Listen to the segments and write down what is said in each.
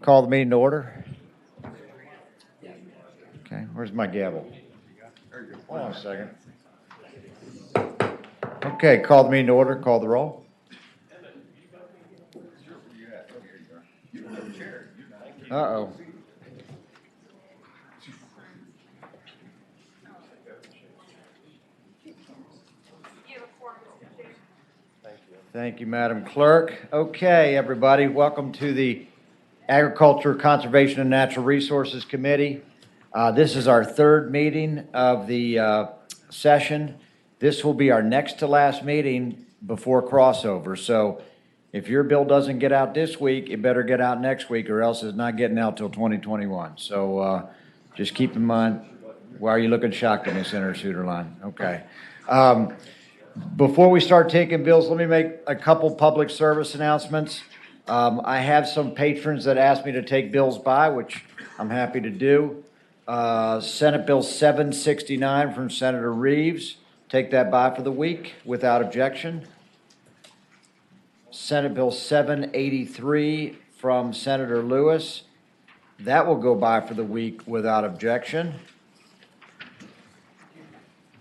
Call the meeting to order. Okay, where's my gavel? Hold on a second. Okay, call the meeting to order, call the roll. Uh-oh. Thank you, Madam Clerk. Okay, everybody, welcome to the Agriculture, Conservation, and Natural Resources Committee. This is our third meeting of the session. This will be our next to last meeting before crossover. So if your bill doesn't get out this week, it better get out next week or else it's not getting out till 2021. So just keep in mind, why are you looking shocked at me, Senator Suderline? Okay. Before we start taking bills, let me make a couple public service announcements. I have some patrons that asked me to take bills by, which I'm happy to do. Senate Bill 769 from Senator Reeves. Take that by for the week without objection. Senate Bill 783 from Senator Lewis. That will go by for the week without objection.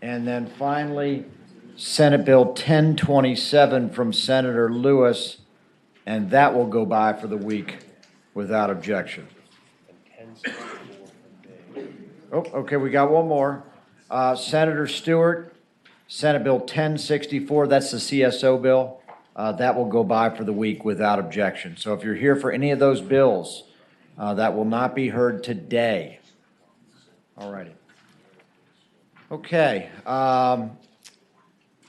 And then finally, Senate Bill 1027 from Senator Lewis, and that will go by for the week without objection. Oh, okay, we got one more. Senator Stewart, Senate Bill 1064, that's the CSO bill. That will go by for the week without objection. So if you're here for any of those bills, that will not be heard today. All righty. Okay.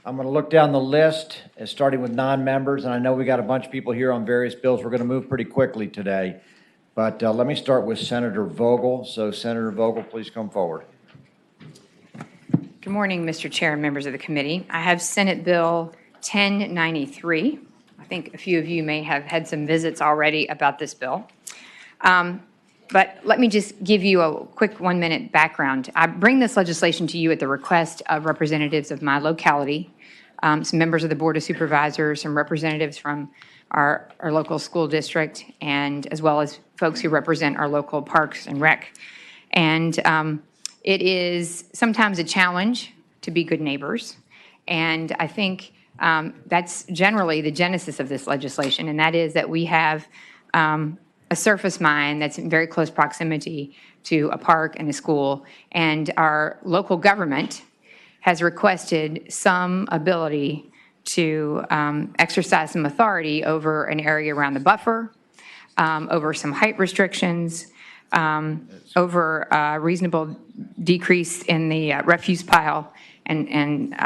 I'm going to look down the list, starting with non-members, and I know we got a bunch of people here on various bills. We're going to move pretty quickly today, but let me start with Senator Vogel. So, Senator Vogel, please come forward. Good morning, Mr. Chair and members of the committee. I have Senate Bill 1093. I think a few of you may have had some visits already about this bill. But let me just give you a quick 1-minute background. I bring this legislation to you at the request of representatives of my locality, some members of the Board of Supervisors, some representatives from our local school district, and as well as folks who represent our local parks and rec. And it is sometimes a challenge to be good neighbors. And I think that's generally the genesis of this legislation, and that is that we have a surface mine that's in very close proximity to a park and a school, and our local government has requested some ability to exercise some authority over an area around the buffer, over some height restrictions, over a reasonable decrease in the refuse pile, and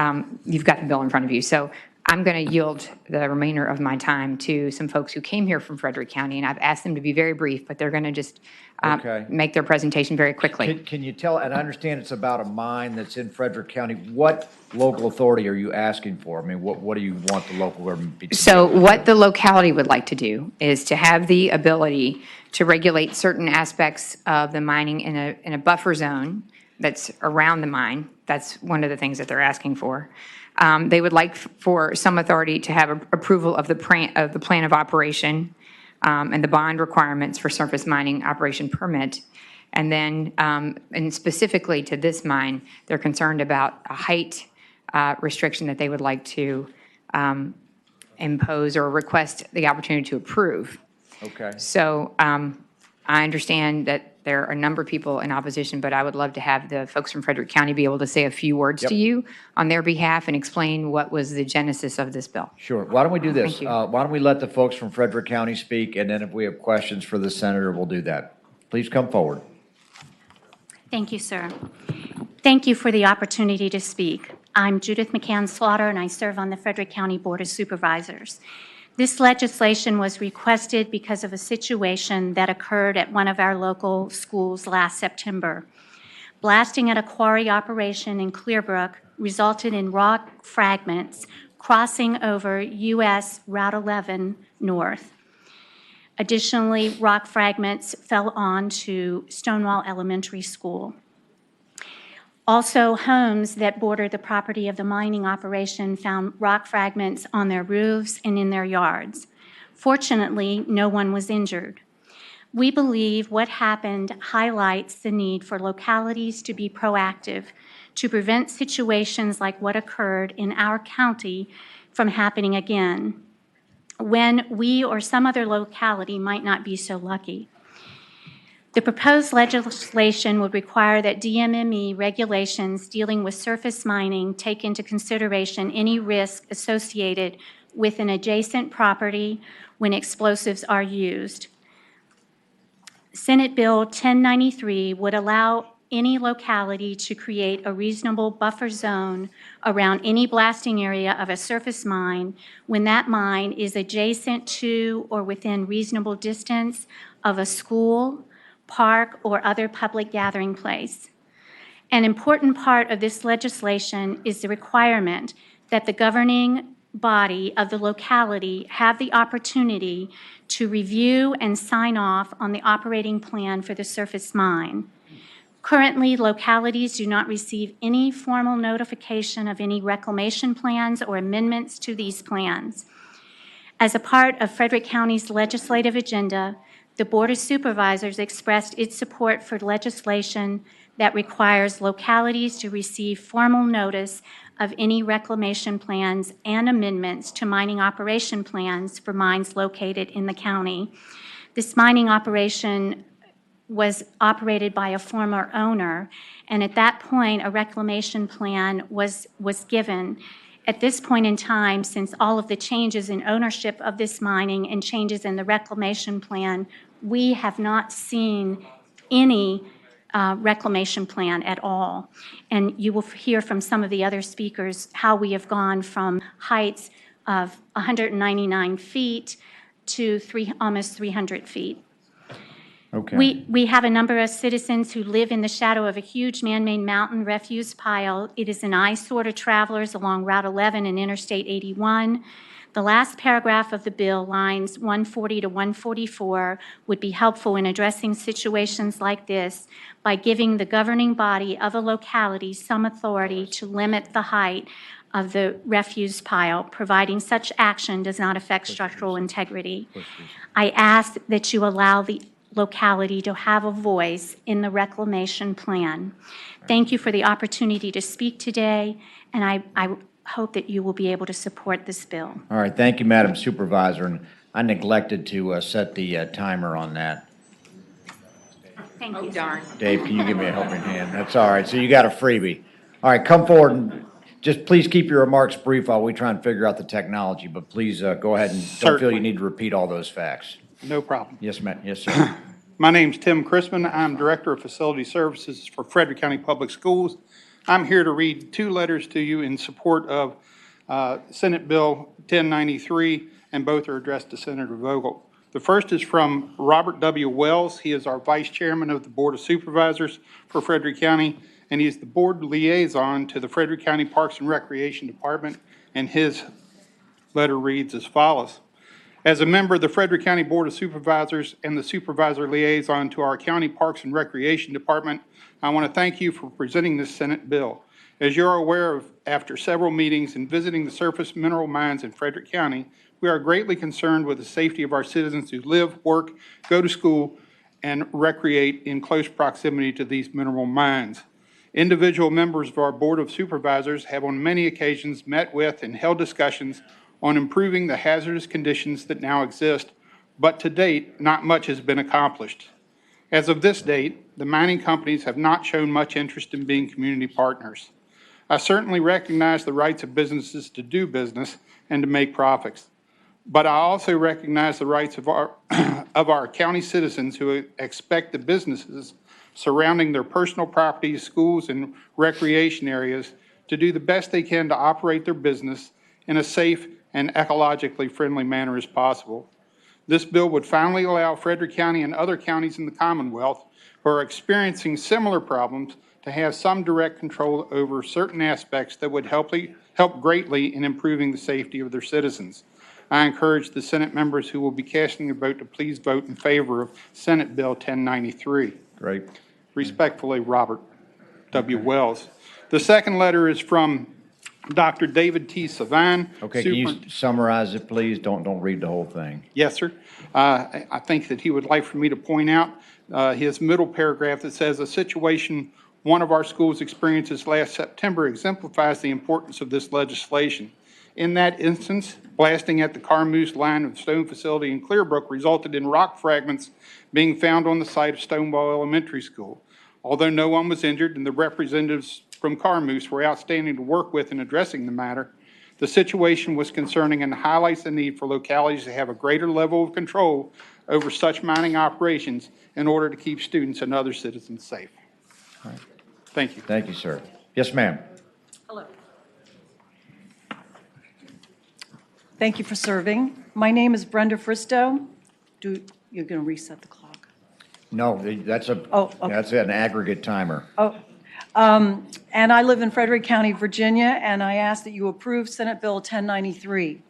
you've got the bill in front of you. So I'm going to yield the remainder of my time to some folks who came here from Frederick County, and I've asked them to be very brief, but they're going to just make their presentation very quickly. Can you tell, and I understand it's about a mine that's in Frederick County, what local authority are you asking for? I mean, what do you want the local government to be doing? So what the locality would like to do is to have the ability to regulate certain aspects of the mining in a buffer zone that's around the mine. That's one of the things that they're asking for. They would like for some authority to have approval of the plan of operation and the bond requirements for surface mining operation permit. And then, and specifically to this mine, they're concerned about a height restriction that they would like to impose or request the opportunity to approve. Okay. So I understand that there are a number of people in opposition, but I would love to have the folks from Frederick County be able to say a few words to you on their behalf and explain what was the genesis of this bill. Sure. Why don't we do this? Thank you. Why don't we let the folks from Frederick County speak, and then if we have questions for the senator, we'll do that. Please come forward. Thank you, sir. Thank you for the opportunity to speak. I'm Judith McCann Slaughter, and I serve on the Frederick County Board of Supervisors. This legislation was requested because of a situation that occurred at one of our local schools last September. Blasting at a quarry operation in Clearbrook resulted in rock fragments crossing over U.S. Route 11 north. Additionally, rock fragments fell onto Stonewall Elementary School. Also, homes that border the property of the mining operation found rock fragments on their roofs and in their yards. Fortunately, no one was injured. We believe what happened highlights the need for localities to be proactive to prevent situations like what occurred in our county from happening again, when we or some other locality might not be so lucky. The proposed legislation would require that DMME regulations dealing with surface mining take into consideration any risk associated with an adjacent property when explosives are used. Senate Bill 1093 would allow any locality to create a reasonable buffer zone around any blasting area of a surface mine when that mine is adjacent to or within reasonable distance of a school, park, or other public gathering place. An important part of this legislation is the requirement that the governing body of the locality have the opportunity to review and sign off on the operating plan for the surface mine. Currently, localities do not receive any formal notification of any reclamation plans or amendments to these plans. As a part of Frederick County's legislative agenda, the Board of Supervisors expressed its support for legislation that requires localities to receive formal notice of any reclamation plans and amendments to mining operation plans for mines located in the county. This mining operation was operated by a former owner, and at that point, a reclamation plan was given. At this point in time, since all of the changes in ownership of this mining and changes in the reclamation plan, we have not seen any reclamation plan at all. And you will hear from some of the other speakers how we have gone from heights of 199 feet to almost 300 feet. Okay. We have a number of citizens who live in the shadow of a huge man-made mountain refuse pile. It is an eyesore to travelers along Route 11 and Interstate 81. The last paragraph of the bill, lines 140 to 144, would be helpful in addressing situations like this by giving the governing body of a locality some authority to limit the height of the refuse pile, providing such action does not affect structural integrity. I ask that you allow the locality to have a voice in the reclamation plan. Thank you for the opportunity to speak today, and I hope that you will be able to support this bill. All right, thank you, Madam Supervisor, and I neglected to set the timer on that. Thank you. Oh, darn. Dave, can you give me a helping hand? That's all right, so you got a freebie. All right, come forward and just please keep your remarks brief while we try and figure out the technology, but please go ahead and don't feel you Certainly. need to repeat all those facts. No problem. Yes, ma'am. Yes, sir. My name's Tim Chrisman. I'm Director of Facility Services for Frederick County Public Schools. I'm here to read two letters to you in support of Senate Bill 1093, and both are addressed to Senator Vogel. The first is from Robert W. Wells. He is our Vice Chairman of the Board of Supervisors for Frederick County, and he is the Board Liaison to the Frederick County Parks and Recreation Department, and his letter reads as follows. As a member of the Frederick County Board of Supervisors and the Supervisor Liaison to our County Parks and Recreation Department, I want to thank you for presenting this Senate bill. As you're aware of, after several meetings and visiting the surface mineral mines in Frederick County, we are greatly concerned with the safety of our citizens who live, work, go to school, and recreate in close proximity to these mineral mines. Individual members of our Board of Supervisors have on many occasions met with and held discussions on improving the hazardous conditions that now exist, but to date, not much has been accomplished. As of this date, the mining companies have not shown much interest in being community partners. I certainly recognize the rights of businesses to do business and to make profits, but I also recognize the rights of our county citizens who expect the businesses surrounding their personal properties, schools, and recreation areas to do the best they can to operate their business in a safe and ecologically friendly manner as possible. This bill would finally allow Frederick County and other counties in the Commonwealth who are experiencing similar problems to have some direct control over certain aspects that would help greatly in improving the safety of their citizens. I encourage the Senate members who will be casting a vote to please vote in favor of Senate Bill 1093. Great. Respectfully, Robert W. Wells. The second letter is from Dr. David T. Savine. Okay, can you summarize it, please? Don't read the whole thing. Yes, sir. I think that he would like for me to point out his middle paragraph that says, "A situation one of our schools experiences last September exemplifies the importance of this legislation. In that instance, blasting at the Carmoose Line of Stone facility in Clearbrook resulted in rock fragments being found on the site of Stonewall Elementary School. Although no one was injured and the representatives from Carmoose were outstanding to work with in addressing the matter, the situation was concerning and highlights the need for localities to have a greater level of control over such mining operations in order to keep students and other citizens safe." All right. Thank you. Thank you, sir. Yes, ma'am. Hello. Thank you for serving. My name is Brenda Fristow. You're going to reset the clock? No, that's Oh, okay. that's an aggregate timer. Oh, and I live in Frederick County, Virginia, and I ask that you approve Senate Bill 1093.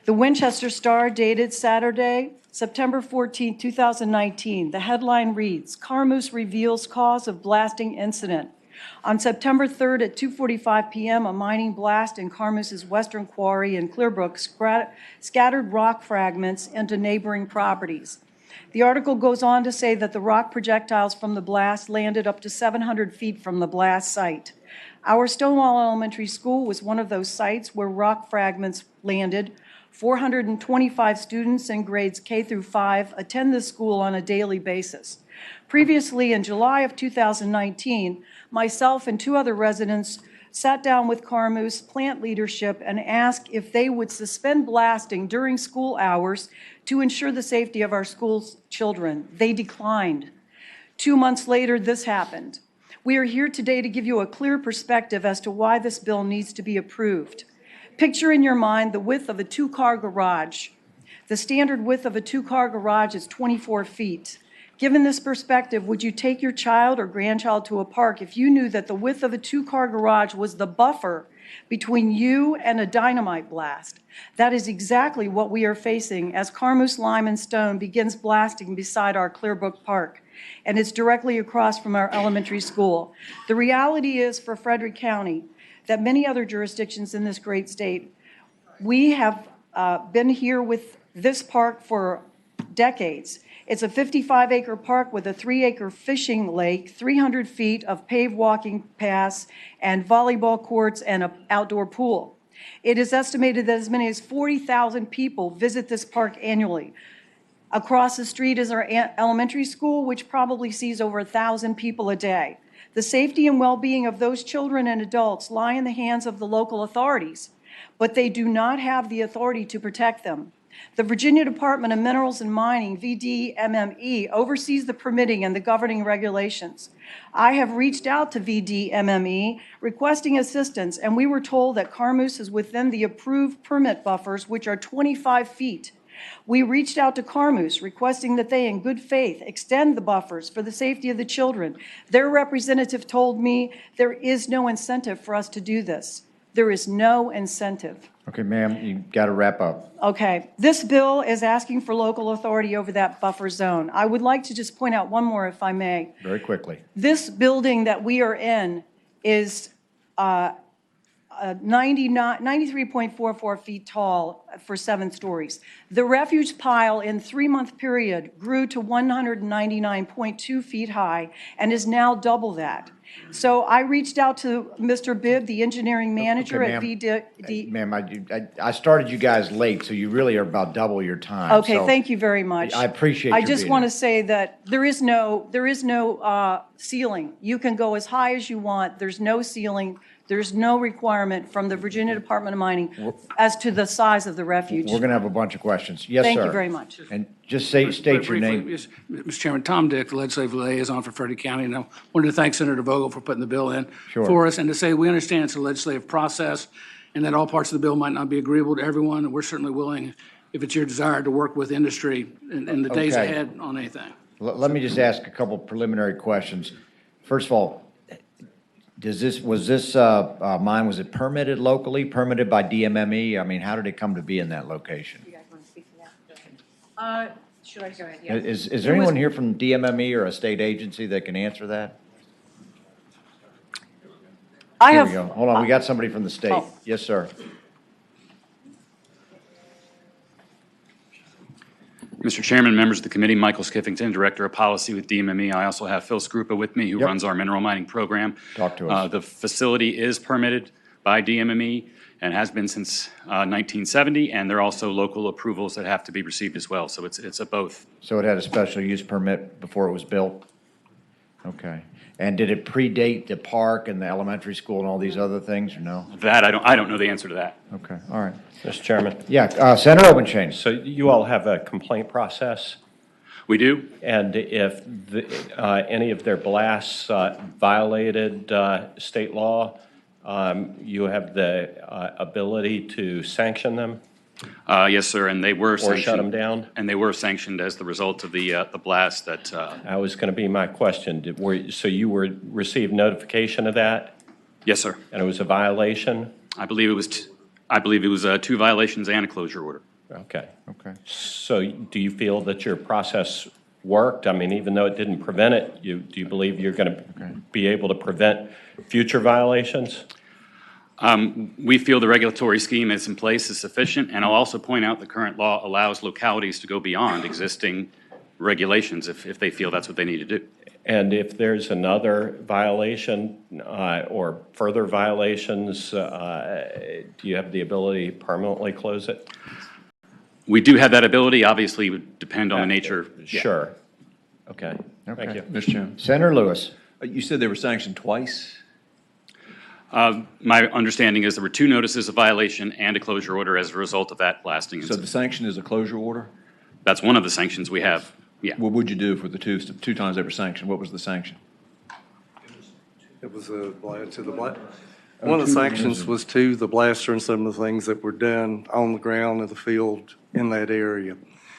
The Winchester Star dated Saturday, September 14, 2019. The headline reads, "Carmoose reveals cause of blasting incident." On September 3rd at 2:45 p.m., a mining blast in Carmoose's western quarry in Clearbrook scattered rock fragments into neighboring properties. The article goes on to say that the rock projectiles from the blast landed up to 700 feet from the blast site. Our Stonewall Elementary School was one of those sites where rock fragments landed. 425 students in grades K through 5 attend this school on a daily basis. Previously, in July of 2019, myself and 2 other residents sat down with Carmoose plant leadership and asked if they would suspend blasting during school hours to ensure the safety of our school's children. They declined. 2 months later, this happened. We are here today to give you a clear perspective as to why this bill needs to be approved. Picture in your mind the width of a 2-car garage. The standard width of a 2-car garage is 24 feet. Given this perspective, would you take your child or grandchild to a park if you knew that the width of a 2-car garage was the buffer between you and a dynamite blast? That is exactly what we are facing as Carmoose Lime and Stone begins blasting beside our Clearbrook Park, and it's directly across from our elementary school. The reality is for Frederick County that many other jurisdictions in this great state, we have been here with this park for decades. It's a 55-acre park with a 3-acre fishing lake, 300 feet of paved walking paths, and volleyball courts and an outdoor pool. It is estimated that as many as 40,000 people visit this park annually. Across the street is our elementary school, which probably sees over 1,000 people a day. The safety and well-being of those children and adults lie in the hands of the local authorities, but they do not have the authority to protect them. The Virginia Department of Minerals and Mining, VDMME, oversees the permitting and the governing regulations. I have reached out to VDMME requesting assistance, and we were told that Carmoose is within the approved permit buffers, which are 25 feet. We reached out to Carmoose requesting that they, in good faith, extend the buffers for the safety of the children. Their representative told me there is no incentive for us to do this. There is no incentive. Okay, ma'am, you got to wrap up. Okay, this bill is asking for local authority over that buffer zone. I would like to just point out one more, if I may. Very quickly. This building that we are in is 93.44 feet tall for 7 stories. The refuge pile in 3-month period grew to 199.2 feet high and is now double that. So I reached out to Mr. Bibb, the engineering manager at VD. Ma'am, I started you guys late, so you really are about double your time. Okay, so thank you very much. I appreciate I your just being want to here. say that there is no ceiling. You can go as high as you want. There's no ceiling. There's no requirement from the Virginia Department of Mining as to the size of the refuge. We're going to have a bunch of questions. Yes, sir. Thank you very much. And just state your name. Yes, Mr. Chairman, Tom Dick, the legislative liaison for Frederick County, and I wanted to thank Senator Vogel for putting the bill in Sure. for us, and to say we understand it's a legislative process, and that all parts of the bill might not be agreeable to everyone, and we're certainly willing, if it's your desire, to work with industry in the days Okay. ahead on anything. Let me just ask a couple preliminary questions. First of all, was this mine, was it permitted locally, permitted by DMME? I mean, how did it come to be in that location? You guys want to speak to that? Should I go ahead? Yeah. Is there anyone here from DMME or a state agency that can answer that? I Here have. we go. Hold on, we got somebody from the state. Oh. Yes, sir. Mr. Chairman, members of the committee, Michael Skiffington, Director of Policy with DMME. I also have Phil Skrupa with me, who Yep. runs our mineral mining program. Talk to us. The facility is permitted by DMME and has been since 1970, and there are also local approvals that have to be received as well. So it's a both. So it had a special use permit before it was built? Okay. And did it predate the park and the elementary school and all these other things, or no? That, I don't know the answer to that. Okay, all right. Mr. Chairman, Yeah, Senator Obenshain. so you all have a complaint process, We do? and if any of their blasts violated state law, you have the ability to sanction them Yes, sir, and they were or sanctioned. shut them down? And they were sanctioned as the result of the blast that, That was going to be my question. So you received notification of that, yes, sir. and it was a violation? I believe it was 2 violations and a closure order. Okay. Okay. So do you feel that your process worked? I mean, even though it didn't prevent it, do you believe you're going to be able to prevent future violations? We feel the regulatory scheme that's in place is sufficient, and I'll also point out the current law allows localities to go beyond existing regulations if they feel that's what they need to do. And if there's another violation or further violations, do you have the ability to permanently close it? We do have that ability, obviously, it would depend on the nature. Yeah. Sure. Okay. Thank Okay. you. Mr. Chairman, Senator Lewis. you said they were sanctioned twice? My understanding is there were 2 notices of violation and a closure order as a result of that blasting So the incident. sanction is a closure order? That's one of the sanctions we have, yeah. What would you do for the two times they were sanctioned? What was the sanction? It was a blast to the blast. One of the sanctions was to the blaster and some of the things that were done on the ground in the field in that area.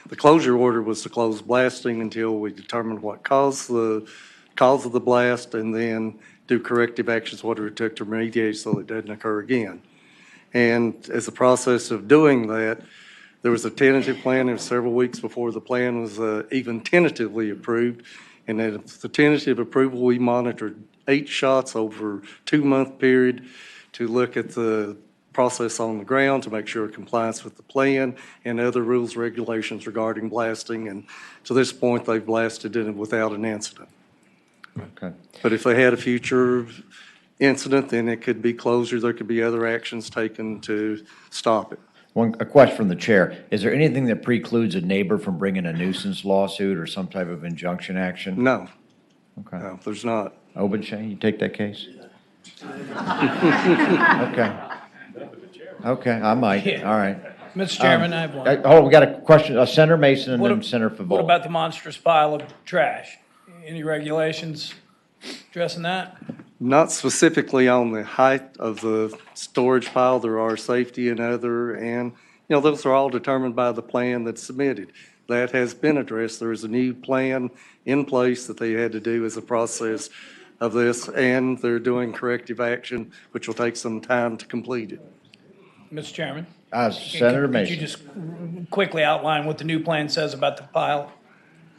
The closure order was to close blasting until we determined what caused the cause of the blast and then do corrective actions, whatever it took to remediate so it doesn't occur again. And as a process of doing that, there was a tentative plan. It was several weeks before the plan was even tentatively approved. And then the tentative approval, we monitored 8 shots over a 2-month period to look at the process on the ground to make sure compliance with the plan and other rules, regulations regarding blasting. And to this point, they've blasted it without an incident. Okay. But if they had a future incident, then it could be closure. There could be other actions taken to stop it. A question from the chair. Is there anything that precludes a neighbor from bringing a nuisance lawsuit or some type of injunction action? No, Okay. no, there's not. Obenshain, you take that case? Okay. Okay, I might, all right. Mr. Chairman, I have one. Hold on, we got a question, Senator Mason and What then ab- Senator What Favola. about the monstrous pile of trash? Any regulations addressing that? Not specifically on the height of the storage pile. There are safety and other, and, those are all determined by the plan that's submitted. That has been addressed. There is a new plan in place that they had to do as a process of this, and they're doing corrective action, which will take some time to complete it. Mr. Chairman? Senator Could Mason. you just quickly outline what the new plan says about the pile?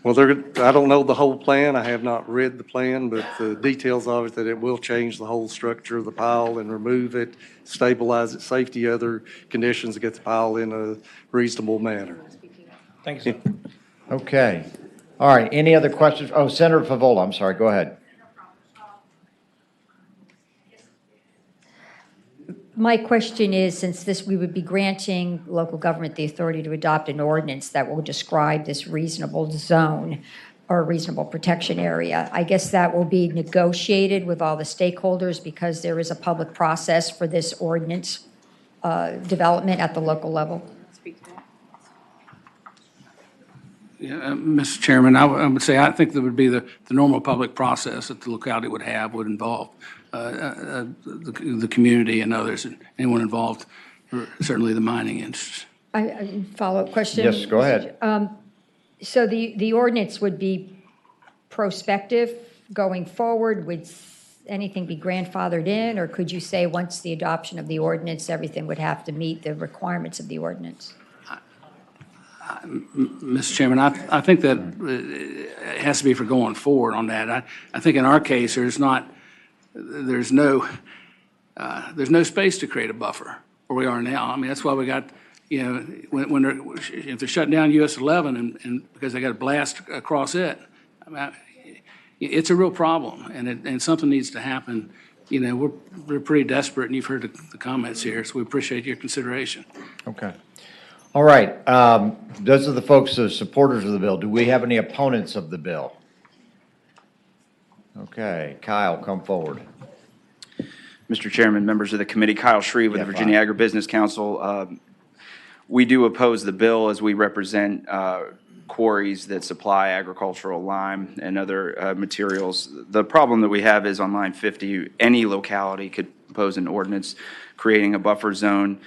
Well, I don't know the whole plan. I have not read the plan, but the details of it, that it will change the whole structure of the pile and remove it, stabilize it, safety, other conditions to get the pile in a reasonable manner. Thank you, sir. Okay. All right, any other questions? Oh, Senator Favola, I'm sorry, go ahead. My question is, since we would be granting local government the authority to adopt an ordinance that will describe this reasonable zone or reasonable protection area, I guess that will be negotiated with all the stakeholders because there is a public process for this ordinance development at the local level. Yeah, Mr. Chairman, I would say I think that would be the normal public process that the locality would involve the community and others, and anyone involved, certainly the mining industry. Follow-up question? Yes, go ahead. So the ordinance would be prospective going forward? Would anything be grandfathered in? Or could you say once the adoption of the ordinance, everything would have to meet the requirements of the ordinance? Mr. Chairman, I think that it has to be for going forward on that. I think in our case, there's no there's no space to create a buffer where we are now. I mean, that's why we got, you know, when they're, if they're shutting down US 11 and because they got a blast across it, I mean, it's a real problem, and something needs to happen. You know, we're pretty desperate, and you've heard the comments here, so we appreciate your consideration. Okay. All right. Those are the folks, the supporters of the bill. Do we have any opponents of the bill? Okay. Kyle, come forward. Mr. Chairman, members of the committee, Kyle Shreve with the Virginia Agribusiness Council. We do oppose the bill as we represent quarries that supply agricultural lime and other materials. The problem that we have is on line 50, any locality could propose an ordinance creating a buffer zone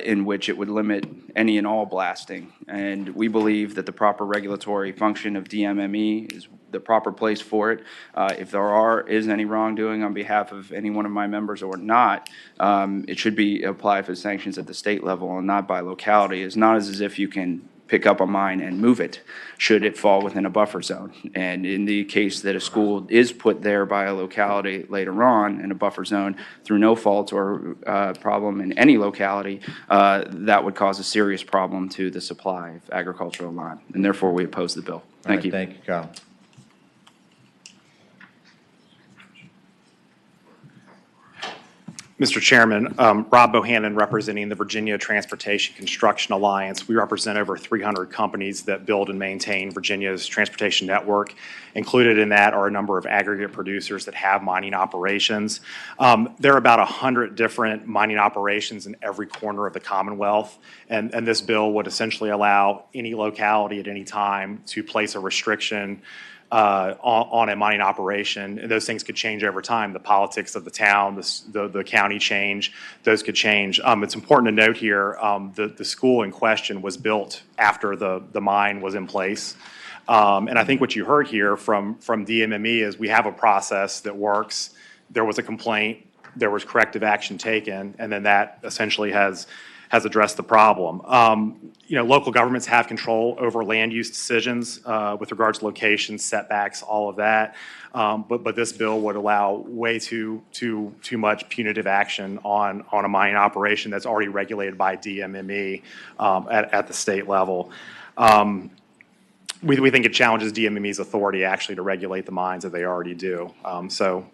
in which it would limit any and all blasting. And we believe that the proper regulatory function of DMME is the proper place for it. If there is any wrongdoing on behalf of any one of my members or not, it should be applied for sanctions at the state level and not by locality. It's not as if you can pick up a mine and move it should it fall within a buffer zone. And in the case that a school is put there by a locality later on in a buffer zone through no fault or problem in any locality, that would cause a serious problem to the supply of agricultural lime. And therefore, we oppose the bill. Thank you. Thank you, Kyle. Mr. Chairman, Rob Bohannon representing the Virginia Transportation Construction Alliance. We represent over 300 companies that build and maintain Virginia's transportation network. Included in that are a number of aggregate producers that have mining operations. There are about 100 different mining operations in every corner of the Commonwealth, and this bill would essentially allow any locality at any time to place a restriction on a mining operation. And those things could change over time. The politics of the town, the county change, those could change. It's important to note here, the school in question was built after the mine was in place. And I think what you heard here from DMME is we have a process that works. There was a complaint, there was corrective action taken, and then that essentially has addressed the problem. You know, local governments have control over land use decisions with regards to locations, setbacks, all of that. But this bill would allow way too much punitive action on a mining operation that's already regulated by DMME at the state level. We think it challenges DMME's authority actually to regulate the mines that they already do. So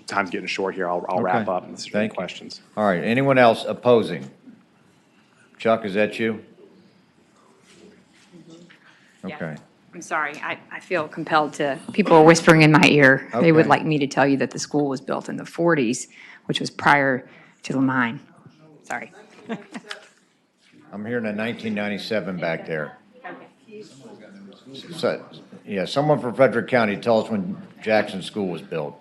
time's getting short here. I'll wrap up unless there's any questions. All right. Anyone else opposing? Chuck, is that you? Yeah. Okay. I'm sorry, I feel compelled to, people are whispering in my ear. They would Okay. like me to tell you that the school was built in the 40s, which was prior to the mine. Sorry. I'm hearing a 1997 back there. So, yeah, someone from Frederick County, tell us when Jackson School was built.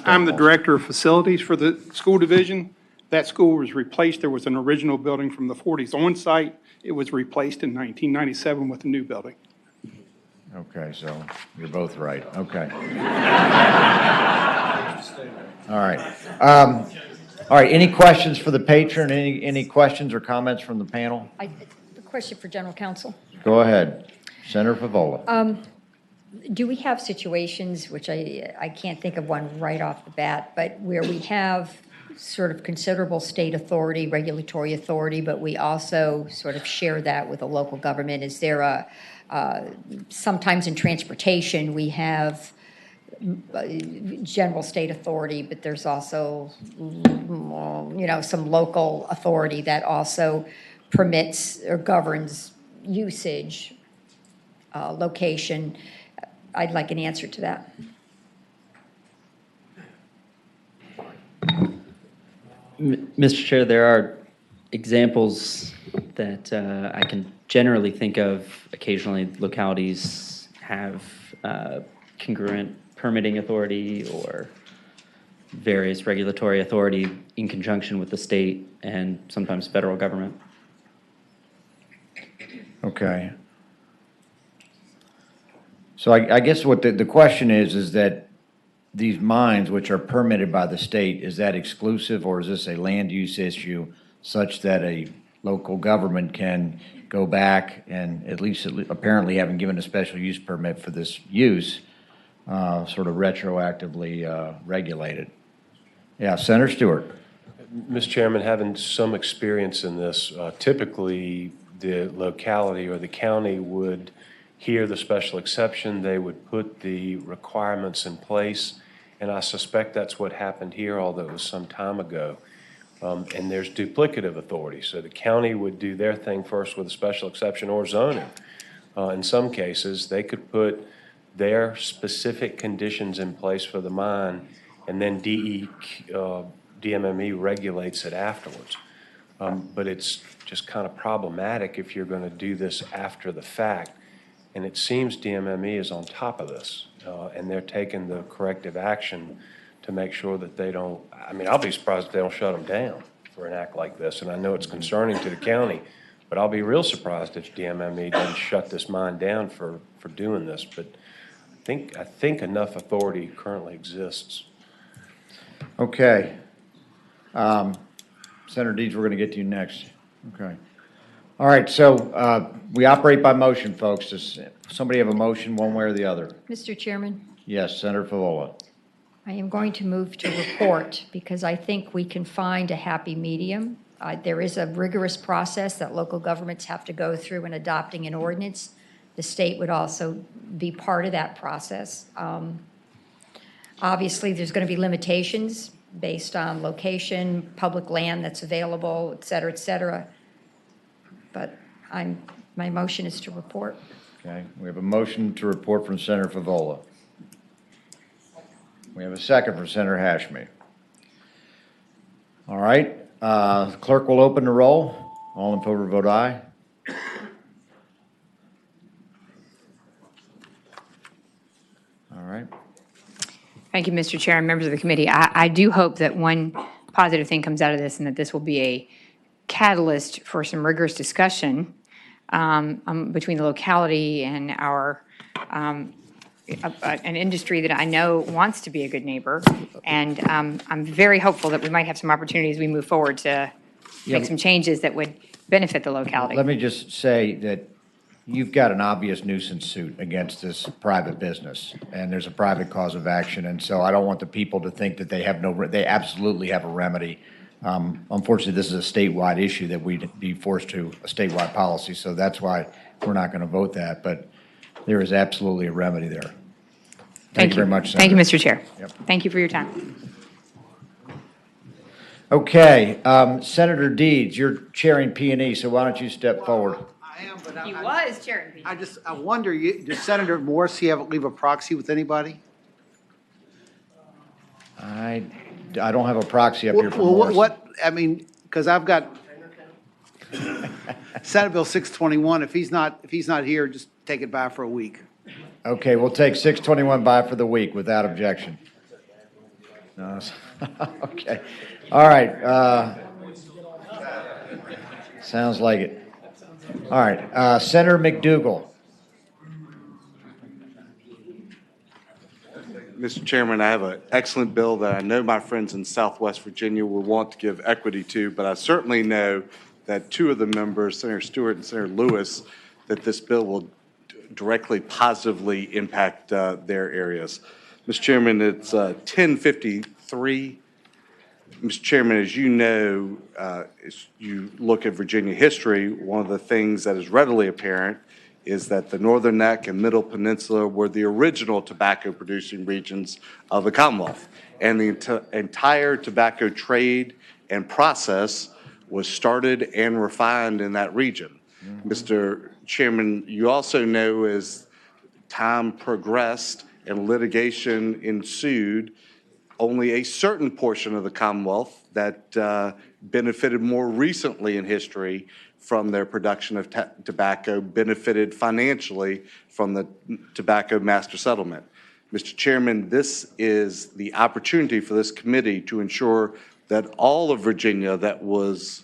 I'm the director of facilities for the school division. That school was replaced. There was an original building from the 40s on site. It was replaced in 1997 with a new building. Okay, so you're both right. Okay. All right. All right, any questions for the patron? Any questions or comments from the panel? A question for General Counsel. Go ahead. Senator Favola. Do we have situations, which I can't think of one right off the bat, but where we have sort of considerable state authority, regulatory authority, but we also sort of share that with a local government? Is there sometimes in transportation, we have general state authority, but there's also, some local authority that also permits or governs usage, location. I'd like an answer to that. Mr. Chair, there are examples that I can generally think of. Occasionally, localities have congruent permitting authority or various regulatory authority in conjunction with the state and sometimes federal government. Okay. So I guess what the question is that these mines, which are permitted by the state, is that exclusive, or is this a land use issue such that a local government can go back and at least apparently having given a special use permit for this use, sort of retroactively regulate it? Yeah, Senator Stewart. Mr. Chairman, having some experience in this, typically the locality or the county would hear the special exception, they would put the requirements in place, and I suspect that's what happened here, although it was some time ago. And there's duplicative authority, so the county would do their thing first with a special exception or zoning. In some cases, they could put their specific conditions in place for the mine, and then DMME regulates it afterwards. But it's just kind of problematic if you're going to do this after the fact. And it seems DMME is on top of this, and they're taking the corrective action to make sure that they don't, I mean, I'll be surprised if they don't shut them down for an act like this. And I know it's concerning to the county, but I'll be real surprised if DMME doesn't shut this mine down for doing this. But I think enough authority currently exists. Okay. Senator Deeds, we're going to get to you next. Okay. All right, so we operate by motion, folks. Does somebody have a motion one way or the other? Mr. Chairman, Yes, Senator Favola. I am going to move to report because I think we can find a happy medium. There is a rigorous process that local governments have to go through in adopting an ordinance. The state would also be part of that process. Obviously, there's going to be limitations based on location, public land that's available, et cetera, et cetera. But my motion is to report. Okay, we have a motion to report from Senator Favola. We have a second from Senator Hashmi. All right, the clerk will open the roll. All in favor, vote aye. All right. Thank you, Mr. Chair and members of the committee. I do hope that one positive thing comes out of this and that this will be a catalyst for some rigorous discussion between the locality and an industry that I know wants to be a good neighbor. And I'm very hopeful that we might have some opportunities as we move forward to make some changes that would benefit the locality. Let me just say that you've got an obvious nuisance suit against this private business, and there's a private cause of action, and so I don't want the people to think that they absolutely have a remedy. Unfortunately, this is a statewide issue that we'd be forced to a statewide policy, so that's why we're not going to vote that, but there is absolutely a remedy there. Thank you very much, Senator. Thank you, Mr. Chair. Yep. Thank you for your time. Okay, Senator Deeds, you're chairing P&E, so why don't you step forward? I am, but He was chairing. I wonder, does Senator Morrissey leave a proxy with anybody? I don't have a proxy up here for Well, Morrison. I mean, because I've got Senate Bill 621. If he's not here, just take it by for a week. Okay, we'll take 621 by for the week without objection. No, okay. All right. Sounds like it. All right. Senator McDougal. Mr. Chairman, I have an excellent bill that I know my friends in Southwest Virginia will want to give equity to, but I certainly know that two of the members, Senator Stewart and Senator Lewis, that this bill will directly positively impact their areas. Mr. Chairman, it's 1053. Mr. Chairman, as you know, as you look at Virginia history, one of the things that is readily apparent is that the Northern Neck and Middle Peninsula were the original tobacco-producing regions of the Commonwealth. And the entire tobacco trade and process was started and refined in that region. Mr. Chairman, you also know as time progressed and litigation ensued, only a certain portion of the Commonwealth that benefited more recently in history from their production of tobacco benefited financially from the Tobacco Master Settlement. Mr. Chairman, this is the opportunity for this committee to ensure that all of Virginia that was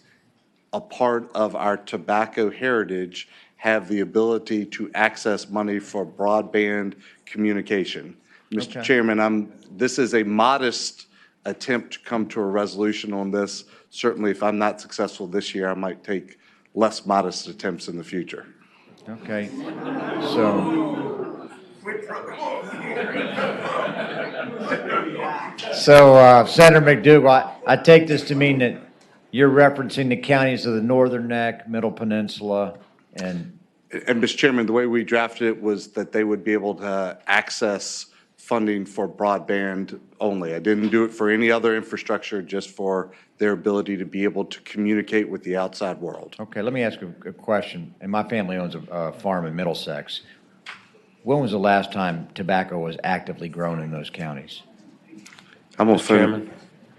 a part of our tobacco heritage have the ability to access money for broadband communication. Mr. Chairman, this is a modest attempt to come to a resolution on this. Certainly, if I'm not successful this year, I might take less modest attempts in the future. Okay. So So, Senator McDougal, I take this to mean that you're referencing the counties of the Northern Neck, Middle Peninsula, and, Mr. Chairman, the way we drafted it was that they would be able to access funding for broadband only. I didn't do it for any other infrastructure, just for their ability to be able to communicate with the outside world. okay, let me ask a question. And my family owns a farm in Middlesex. When was the last time tobacco was actively grown in those counties? Mr. Chairman,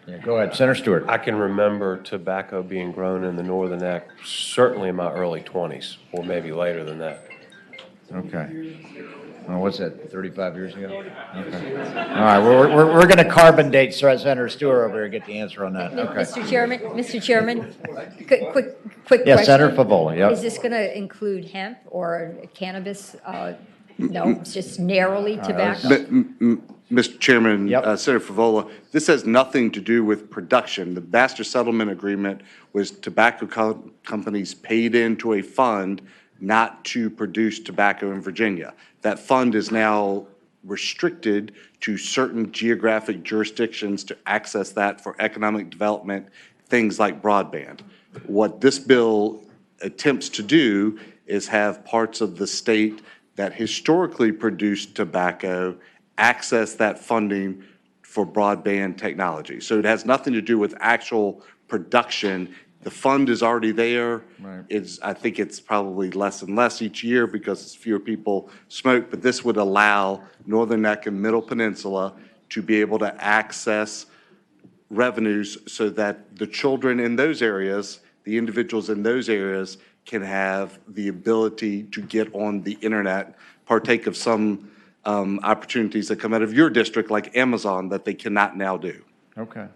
Yeah, go ahead, Senator Stewart. I can remember tobacco being grown in the Northern Neck certainly in my early 20s, or maybe later than that. Okay. Well, what's that, 35 years ago? Okay. All right, we're going to carbon date Senator Stewart over here and get the answer on that. Okay. Mr. Chairman, quick question. Yes, Senator Favola, yep. Is this going to include hemp or cannabis? No, it's just narrowly tobacco? Mr. Chairman, Yep. Senator Favola, this has nothing to do with production. The master settlement agreement was tobacco companies paid into a fund not to produce tobacco in Virginia. That fund is now restricted to certain geographic jurisdictions to access that for economic development, things like broadband. What this bill attempts to do is have parts of the state that historically produced tobacco access that funding for broadband technology. So it has nothing to do with actual production. The fund is already there. Right. I think it's probably less and less each year because fewer people smoke, but this would allow Northern Neck and Middle Peninsula to be able to access revenues so that the children in those areas, the individuals in those areas, can have the ability to get on the internet, partake of some opportunities that come out of your district, like Amazon, that they cannot now do. Okay.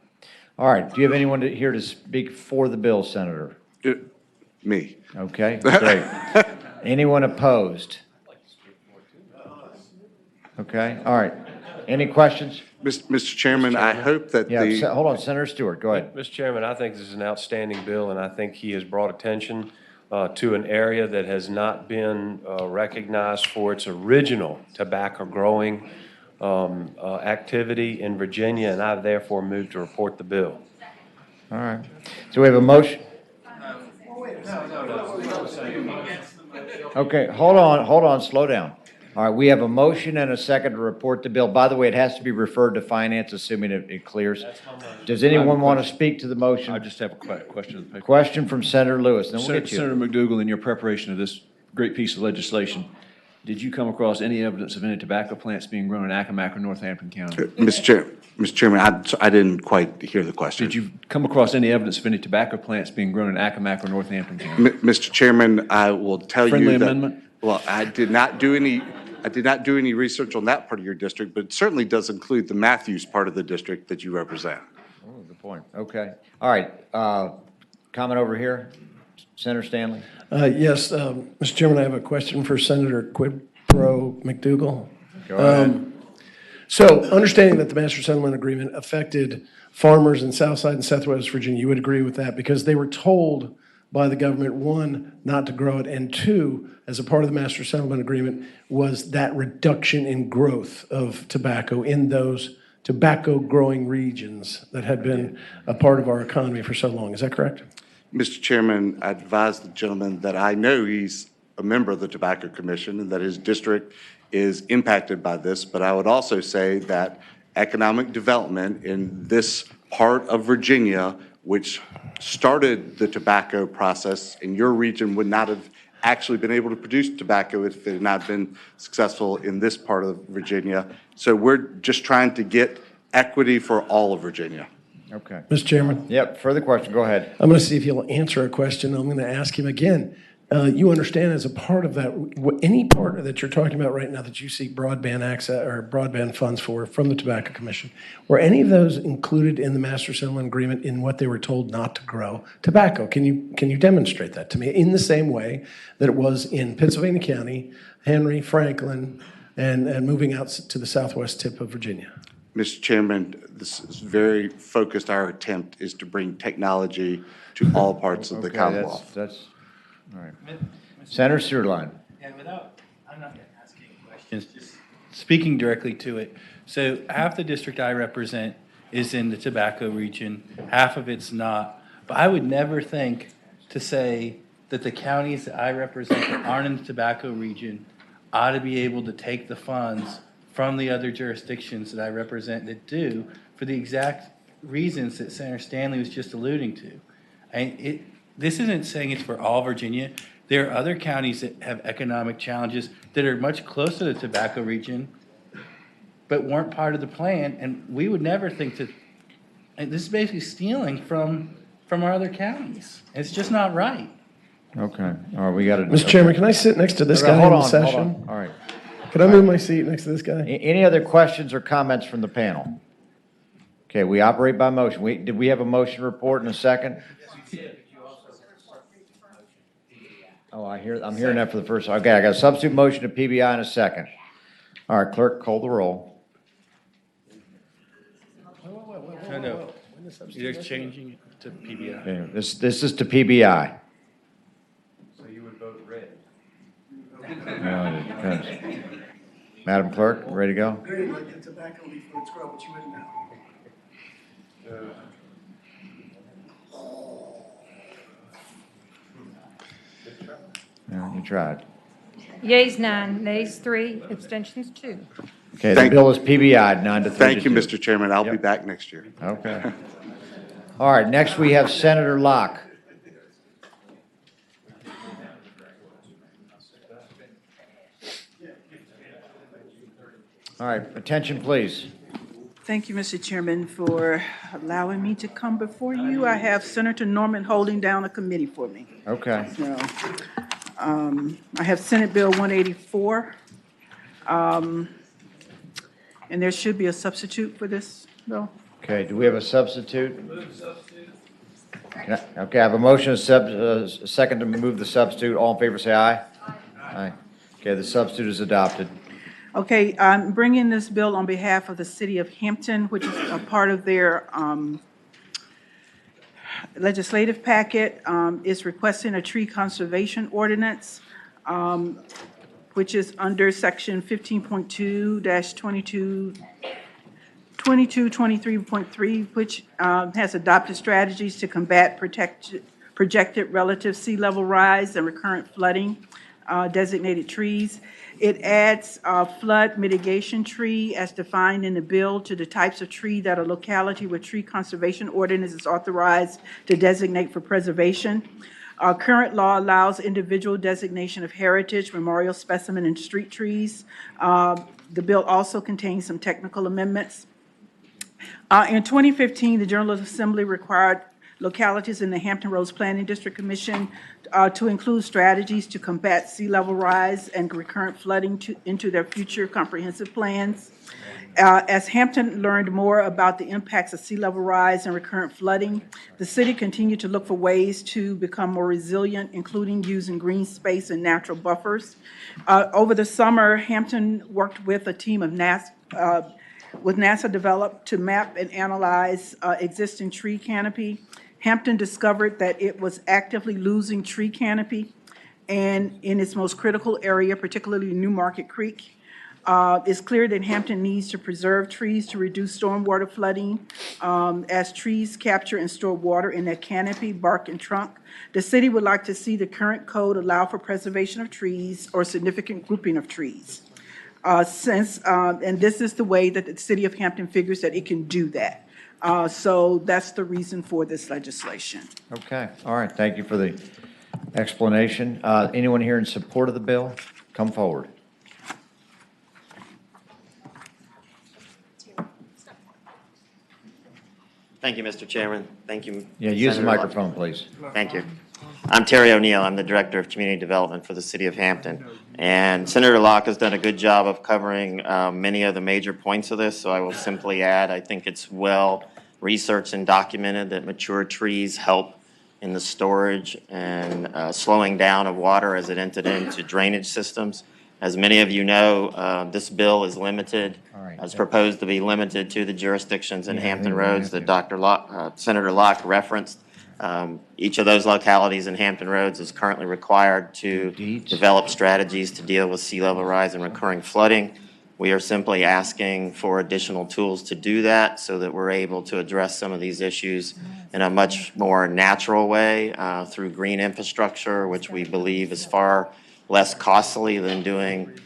All right, do you have anyone here to speak for the bill, Senator? Me. Okay, great. Anyone opposed? Okay, all right. Any questions? Mr. Chairman, I hope that Yeah, hold on, Senator Stewart, go ahead. Mr. Chairman, I think this is an outstanding bill, and I think he has brought attention to an area that has not been recognized for its original tobacco growing activity in Virginia, and I therefore move to report the bill. All right. So we have a motion. Okay, hold on, slow down. All right, we have a motion and a second to report the bill. By the way, it has to be referred to finance, assuming it clears. Does anyone want to speak to the motion? I just have a question. Question from Senator Lewis, then we'll get you. Senator McDougal, in your preparation of this great piece of legislation, did you come across any evidence of any tobacco plants being grown in Accomack or Northampton County? Mr. Chairman, I didn't quite hear the question. Did you come across any evidence of any tobacco plants being grown in Accomack or Northampton County? Mr. Chairman, I will tell you that. Friendly amendment? Well, I did not do any research on that part of your district, but it certainly does include the Matthews part of the district that you represent. Oh, good point. Okay. All right. Comment over here. Senator Stanley. Yes, Mr. Chairman, I have a question for Senator Quid Pro McDougal. Go ahead. So, understanding that the master settlement agreement affected farmers in Southside and Southwest Virginia, you would agree with that because they were told by the government, one, not to grow it, and two, as a part of the master settlement agreement, was that reduction in growth of tobacco in those tobacco growing regions that had been a part of our economy for so long. Is that correct? Mr. Chairman, I advise the gentleman that I know he's a member of the Tobacco Commission and that his district is impacted by this, but I would also say that economic development in this part of Virginia, which started the tobacco process in your region, would not have actually been able to produce tobacco if it had not been successful in this part of Virginia. So we're just trying to get equity for all of Virginia. Okay. Mr. Chairman? Yep, further question, go ahead. I'm going to see if he'll answer a question. I'm going to ask him again. You understand as a part of that, any part that you're talking about right now that you seek broadband access or broadband funds for from the Tobacco Commission, were any of those included in the master settlement agreement in what they were told not to grow tobacco? Can you demonstrate that to me in the same way that it was in Pennsylvania County, Henry, Franklin, and moving out to the southwest tip of Virginia? Mr. Chairman, this is very focused. Our attempt is to bring technology to all parts of the Commonwealth. That's all right. Senator Sirline. And I'm not going to ask any questions, just speaking directly to it, so half the district I represent is in the tobacco region, half of it's not. But I would never think to say that the counties that I represent that aren't in the tobacco region ought to be able to take the funds from the other jurisdictions that I represent that do, for the exact reasons that Senator Stanley was just alluding to. This isn't saying it's for all Virginia. There are other counties that have economic challenges that are much closer to the tobacco region, but weren't part of the plan, and we would never think that, and this is basically stealing from our other counties. It's just not right. Okay, all right, we got to. Mr. Chairman, can I sit next to this guy in the session? Hold on, all right. Can I move my seat next to this guy? Any other questions or comments from the panel? Okay, we operate by motion. Did we have a motion report in a second? Oh, I'm hearing that for the first, okay, I got a substitute motion to PBI in a second. All right, clerk, call the roll. No, they're changing it to PBI. Okay, this is to PBI. So you would vote red? No, it depends. Madam Clerk, ready to go? Very like a tobacco leaf for its grow, but you wouldn't know. Yeah, you tried. Yeas, 9, nays, 3, abstentions, 2. Okay, the bill is PBI 9-3. Thank you, Mr. Chairman. I'll be back next year. Okay. All right, next we have Senator Locke. All right, attention, please. Thank you, Mr. Chairman, for allowing me to come before you. I have Senator Norman holding down a committee for me. Okay. So, I have Senate Bill 184. And there should be a substitute for this bill. Okay, do we have a substitute? Okay, I have a motion, a second to move the substitute. All in favor, say aye. Aye. Okay, the substitute is adopted. Okay, I'm bringing this bill on behalf of the city of Hampton, which is a part of their legislative packet. Is requesting a tree conservation ordinance, which is under section 15.2-2223.3, which has adopted strategies to combat projected relative sea level rise and recurrent flooding, designated trees. It adds flood mitigation tree as defined in the bill to the types of tree that a locality with tree conservation ordinance is authorized to designate for preservation. Current law allows individual designation of heritage, memorial specimen, and street trees. The bill also contains some technical amendments. In 2015, the General Assembly required localities in the Hampton Roads Planning District Commission to include strategies to combat sea level rise and recurrent flooding into their future comprehensive plans. As Hampton learned more about the impacts of sea level rise and recurrent flooding, the city continued to look for ways to become more resilient, including using green space and natural buffers. Over the summer, Hampton worked with a team of NASA developed to map and analyze existing tree canopy. Hampton discovered that it was actively losing tree canopy, and in its most critical area, particularly New Market Creek. It's clear that Hampton needs to preserve trees to reduce stormwater flooding as trees capture and store water in their canopy, bark, and trunk. The city would like to see the current code allow for preservation of trees or significant grouping of trees. And this is the way that the city of Hampton figures that it can do that. So that's the reason for this legislation. Okay, all right, thank you for the explanation. Anyone here in support of the bill? Come forward. Thank you, Mr. Chairman. Thank you. Yeah, use the Senator microphone, please. Thank you. I'm Terry O'Neill. I'm the Director of Community Development for the City of Hampton. And Senator Locke has done a good job of covering many of the major points of this, so I will simply add, I think it's well researched and documented that mature trees help in the storage and slowing down of water as it entered into drainage systems. As many of you know, this bill is limited, as proposed to be limited to the jurisdictions in Hampton Roads that Senator Locke referenced. Each of those localities in Hampton Roads is currently required to develop strategies to deal with sea level rise and recurring flooding. We are simply asking for additional tools to do that so that we're able to address some of these issues in a much more natural way through green infrastructure, which we believe is far less costly than doing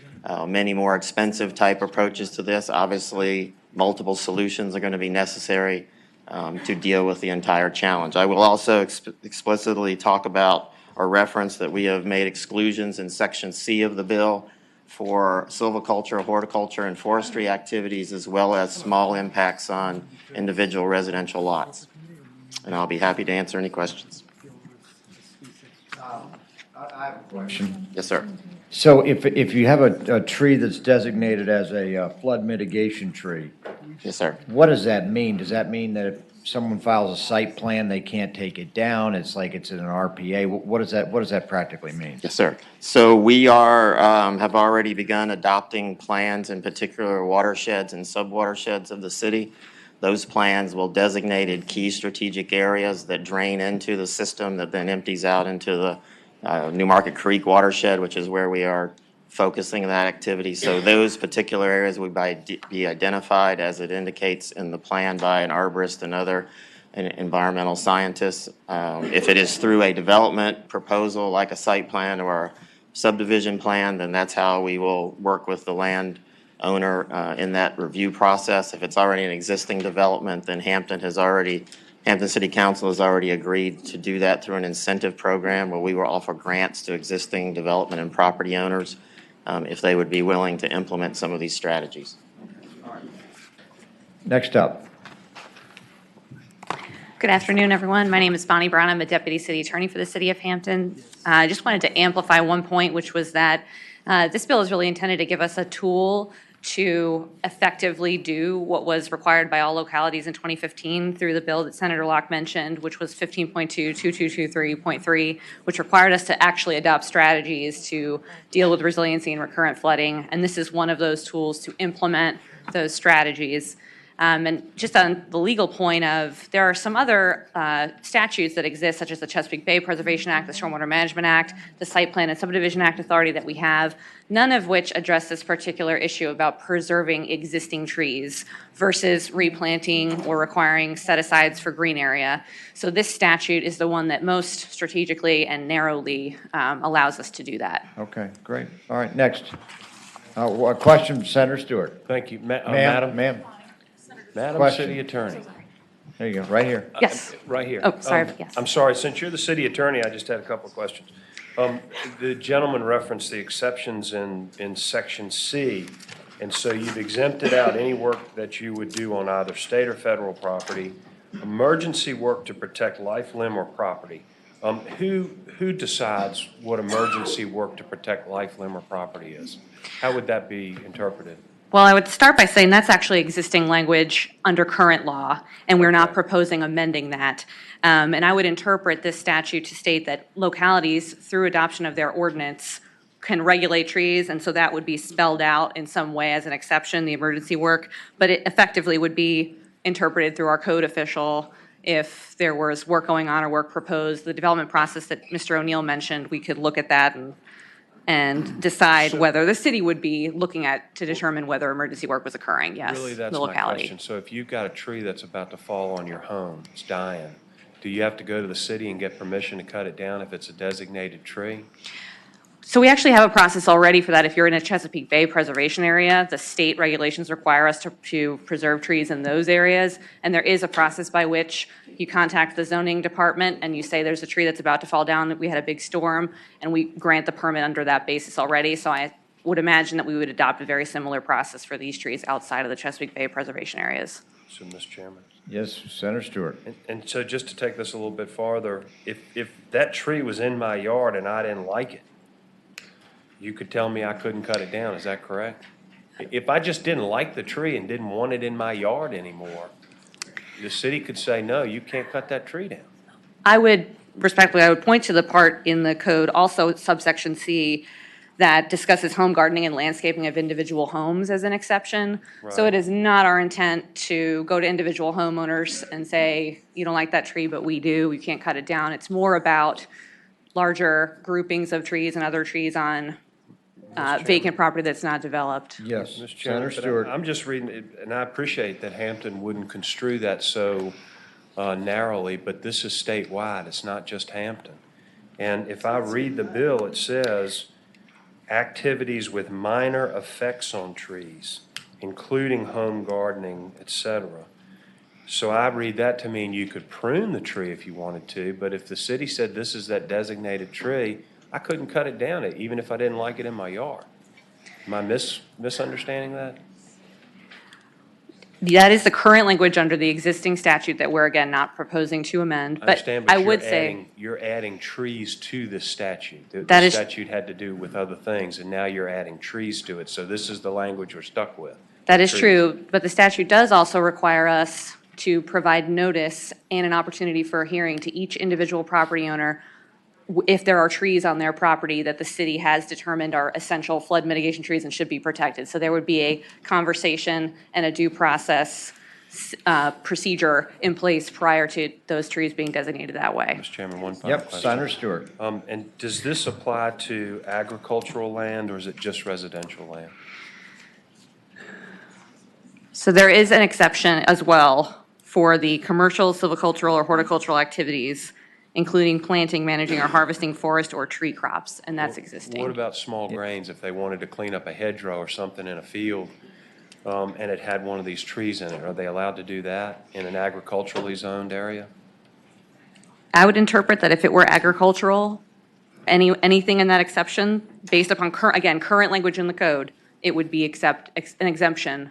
many more expensive type approaches to this. Obviously, multiple solutions are going to be necessary to deal with the entire challenge. I will also explicitly talk about or reference that we have made exclusions in Section C of the bill for silviculture, horticulture, and forestry activities, as well as small impacts on individual residential lots. And I'll be happy to answer any questions. I have a question. Yes, sir. So if you have a tree that's designated as a flood mitigation tree. Yes, sir. What does that mean? Does that mean that if someone files a site plan, they can't take it down? It's like it's in an RPA. What does that practically mean? Yes, sir. So we have already begun adopting plans, in particular watersheds and subwatersheds of the city. Those plans will designate key strategic areas that drain into the system that then empties out into the Newmarket Creek watershed, which is where we are focusing that activity. So those particular areas would be identified as it indicates in the plan by an arborist and other environmental scientists. If it is through a development proposal like a site plan or a subdivision plan, then that's how we will work with the land owner in that review process. If it's already an existing development, then Hampton City Council has already agreed to do that through an incentive program where we will offer grants to existing development and property owners if they would be willing to implement some of these strategies. Next up. Good afternoon, everyone. My name is Bonnie Brown. I'm a Deputy City Attorney for the City of Hampton. I just wanted to amplify one point, which was that this bill is really intended to give us a tool to effectively do what was required by all localities in 2015 through the bill that Senator Locke mentioned, which was 15.22223.3, which required us to actually adopt strategies to deal with resiliency and recurrent flooding. And this is one of those tools to implement those strategies. And just on the legal point of, there are some other statutes that exist, such as the Chesapeake Bay Preservation Act, the Stormwater Management Act, the Site Plan and Subdivision Act authority that we have, none of which address this particular issue about preserving existing trees versus replanting or requiring set-asides for green area. So this statute is the one that most strategically and narrowly allows us to do that. Okay, great. All right, next. A question from Senator Stewart. Thank you. Ma'am. Madam Question. City Attorney. There you go, right here. Yes. Right here. Oh, sorry, yes. I'm sorry, since you're the city attorney, I just had a couple of questions. The gentleman referenced the exceptions in Section C, and so you've exempted out any work that you would do on either state or federal property, emergency work to protect life, limb, or property. Who decides what emergency work to protect life, limb, or property is? How would that be interpreted? Well, I would start by saying that's actually existing language under current law, and we're not proposing amending that. And I would interpret this statute to state that localities, through adoption of their ordinance, can regulate trees, and so that would be spelled out in some way as an exception, the emergency work, but it effectively would be interpreted through our code official. If there was work going on or work proposed, the development process that Mr. O'Neill mentioned, we could look at that and decide whether the city would be looking at to determine whether emergency work was occurring, yes, Really, that's the my locality. question. So if you've got a tree that's about to fall on your home, it's dying, do you have to go to the city and get permission to cut it down if it's a designated tree? So we actually have a process already for that. If you're in a Chesapeake Bay preservation area, the state regulations require us to preserve trees in those areas. And there is a process by which you contact the zoning department and you say there's a tree that's about to fall down. We had a big storm and we grant the permit under that basis already. So I would imagine that we would adopt a very similar process for these trees outside of the Chesapeake Bay preservation areas. So, Mr. Chairman. Yes, Senator Stewart. And so just to take this a little bit farther, if that tree was in my yard and I didn't like it, you could tell me I couldn't cut it down, is that correct? If I just didn't like the tree and didn't want it in my yard anymore, the city could say, no, you can't cut that tree down. I would point to the part in the code, also subsection C, that discusses home gardening and landscaping of individual homes as an exception. Right. So it is not our intent to go to individual homeowners and say, you don't like that tree, but we do, you can't cut it down. It's more about larger groupings of trees and other trees on vacant property that's not developed. Yes, Mr. Chairman, Senator but Stewart. I'm just reading it, and I appreciate that Hampton wouldn't construe that so narrowly, but this is statewide. It's not just Hampton. And if I read the bill, it says activities with minor effects on trees, including home gardening, et cetera. So I read that to mean you could prune the tree if you wanted to, but if the city said this is that designated tree, I couldn't cut it down, even if I didn't like it in my yard. Am I misunderstanding that? That is the current language under the existing statute that we're, again, not proposing to amend. I But understand, I but would say, you're adding trees to this statute. The That is- statute had to do with other things, and now you're adding trees to it. So this is the language we're stuck with. that is Trees. true, but the statute does also require us to provide notice and an opportunity for a hearing to each individual property owner if there are trees on their property that the city has determined are essential flood mitigation trees and should be protected. So there would be a conversation and a due process procedure in place prior to those trees being designated that way. Mr. Chairman, one final Yep, question. Senator Stewart. And does this apply to agricultural land, or is it just residential land? So there is an exception as well for the commercial, silvicultural, or horticultural activities, including planting, managing, or harvesting forest or tree crops, and that's existing. What about small grains, if they wanted to clean up a hedgerow or something in a field, and it had one of these trees in it? Are they allowed to do that in an agriculturally zoned area? I would interpret that if it were agricultural, anything in that exception, based upon current language in the code, it would be an exemption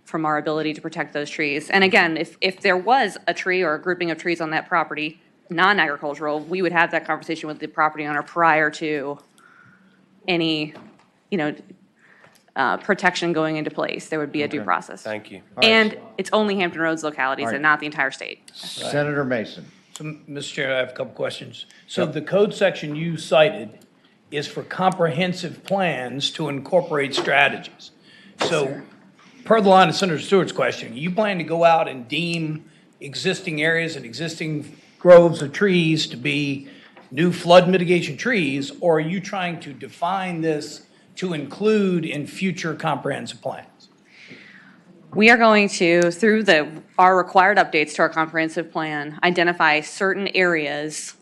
from our ability to protect those trees. And again, if there was a tree or a grouping of trees on that property, non-agricultural, we would have that conversation with the property owner prior to any, protection going into place. There would be a due Okay. process. Thank you. And it's only Hampton Roads localities All right. and not the entire state. Senator Mason. So, Mr. Chair, I have a couple questions. So the code section you cited is for comprehensive plans to incorporate strategies. So per the line of Senator Stewart's question, you plan to go out and deem existing areas and existing groves of trees to be new flood mitigation trees, or are you trying to define this to include in future comprehensive plans? We are going to, through our required updates to our comprehensive plan, identify certain areas,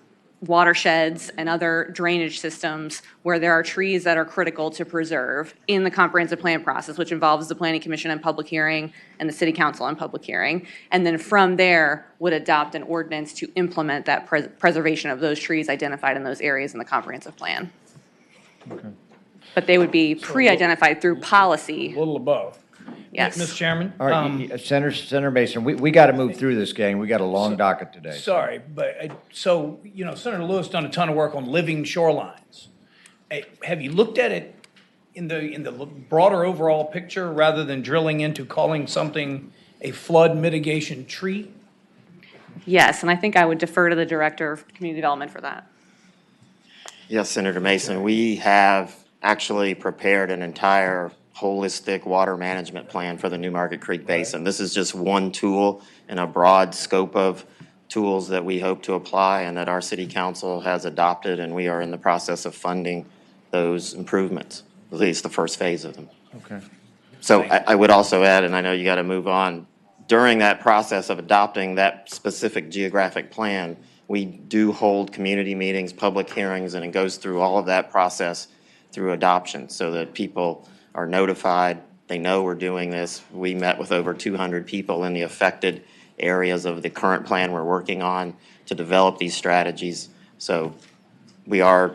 watersheds and other drainage systems where there are trees that are critical to preserve in the comprehensive plan process, which involves the Planning Commission and public hearing and the City Council and public hearing. And then from there would adopt an ordinance to implement that preservation of those trees identified in those areas in the comprehensive plan. Okay. But they would be pre-identified through policy. A little above. Yes. Mr. Chairman? All right, Senator Mason, we got to move through this, gang. We got a long docket today. Sorry, but, Senator Lewis done a ton of work on living shorelines. Have you looked at it in the broader overall picture rather than drilling into calling something a flood mitigation tree? Yes, and I think I would defer to the Director of Community Development for that. Yes, Senator Mason, we have actually prepared an entire holistic water management plan for the New Market Creek Basin. This is just one tool in a broad scope of tools that we hope to apply and that our city council has adopted, and we are in the process of funding those improvements, at least the first phase of them. Okay. So I would also add, and I know you got to move on, during that process of adopting that specific geographic plan, we do hold community meetings, public hearings, and it goes through all of that process through adoption so that people are notified, they know we're doing this. We met with over 200 people in the affected areas of the current plan we're working on to develop these strategies. So we are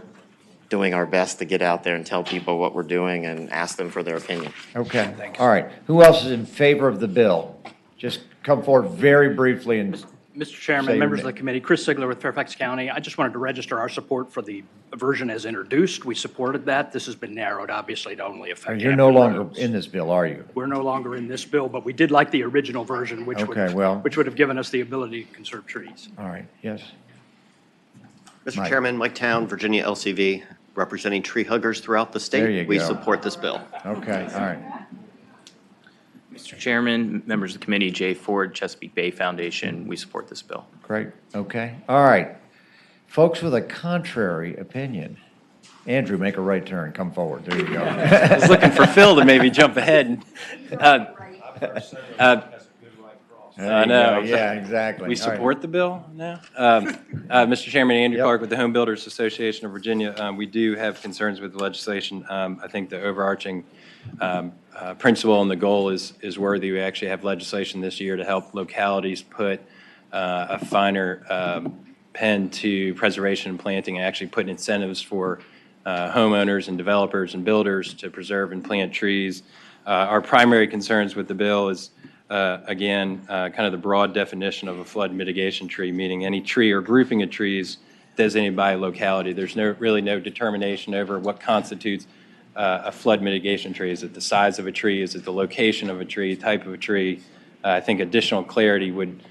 doing our best to get out there and tell people what we're doing and ask them for their opinion. Okay, all right. Who else is in favor of the bill? Just come forward very briefly and Mr. Say Chairman, your members of name. the committee, Chris Sigler with Fairfax County. I just wanted to register our support for the version as introduced. We supported that. This has been narrowed, obviously, to only affect. You're no Hampton longer roads. in this bill, are you? We're no longer in this bill, but we did like the original version, which Okay, well- which would have given us the ability to conserve trees. All right, yes. Mr. Mike. Chairman, Mike Town, Virginia LCV, representing tree huggers throughout the state. There you We go. support this bill. Okay, all right. Mr. Chairman, members of the committee, Jay Ford, Chesapeake Bay Foundation, we support this bill. Great, okay. All right. Folks with a contrary opinion. Andrew, make a right turn, come forward, there you go. I was looking for Phil to maybe jump ahead. There I you know. go. Yeah, exactly. We All right. support the bill now? Mr. Chairman, Andrew Clark with the Home Builders Association of Virginia. We do have concerns with the legislation. I think the overarching principle and the goal is worthy. We actually have legislation this year to help localities put a finer pen to preservation and planting, and actually put incentives for homeowners and developers and builders to preserve and plant trees. Our primary concerns with the bill is again, kind of the broad definition of a flood mitigation tree, meaning any tree or grouping of trees designated by a locality. There's really no determination over what constitutes a flood mitigation tree. Is it the size of a tree? Is it the location of a tree, type of a tree? I think additional clarity would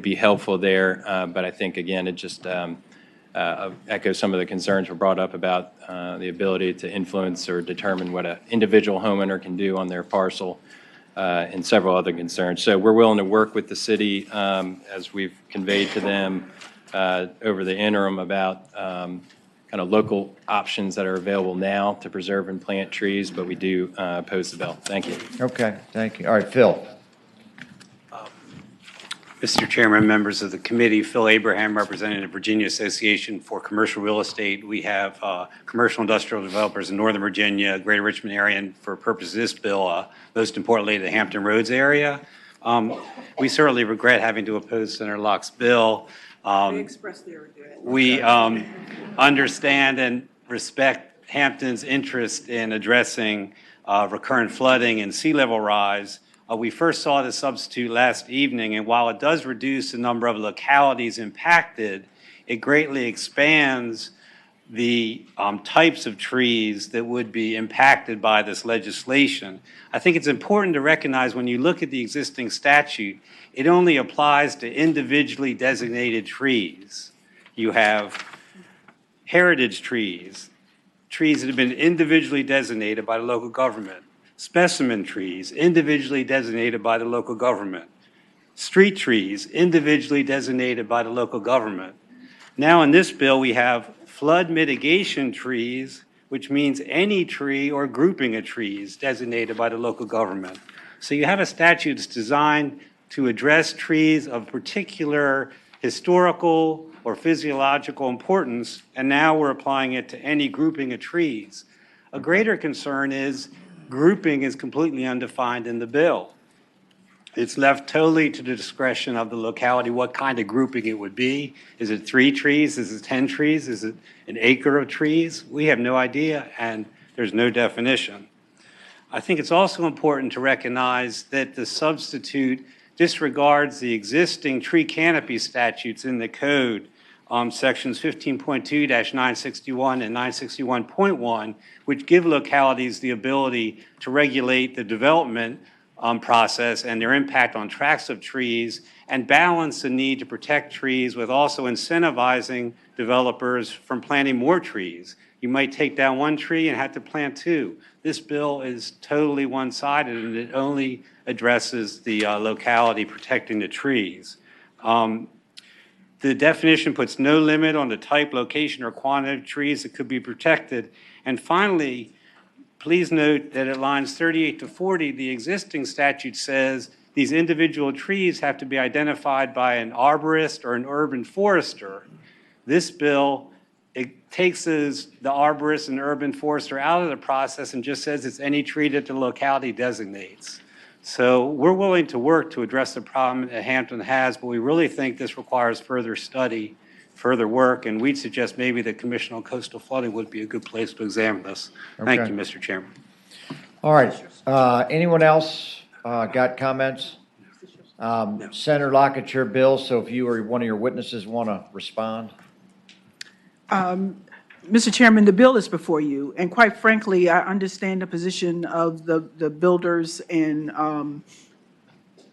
be helpful there, but I think, again, it just echoes some of the concerns were brought up about the ability to influence or determine what an individual homeowner can do on their parcel. And several other concerns. So we're willing to work with the city as we've conveyed to them over the interim about kind of local options that are available now to preserve and plant trees, but we do oppose the bill. Thank you. Okay, thank you. All right, Phil. Mr. Chairman, members of the committee, Phil Abraham, representing the Virginia Association for Commercial Real Estate. We have commercial industrial developers in Northern Virginia, Greater Richmond area, and for purposes of this bill, most importantly, the Hampton Roads area. We certainly regret having to oppose Senator Locke's bill. They expressed their regret. We understand and respect Hampton's interest in addressing recurrent flooding and sea level rise. We first saw the substitute last evening, and while it does reduce the number of localities impacted, it greatly expands the types of trees that would be impacted by this legislation. I think it's important to recognize when you look at the existing statute, it only applies to individually designated trees. You have heritage trees, trees that have been individually designated by the local government. Specimen trees, individually designated by the local government. Street trees, individually designated by the local government. Now in this bill, we have flood mitigation trees, which means any tree or grouping of trees designated by the local government. So you have a statute that's designed to address trees of particular historical or physiological importance, and now we're applying it to any grouping of trees. A greater concern is grouping is completely undefined in the bill. It's left totally to the discretion of the locality what kind of grouping it would be. Is it 3 trees? Is it 10 trees? Is it an acre of trees? We have no idea, and there's no definition. I think it's also important to recognize that the substitute disregards the existing tree canopy statutes in the code, sections 15.2-961 and 961.1, which give localities the ability to regulate the development process and their impact on tracts of trees, and balance the need to protect trees with also incentivizing developers from planting more trees. You might take down 1 tree and have to plant 2. This bill is totally one-sided, and it only addresses the locality protecting the trees. The definition puts no limit on the type, location, or quantity of trees that could be protected. And finally, please note that at lines 38 to 40, the existing statute says these individual trees have to be identified by an arborist or an urban forester. This bill, it takes the arborist and urban forester out of the process and just says it's any tree that the locality designates. So we're willing to work to address the problem that Hampton has, but we really think this requires further study, further work, and we'd suggest maybe the Commission on Coastal Flooding would be a good place to examine this. Thank Okay. you, Mr. Chairman. All right, anyone else got comments? Senator Locke, it's your bill, so if you or one of your witnesses want to respond. Mr. Chairman, the bill is before you, and quite frankly, I understand the position of the builders, and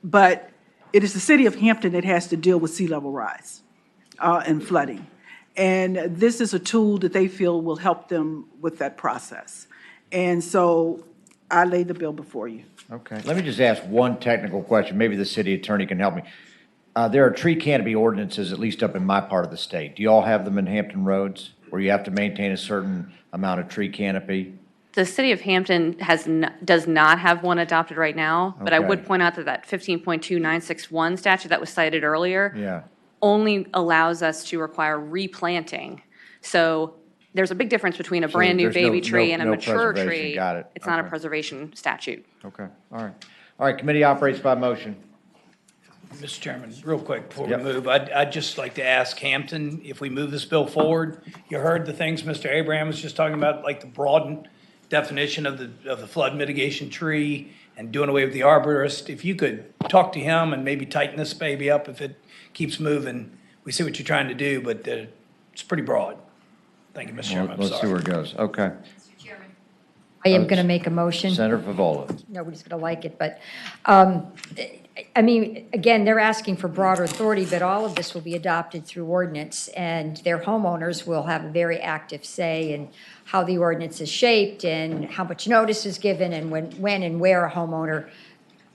but it is the city of Hampton that has to deal with sea level rise and flooding. And this is a tool that they feel will help them with that process. And so I lay the bill before you. Okay, let me just ask one technical question. Maybe the city attorney can help me. There are tree canopy ordinances, at least up in my part of the state. Do you all have them in Hampton Roads? where you have to maintain a certain amount of tree canopy? The city of Hampton does not have one adopted right now, but I Okay. would point out that 15.2961 statute that was cited earlier Yeah. only allows us to require replanting. So there's a big difference between a So brand-new there's no- baby tree and a no mature preservation. tree. Got it. It's not a Okay. preservation statute. Okay, all right. All right, committee operates by motion. Mr. Chairman, real quick before we Yep. move, I'd just like to ask Hampton, if we move this bill forward, you heard the things Mr. Abraham was just talking about, like the broadened definition of the flood mitigation tree and doing away with the arborist. If you could talk to him and maybe tighten this baby up if it keeps moving. We see what you're trying to do, but it's pretty broad. Thank you, Mr. Chairman. I'm Let's see sorry. where it goes. Okay. I am going to make a motion. Senator Favola. Nobody's going to like it, but, I mean, again, they're asking for broader authority, but all of this will be adopted through ordinance, and their homeowners will have a very active say in how the ordinance is shaped and how much notice is given and when and where a homeowner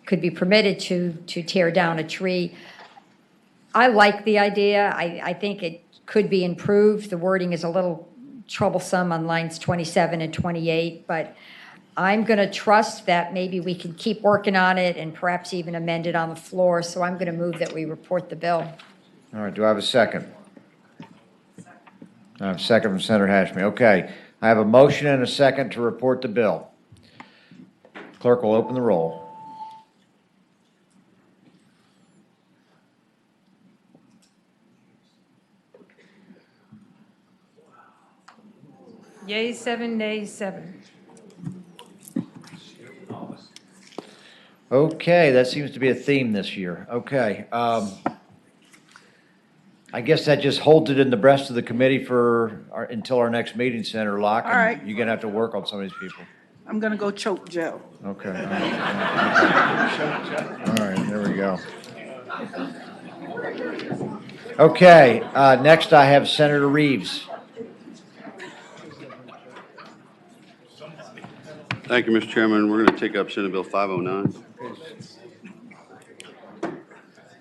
could be permitted to tear down a tree. I like the idea. I think it could be improved. The wording is a little troublesome on lines 27 and 28, but I'm going to trust that maybe we can keep working on it and perhaps even amend it on the floor. So I'm going to move that we report the bill. All right, do I have a second? I have a second from Senator Hashmi. Okay, I have a motion and a second to report the bill. Clerk will open the roll. Yea, 7, nays, 7. Okay, that seems to be a theme this year. Okay. I guess that just holds it in the breast of the committee until our next meeting, Senator Locke. All right. You're going to have to work on some of these people. I'm going to go choke Joe. Okay. All right, there we go. Okay, next I have Senator Reeves. Thank you, Mr. Chairman. We're going to take up Senate Bill 509.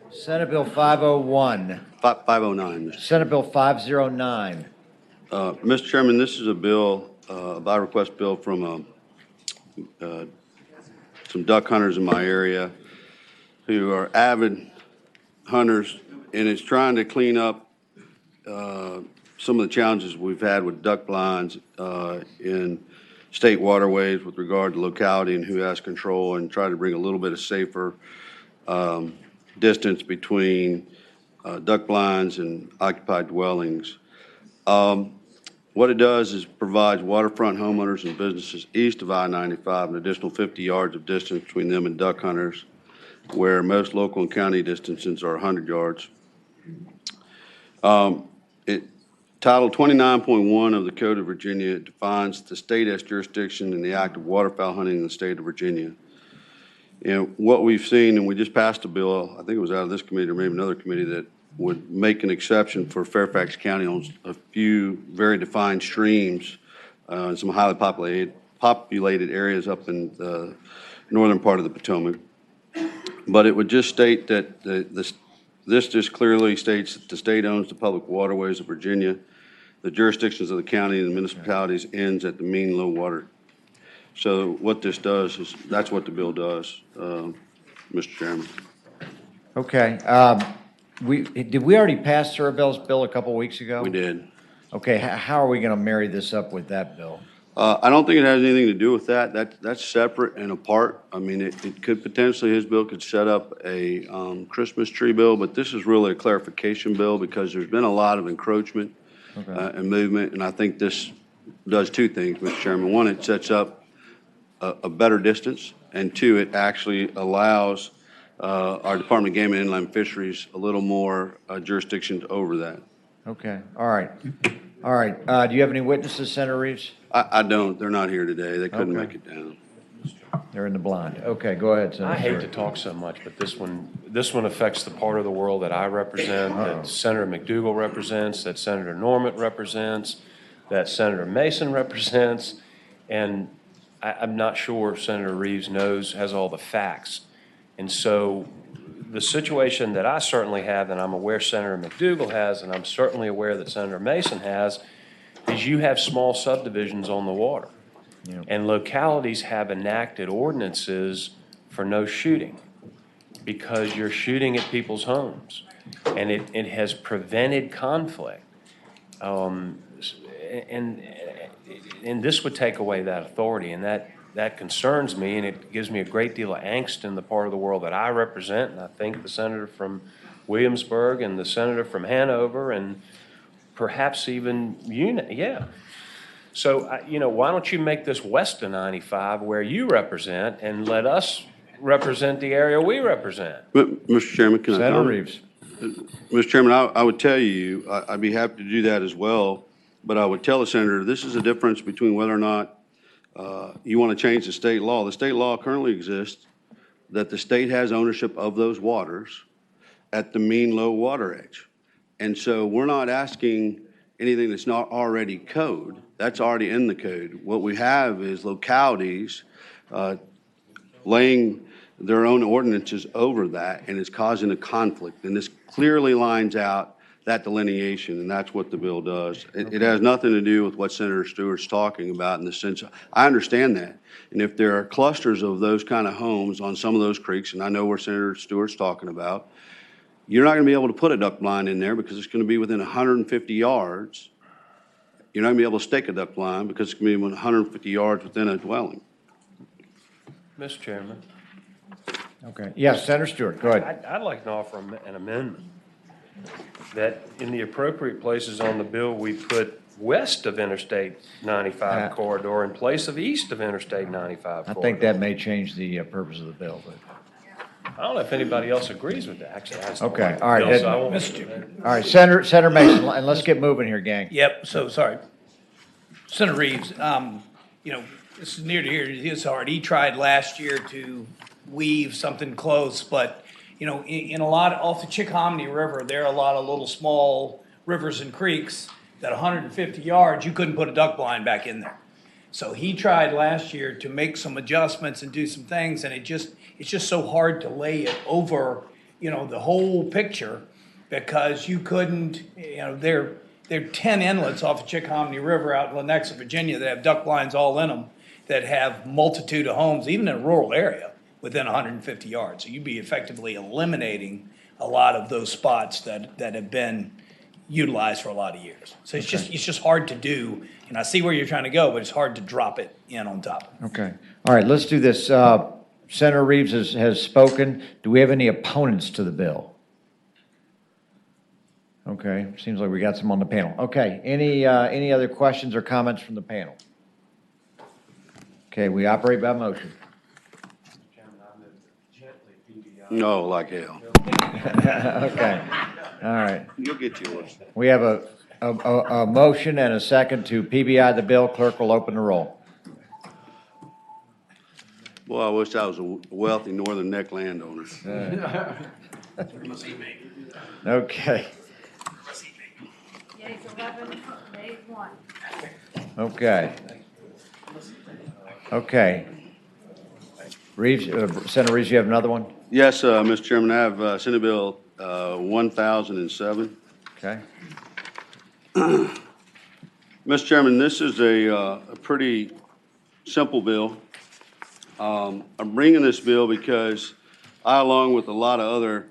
Senate Bill 501. 509, Mr. Senate Bill 509. Mr. Chairman, this is a bill, a by request bill from some duck hunters in my area who are avid hunters, and it's trying to clean up some of the challenges we've had with duck blinds in state waterways with regard to locality and who has control, and try to bring a little bit of safer distance between duck blinds and occupied dwellings. What it does is provides waterfront homeowners and businesses east of I-95 an additional 50 yards of distance between them and duck hunters, where most local and county distances are 100 yards. Title 29.1 of the Code of Virginia defines the state as jurisdiction in the act of waterfowl hunting in the state of Virginia. And what we've seen, and we just passed a bill, I think it was out of this committee or maybe another committee, that would make an exception for Fairfax County on a few very defined streams, some highly populated areas up in the northern part of the Potomac. But it would just state that this just clearly states that the state owns the public waterways of Virginia. The jurisdictions of the county and the municipalities ends at the mean low water. So what this does is, that's what the bill does, Mr. Chairman. Okay. Did we already pass Surabell's bill a couple weeks ago? We did. Okay, how are we going to marry this up with that bill? I don't think it has anything to do with that. That's separate and apart. I mean, it could potentially, his bill could set up a Christmas tree bill, but this is really a clarification bill because there's been a lot of encroachment and movement, and I think this does two things, Mr. Chairman. One, it sets up a better distance, and two, it actually allows our Department of Game and Inland Fisheries a little more jurisdiction over that. Okay, all right. All right, do you have any witnesses, Senator Reeves? I don't. They're not here today. They couldn't Okay. make it down. They're in the blind. Okay, go ahead, Senator. I hate to talk so much, but this one affects the part of the world that I represent, that Senator McDougal represents, that Senator Normant represents, that Senator Mason represents, and I'm not sure Senator Reeves has all the facts. And so the situation that I certainly have, and I'm aware Senator McDougal has, and I'm certainly aware that Senator Mason has, is you have small subdivisions on the water. And localities have enacted ordinances for no shooting because you're shooting at people's homes. And it has prevented conflict. And this would take away that authority, and that concerns me, and it gives me a great deal of angst in the part of the world that I represent, and I think the senator from Williamsburg and the senator from Hanover and perhaps even So, why don't you make this west of 95 where you represent and let us represent the area we represent? Mr. Chairman, can I Senator comment? Reeves. Mr. Chairman, I would tell you, I'd be happy to do that as well, but I would tell the senator, this is a difference between whether or not you want to change the state law. The state law currently exists that the state has ownership of those waters at the mean low water edge. And so we're not asking anything that's not already code. That's already in the code. What we have is localities laying their own ordinances over that, and it's causing a conflict. And this clearly lines out that delineation, and that's what the bill does. It has nothing to do with what Senator Stewart's talking about in the sense of, I understand that. And if there are clusters of those kind of homes on some of those creeks, and I know where Senator Stewart's talking about, you're not going to be able to put a duck blind in there because it's going to be within 150 yards. You're not going to be able to stake a duck blind because it's going to be 150 yards within a dwelling. Mr. Chairman. Okay. Yes, Senator Stewart, go ahead. I'd like to offer an amendment that in the appropriate places on the bill, we put west of Interstate 95 corridor in place of east of Interstate 95 corridor. I think that may change the purpose of the bill, but. I don't know if anybody else agrees with that. Actually, I just don't Okay, like the all right. bill, so I won't- All right, Senator Mason, and let's get moving here, gang. Yep, so, sorry. Senator Reeves, this is near to his heart. He tried last year to weave something close, but, in a lot, off the Chickahominy River, there are a lot of little small rivers and creeks that 150 yards, you couldn't put a duck blind back in there. So he tried last year to make some adjustments and do some things, and it's just so hard to lay it over, the whole picture, because you couldn't, there are 10 inlets off the Chickahominy River out in Lenexa, Virginia, that have duck blinds all in them, that have multitude of homes, even in a rural area, within 150 yards. So you'd be effectively eliminating a lot of those spots that have been utilized for a lot of years. So it's just hard to do, and I see where you're trying to go, but it's hard to drop it in on top. Okay. All right, let's do this. Senator Reeves has spoken. Do we have any opponents to the bill? Okay, seems like we got some on the panel. Okay, any other questions or comments from the panel? Okay, we operate by motion. No, like hell. Okay, all right. You'll get yours. We have a motion and a second to PBI the bill. Clerk will open the roll. Boy, I wish I was a wealthy Northern Neck landowner. Okay. Yeas 11, nays 1. Okay. Okay. Reeves, Senator Reeves, you have another one? Yes, Mr. Chairman, I have Senate Bill 1007. Okay. Mr. Chairman, this is a pretty simple bill. I'm bringing this bill because I, along with a lot of other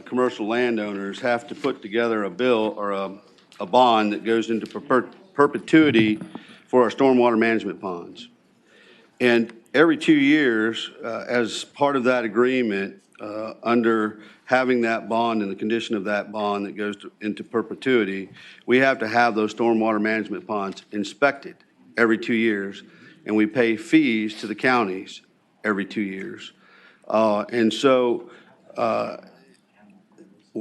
commercial landowners, have to put together a bill or a bond that goes into perpetuity for our stormwater management ponds. And every 2 years, as part of that agreement, under having that bond and the condition of that bond that goes into perpetuity, we have to have those stormwater management ponds inspected every 2 years, and we pay fees to the counties every 2 years. And so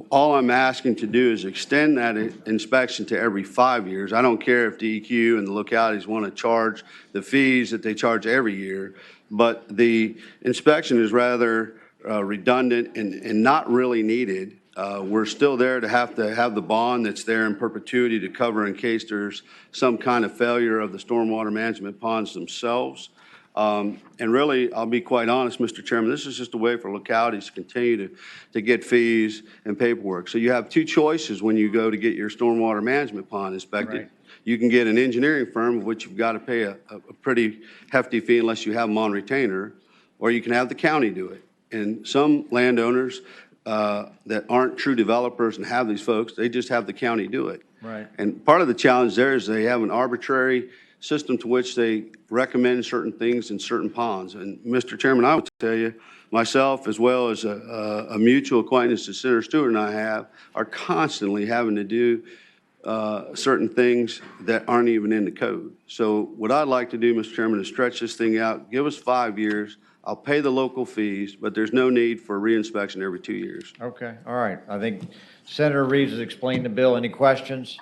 all I'm asking to do is extend that inspection to every 5 years. I don't care if DEQ and the localities want to charge the fees that they charge every year, but the inspection is rather redundant and not really needed. We're still there to have the bond that's there in perpetuity to cover in case there's some kind of failure of the stormwater management ponds themselves. And really, I'll be quite honest, Mr. Chairman, this is just a way for localities to continue to get fees and paperwork. So you have two choices when you go to get your stormwater management pond inspected. Right. You can get an engineering firm, of which you've got to pay a pretty hefty fee unless you have them on retainer, or you can have the county do it. And some landowners that aren't true developers and have these folks, they just have the county do it. Right. And part of the challenge there is they have an arbitrary system to which they recommend certain things in certain ponds. And Mr. Chairman, I would tell you, myself, as well as a mutual acquaintance that Senator Stewart and I have, are constantly having to do certain things that aren't even in the code. So what I'd like to do, Mr. Chairman, is stretch this thing out, give us 5 years. I'll pay the local fees, but there's no need for reinspection every 2 years. Okay, all right. I think Senator Reeves has explained the bill. Any questions?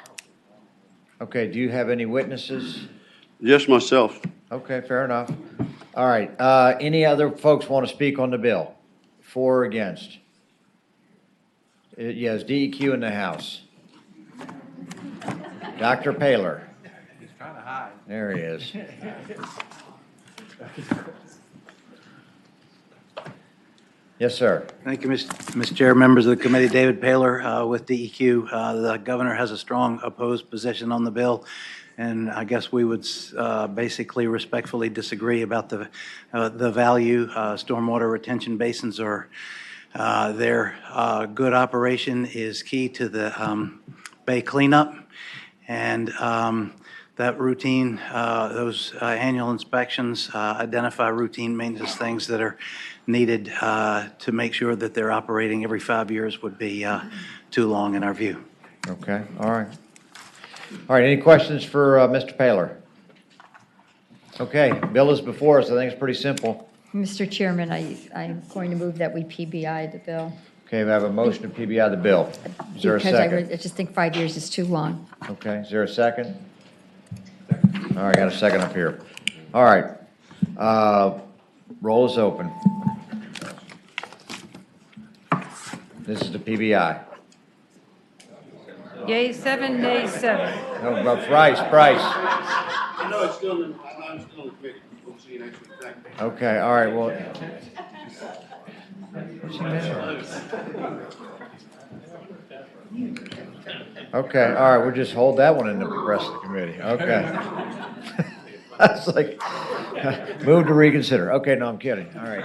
Okay, do you have any witnesses? Just myself. Okay, fair enough. All right, any other folks want to speak on the bill? For or against? Yes, DEQ in the House. Dr. Paler. He's trying to hide. There he is. Yes, sir. Thank you, Mr. Chair, members of the committee. David Paler with DEQ. The governor has a strong opposed position on the bill, and I guess we would basically respectfully disagree about the value. Stormwater retention basins are, their good operation is key to the bay cleanup, and that routine, those annual inspections identify routine maintenance things that are needed to make sure that they're operating every 5 years would be too long in our view. Okay, all right. All right, any questions for Mr. Paler? Okay, bill is before us. I think it's pretty simple. Mr. Chairman, I'm going to move that we PBI the bill. Okay, we have a motion to PBI the bill. Is there a Because second? I just think 5 years is too long. Okay, is there a second? All right, got a second up here. All right. Roll is open. This is the PBI. Yay, 7, nay, 7. No, but Bryce. I know it's still in, I'm still in the committee. We'll see you next week. Thank you. Okay, all right, well. What's he missing? Okay, all right, we'll just hold that one in the rest of the committee. Okay. That's like, move to reconsider. Okay, no, I'm kidding. All right.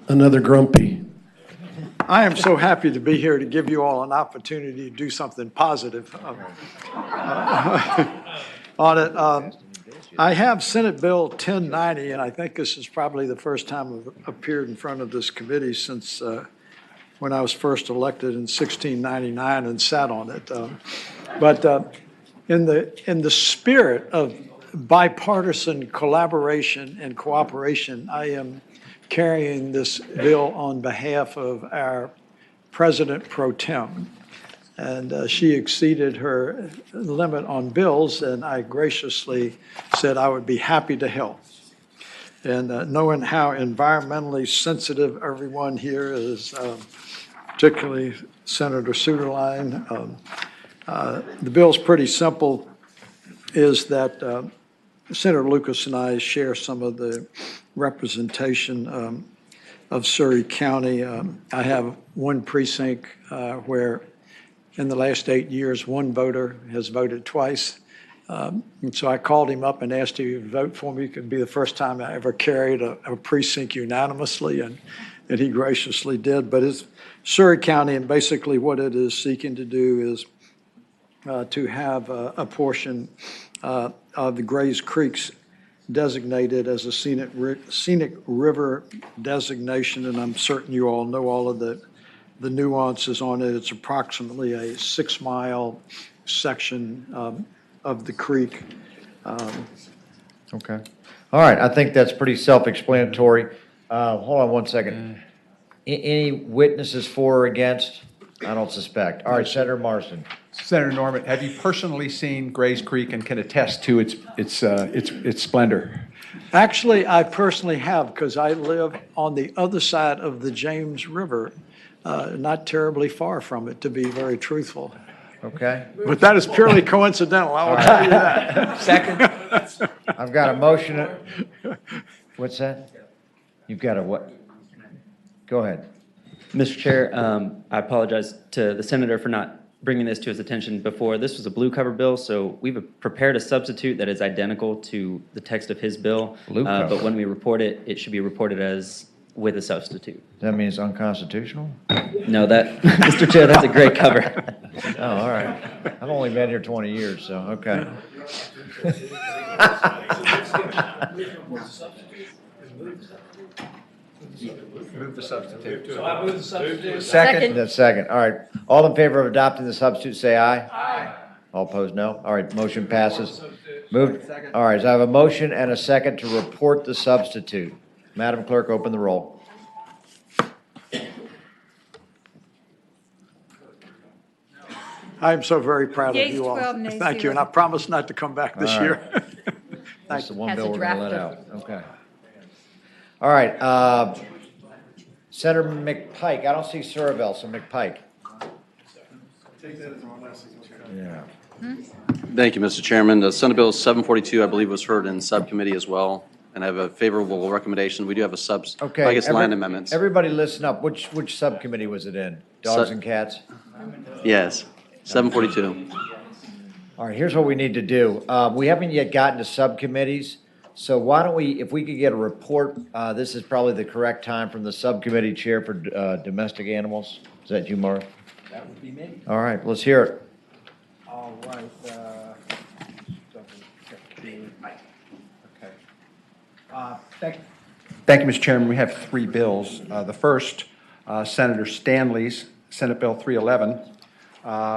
Another grumpy. I am so happy to be here to give you all an opportunity to do something positive on it. I have Senate Bill 1090, and I think this is probably the first time I've appeared in front of this committee since when I was first elected in 1699 and sat on it. But in the spirit of bipartisan collaboration and cooperation, I am carrying this bill on behalf of our President Pro Tem. And she exceeded her limit on bills, and I graciously said I would be happy to help. And knowing how environmentally sensitive everyone here is, particularly Senator Suderline, the bill's pretty simple, is that Senator Lucas and I share some of the representation of Surrey County. I have one precinct where in the last 8 years, one voter has voted twice. And so I called him up and asked him to vote for me. It could be the first time I ever carried a precinct unanimously, and he graciously did. But it's Surrey County, and basically what it is seeking to do is to have a portion of the Grays Creeks designated as a scenic river designation, and I'm certain you all know all of the nuances on it. It's approximately a 6-mile section of the creek. Okay. All right, I think that's pretty self-explanatory. Hold on one second. Any witnesses for or against? I don't suspect. All right, Senator Marsden. Senator Norman, have you personally seen Grays Creek and can attest to its splendor? Actually, I personally have, because I live on the other side of the James River, not terribly far from it, to be very truthful. Okay. But that is purely coincidental, I will tell you that. Second. I've got a motion. What's that? You've got a what? Go ahead. Mr. Chair, I apologize to the senator for not bringing this to his attention before. This was a blue cover bill, so we've prepared a substitute that is identical to the text of his bill. Blue cover. But when we report it, it should be reported as with a substitute. That means unconstitutional? No, that, Mr. Chair, that's a great cover. Oh, all right. I've only been here 20 years, so, okay. Move the substitute. So I move the substitute. Second. That's second. All right. All in favor of adopting the substitute, say aye. Aye. All opposed, no. All right, motion passes. Moved. All right, so I have a motion and a second to report the substitute. Madam Clerk, open the roll. I am so very proud of Yeas, you all. 12, nays, Thank you, 0. and I promise not to come back this All right. year. That's the one Has a bill we're going to let draft out. Okay. All right, Senator McPike, I don't see Surville, so McPike. Yeah. Thank you, Mr. Chairman. Senate Bill 742, I believe, was heard in subcommittee as well, and I have a favorable recommendation. We do have a Okay. I guess, line amendments. Everybody listen up. Which subcommittee was it in? Dogs and cats? Yes, 742. All right, here's what we need to do. We haven't yet gotten to subcommittees, so why don't we, if we could get a report, this is probably the correct time from the subcommittee chair for domestic animals. Is that you, Mark? That would be me. All right, let's hear it. All right. Okay. Thank you, Mr. Chairman. We have three bills. The first, Senator Stanley's, Senate Bill 311,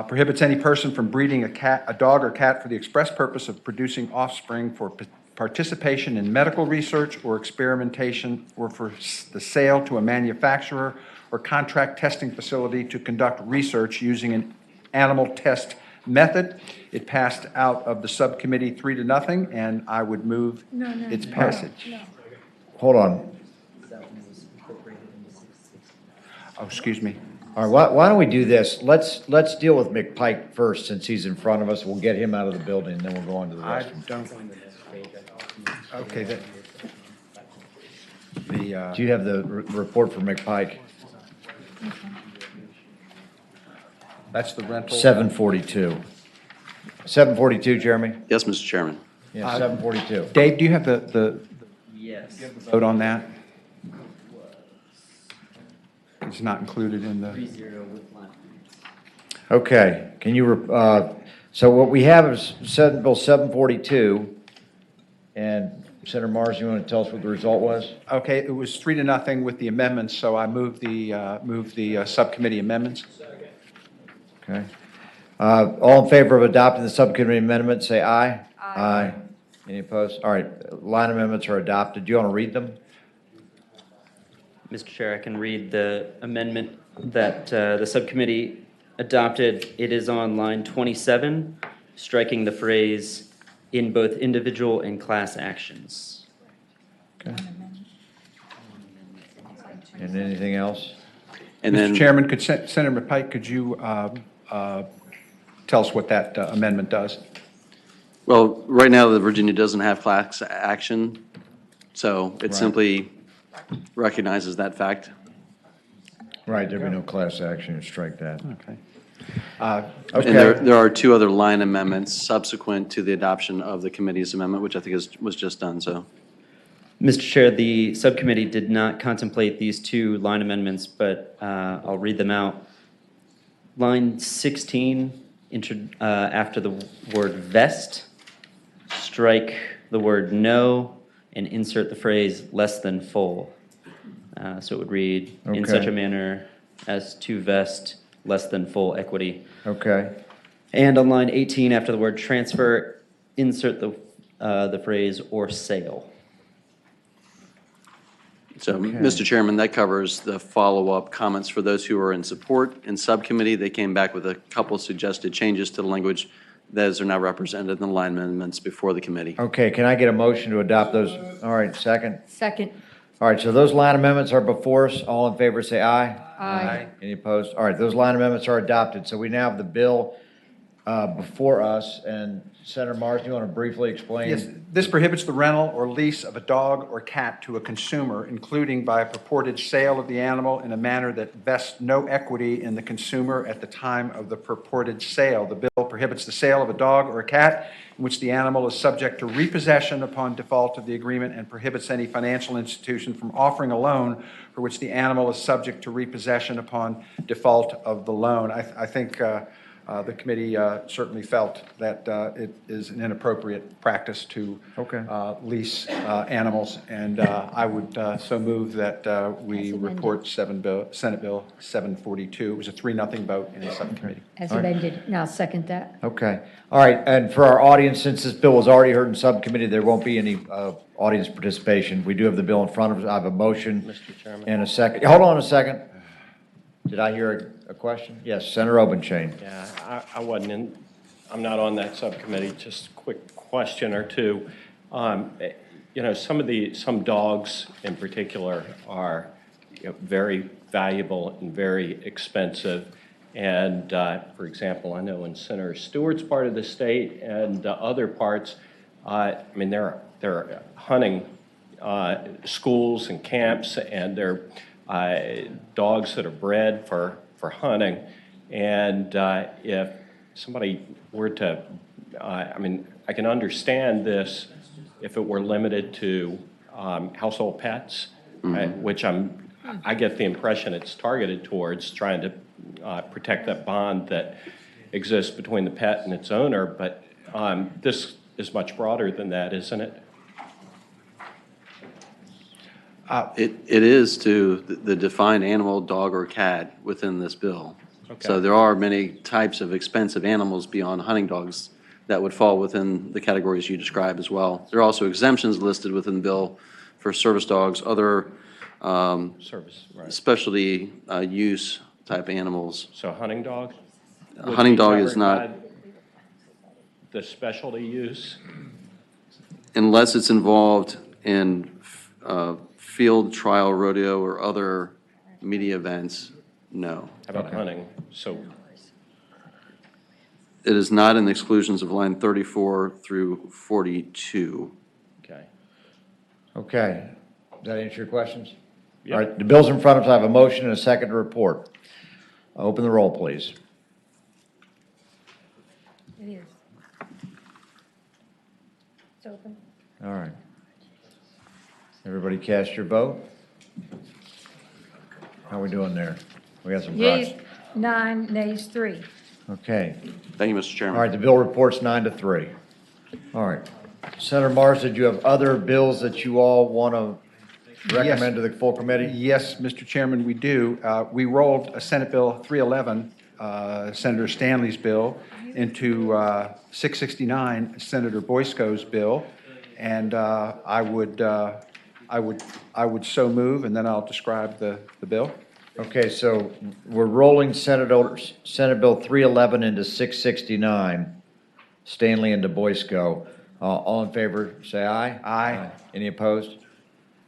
prohibits any person from breeding a dog or cat for the express purpose of producing offspring for participation in medical research or experimentation or for the sale to a manufacturer or contract testing facility to conduct research using an animal test method. It passed out of the subcommittee 3-0, and I would move its passage. Hold on. Oh, excuse me. All right, why don't we do this? Let's deal with McPike first, since he's in front of us. We'll get him out of the building, and then we'll go on to the I rest of them. don't. Okay, Do you have the report for McPike? That's the rental. 742. 742, Jeremy? Yes, Mr. Chairman. Yeah, 742. Dave, do you have the Yes. vote on that? It's not included in the. 3-0 with line. Okay, can you, so what we have is Senate Bill 742, and Senator Mars, you want to tell us what the result was? Okay, it was 3-0 with the amendments, so I move the subcommittee amendments. Okay. All in favor of adopting the subcommittee amendment, say aye. Aye. Any opposed? All right, line amendments are adopted. Do you want to read them? Mr. Chair, I can read the amendment that the subcommittee adopted. It is on line 27, striking the phrase "in both individual and class actions." Okay. And anything else? And Mr. then, Chairman, Senator McPike, could you tell us what that amendment does? well, right now, the Virginia doesn't have class action, so it Right. simply recognizes that fact. Right, there'd be no class action, strike that. Okay. And there are two other line amendments subsequent to the adoption of the committee's amendment, which I think was just done, so. Mr. Chair, the subcommittee did not contemplate these two line amendments, but I'll read them out. Line 16, after the word vest, strike the word no and insert the phrase less than full. So it would read, in such Okay. a manner as to vest less than full equity. Okay, And on line 18, after the word transfer, insert the phrase or sale. So, Okay. Mr. Chairman, that covers the follow-up comments for those who are in support. In subcommittee, they came back with a couple suggested changes to the language. Those are now represented in the line amendments before the committee. okay, can I get a motion to adopt those? All right, second. Second. All right, so those line amendments are before us. All in favor, say aye. Aye. Any opposed? All right, those line amendments are adopted. So we now have the bill before us, and Senator Mars, do you want to briefly explain? Yes, this prohibits the rental or lease of a dog or cat to a consumer, including by a purported sale of the animal in a manner that vests no equity in the consumer at the time of the purported sale. The bill prohibits the sale of a dog or a cat in which the animal is subject to repossession upon default of the agreement, and prohibits any financial institution from offering a loan for which the animal is subject to repossession upon default of the loan. I think the committee certainly felt that it is an inappropriate practice to lease animals, and I would so move that we report Senate Bill 742. It was a 3-0 vote in the subcommittee. As amended, now second that. Okay. All right, and for our audience, since this bill was already heard in subcommittee, there won't be any audience participation. We do have the bill in front of us. I have a motion Mr. Chairman. and a second. Hold on a second. Did I hear a question? Yes, Senator Obenchain. Yeah, I wasn't in, I'm not on that subcommittee. Just a quick question or two. You know, some dogs in particular are very valuable and very expensive. And for example, I know in Senator Stewart's part of the state and other parts, I mean, there are hunting schools and camps, and there are dogs that are bred for hunting. And if somebody were to, I mean, I can understand this if it were limited to household pets, which I get the impression it's targeted towards trying to protect that bond that exists between the pet and its owner. But this is much broader than that, isn't it? It is to the defined animal, dog or cat within this bill. Okay. So there are many types of expensive animals beyond hunting dogs that would fall within the categories you described as well. There are also exemptions listed within the bill for service dogs, other specialty use type animals. So a hunting dog? A hunting dog is not, the specialty use? unless it's involved in field trial rodeo or other media events, no. How about hunting? So It is not in the exclusions of line 34 through 42. okay. Okay. Does that answer your questions? Yep. All right, the bill's in front of us. I have a motion and a second to report. Open the roll, please. It is. It's open. All right. Everybody cast your vote? How are we doing there? We got some Yeas, drops. 9, nays, 3. Okay. Thank you, Mr. Chairman. All right, the bill reports 9-3. All right. Senator Mars, did you have other bills that you all want to recommend to the full committee? Yes, Mr. Chairman, we do. We rolled a Senate Bill 311, Senator Stanley's bill, into 669, Senator Boysko's bill, and I would so move, and then I'll describe the bill. Okay, so we're rolling Senate Bill 311 into 669, Stanley into Boysko. All in favor, say aye. Aye. Any opposed?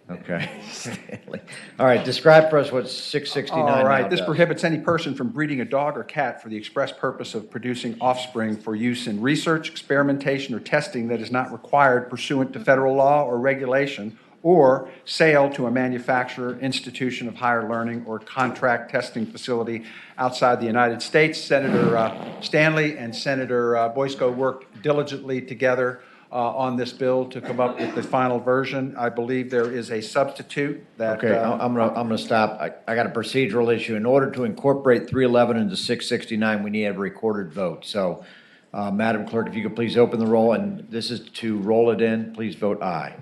Okay. Stanley. All right, describe for us what 669 All now right, this does. prohibits any person from breeding a dog or cat for the express purpose of producing offspring for use in research, experimentation, or testing that is not required pursuant to federal law or regulation, or sale to a manufacturer, institution of higher learning, or contract testing facility outside the United States. Senator Stanley and Senator Boysko worked diligently together on this bill to come up with the final version. I believe there is a substitute that. Okay, I'm gonna stop. I got a procedural issue. In order to incorporate 311 into 669, we need a recorded vote. So, Madam Clerk, if you could please open the roll, and this is to roll it in, please vote aye.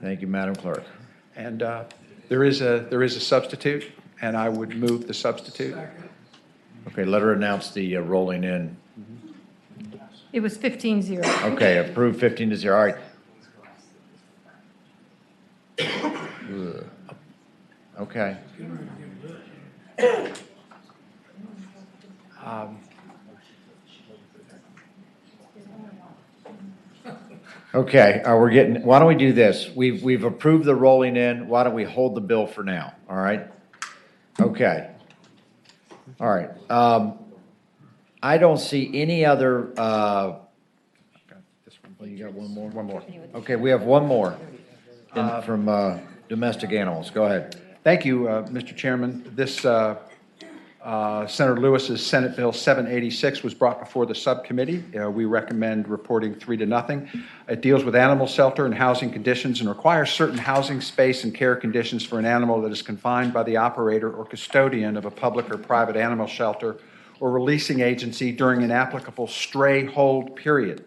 Thank you, Madam Clerk. And there is a substitute, and I would move the substitute. Okay, let her announce the rolling in. It was 15-0. Okay, approved 15-0. All right. Ugh. Okay. Okay, we're getting, why don't we do this? We've approved the rolling in. Why don't we hold the bill for now? All right? Okay. All right. I don't see any other, oh, you got one more? One more. Okay, we have one more from domestic animals. Go ahead. Thank you, Mr. Chairman. This Senator Lewis's Senate Bill 786 was brought before the subcommittee. We recommend reporting 3-0. It deals with animal shelter and housing conditions and requires certain housing space and care conditions for an animal that is confined by the operator or custodian of a public or private animal shelter or releasing agency during an applicable stray hold period.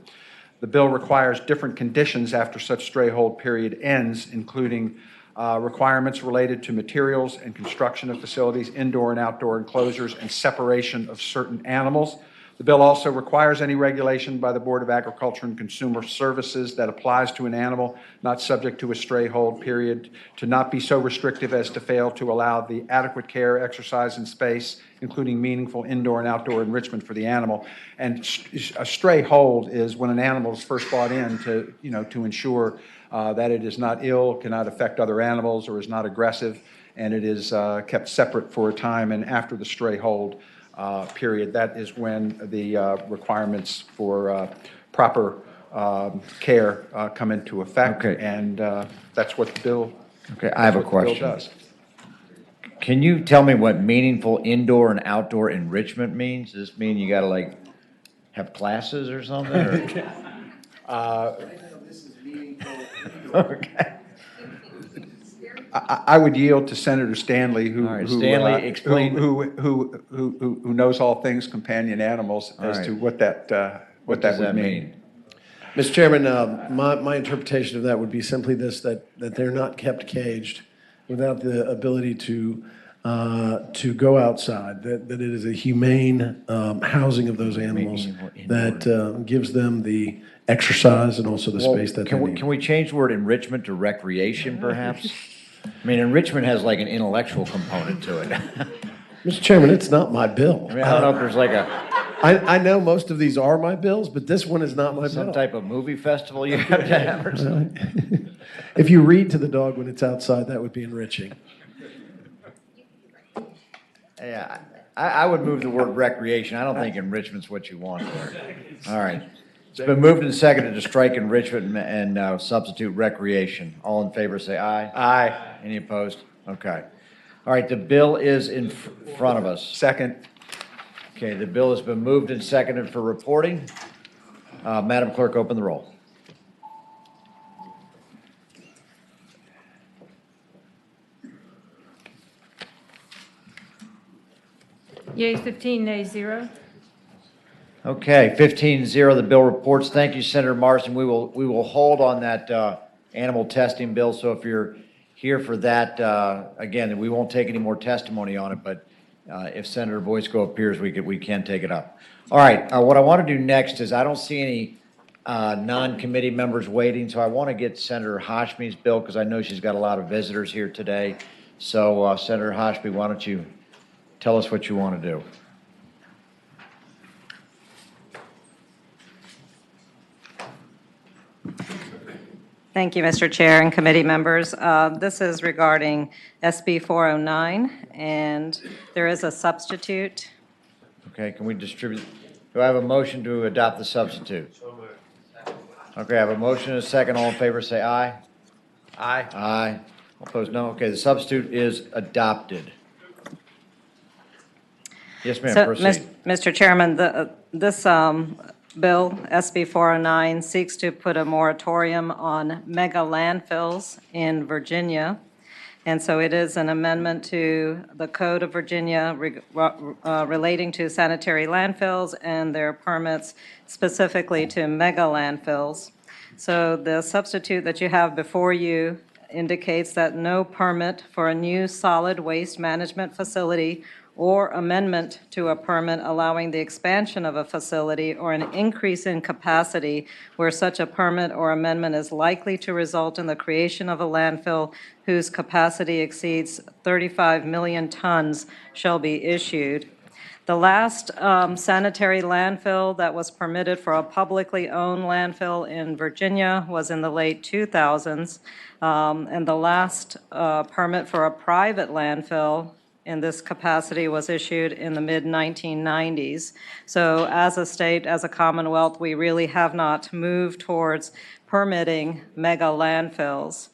The bill requires different conditions after such stray hold period ends, including requirements related to materials and construction of facilities, indoor and outdoor enclosures, and separation of certain animals. The bill also requires any regulation by the Board of Agriculture and Consumer Services that applies to an animal not subject to a stray hold period to not be so restrictive as to fail to allow the adequate care, exercise, and space, including meaningful indoor and outdoor enrichment for the animal. And a stray hold is when an animal is first brought in to ensure that it is not ill, cannot affect other animals, or is not aggressive, and it is kept separate for a time. And after the stray hold period, that is when the requirements for proper care come into effect. Okay. And that's what the bill. Okay, I have a that's what the question. bill does. Can you tell me what meaningful indoor and outdoor enrichment means? Does this mean you gotta like have classes or something? Or? Okay. I would yield to Senator Stanley, who All right, Stanley, explain. who knows all things companion animals as to what that What does that mean? Mr. Chairman, my interpretation of that would be simply this, that they're not kept caged without the ability to go outside, that it is a humane housing of those animals that gives them the exercise and also the space that they need. Can we change the word enrichment to recreation, perhaps? I mean, enrichment has like an intellectual component to it. Mr. Chairman, it's not my bill. I mean, I don't know if there's like I know most of these are my bills, but this one is not my bill. some type of movie festival you have to have or something. If you read to the dog when it's outside, that would be enriching. Yeah, I would move the word recreation. I don't think enrichment's what you want there. All right. It's been moved and seconded to strike enrichment and substitute recreation. All in favor, say aye. Aye. Any opposed? Okay. All right, the bill is in front of us. Second. Okay, the bill has been moved and seconded for reporting. Madam Clerk, open the roll. Yeas 15, nays 0. Okay, 15-0, the bill reports. Thank you, Senator Marsden. We will hold on that animal testing bill, so if you're here for that, again, we won't take any more testimony on it, but if Senator Voisko appears, we can take it up. All right, what I want to do next is I don't see any non-committee members waiting, so I want to get Senator Hashmi's bill because I know she's got a lot of visitors here today. So Senator Hashmi, why don't you tell us what you want to do? Thank you, Mr. Chair and committee members. This is regarding SB 409, and there is a substitute. Okay, can we distribute? Do I have a motion to adopt the substitute? Okay, I have a motion and a second. All in favor, say aye. Aye. Aye. All opposed, no. Okay, the substitute is adopted. Yes, ma'am, So, proceed. Mr. Chairman, this bill, SB 409, seeks to put a moratorium on mega landfills in Virginia. And so it is an amendment to the Code of Virginia relating to sanitary landfills and their permits specifically to mega landfills. So the substitute that you have before you indicates that no permit for a new solid waste management facility or amendment to a permit allowing the expansion of a facility or an increase in capacity where such a permit or amendment is likely to result in the creation of a landfill whose capacity exceeds 35 million tons shall be issued. The last sanitary landfill that was permitted for a publicly owned landfill in Virginia was in the late 2000s, and the last permit for a private landfill in this capacity was issued in the mid-1990s. So as a state, as a Commonwealth, we really have not moved towards permitting mega landfills.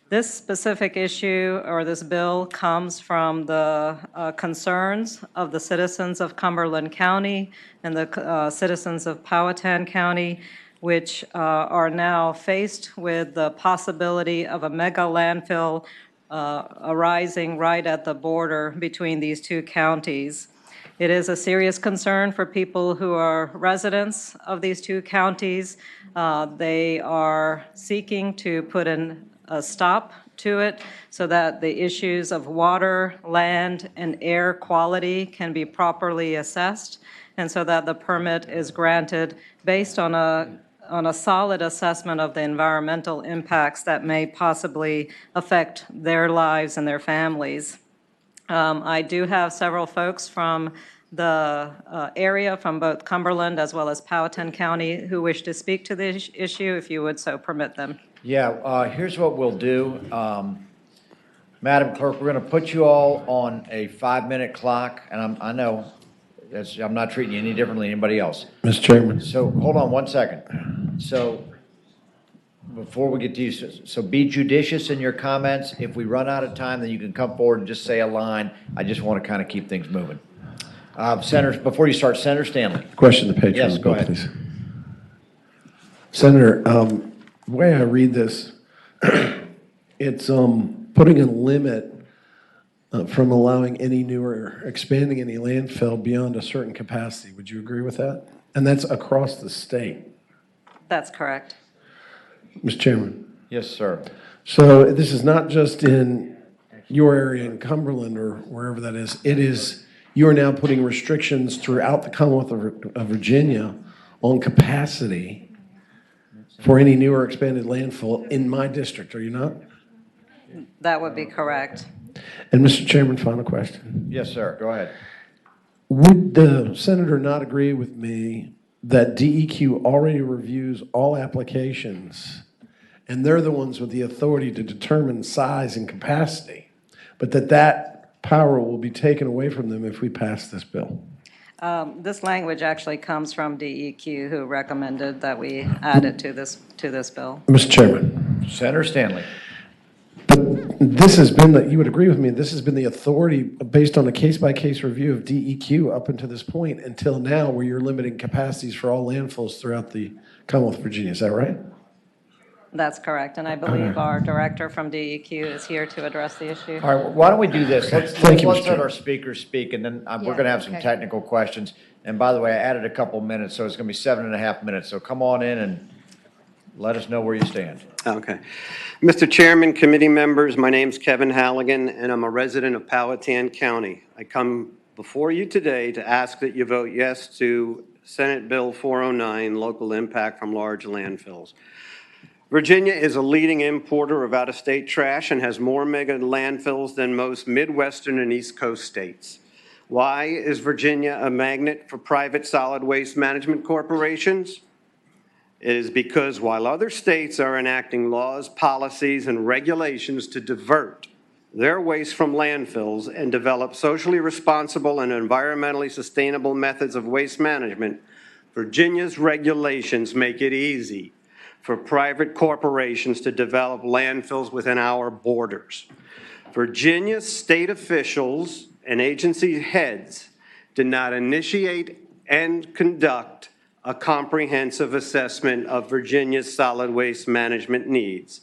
This specific issue or this bill comes from the concerns of the citizens of Cumberland County and the citizens of Powhatan County, which are now faced with the possibility of a mega landfill arising right at the border between these two counties. It is a serious concern for people who are residents of these two counties. They are seeking to put a stop to it so that the issues of water, land, and air quality can be properly assessed, and so that the permit is granted based on a solid assessment of the environmental impacts that may possibly affect their lives and their families. I do have several folks from the area, from both Cumberland as well as Powhatan County, who wish to speak to this issue, if you would so permit them. Yeah, here's what we'll do. Madam Clerk, we're going to put you all on a 5-minute clock, and I know I'm not treating you any differently than anybody else. Mr. Chairman. So hold on one second. So before we get to you, so be judicious in your comments. If we run out of time, then you can come forward and just say a line. I just want to kind of keep things moving. Senator, before you start, Senator Stanley. Question the page. Yes, go ahead. Please. Senator, the way I read this, it's putting a limit from allowing any newer, expanding any landfill beyond a certain capacity. Would you agree with that? And that's across the state. That's correct. Mr. Chairman. Yes, sir. So this is not just in your area in Cumberland or wherever that is. It is, you are now putting restrictions throughout the Commonwealth of Virginia on capacity for any new or expanded landfill in my district, are you not? That would be correct. And Mr. Chairman, final question. Yes, sir. Go ahead. Would the senator not agree with me that DEQ already reviews all applications and they're the ones with the authority to determine size and capacity, but that power will be taken away from them if we pass this bill? This language actually comes from DEQ, who recommended that we add it to this bill. Mr. Chairman. Senator Stanley. This has been, you would agree with me, this has been the authority based on a case-by-case review of DEQ up until this point, until now, where you're limiting capacities for all landfills throughout the Commonwealth of Virginia. Is that right? That's correct, and I believe our director from DEQ is here to address the issue. All right, why don't we do this? Let's Thank you, Mr. let Chairman. our speakers speak, and then we're Yeah, going to have some okay. technical questions. And by the way, I added a couple minutes, so it's going to be 7.5 minutes. So come on in and let us know where you stand. Okay. Mr. Chairman, committee members, my name's Kevin Halligan, and I'm a resident of Powhatan County. I come before you today to ask that you vote yes to Senate Bill 409, Local Impact from Large Landfills. Virginia is a leading importer of out-of-state trash and has more mega landfills than most Midwestern and East Coast states. Why is Virginia a magnet for private solid waste management corporations? It is because while other states are enacting laws, policies, and regulations to divert their waste from landfills and develop socially responsible and environmentally sustainable methods of waste management, Virginia's regulations make it easy for private corporations to develop landfills within our borders. Virginia state officials and agency heads did not initiate and conduct a comprehensive assessment of Virginia's solid waste management needs.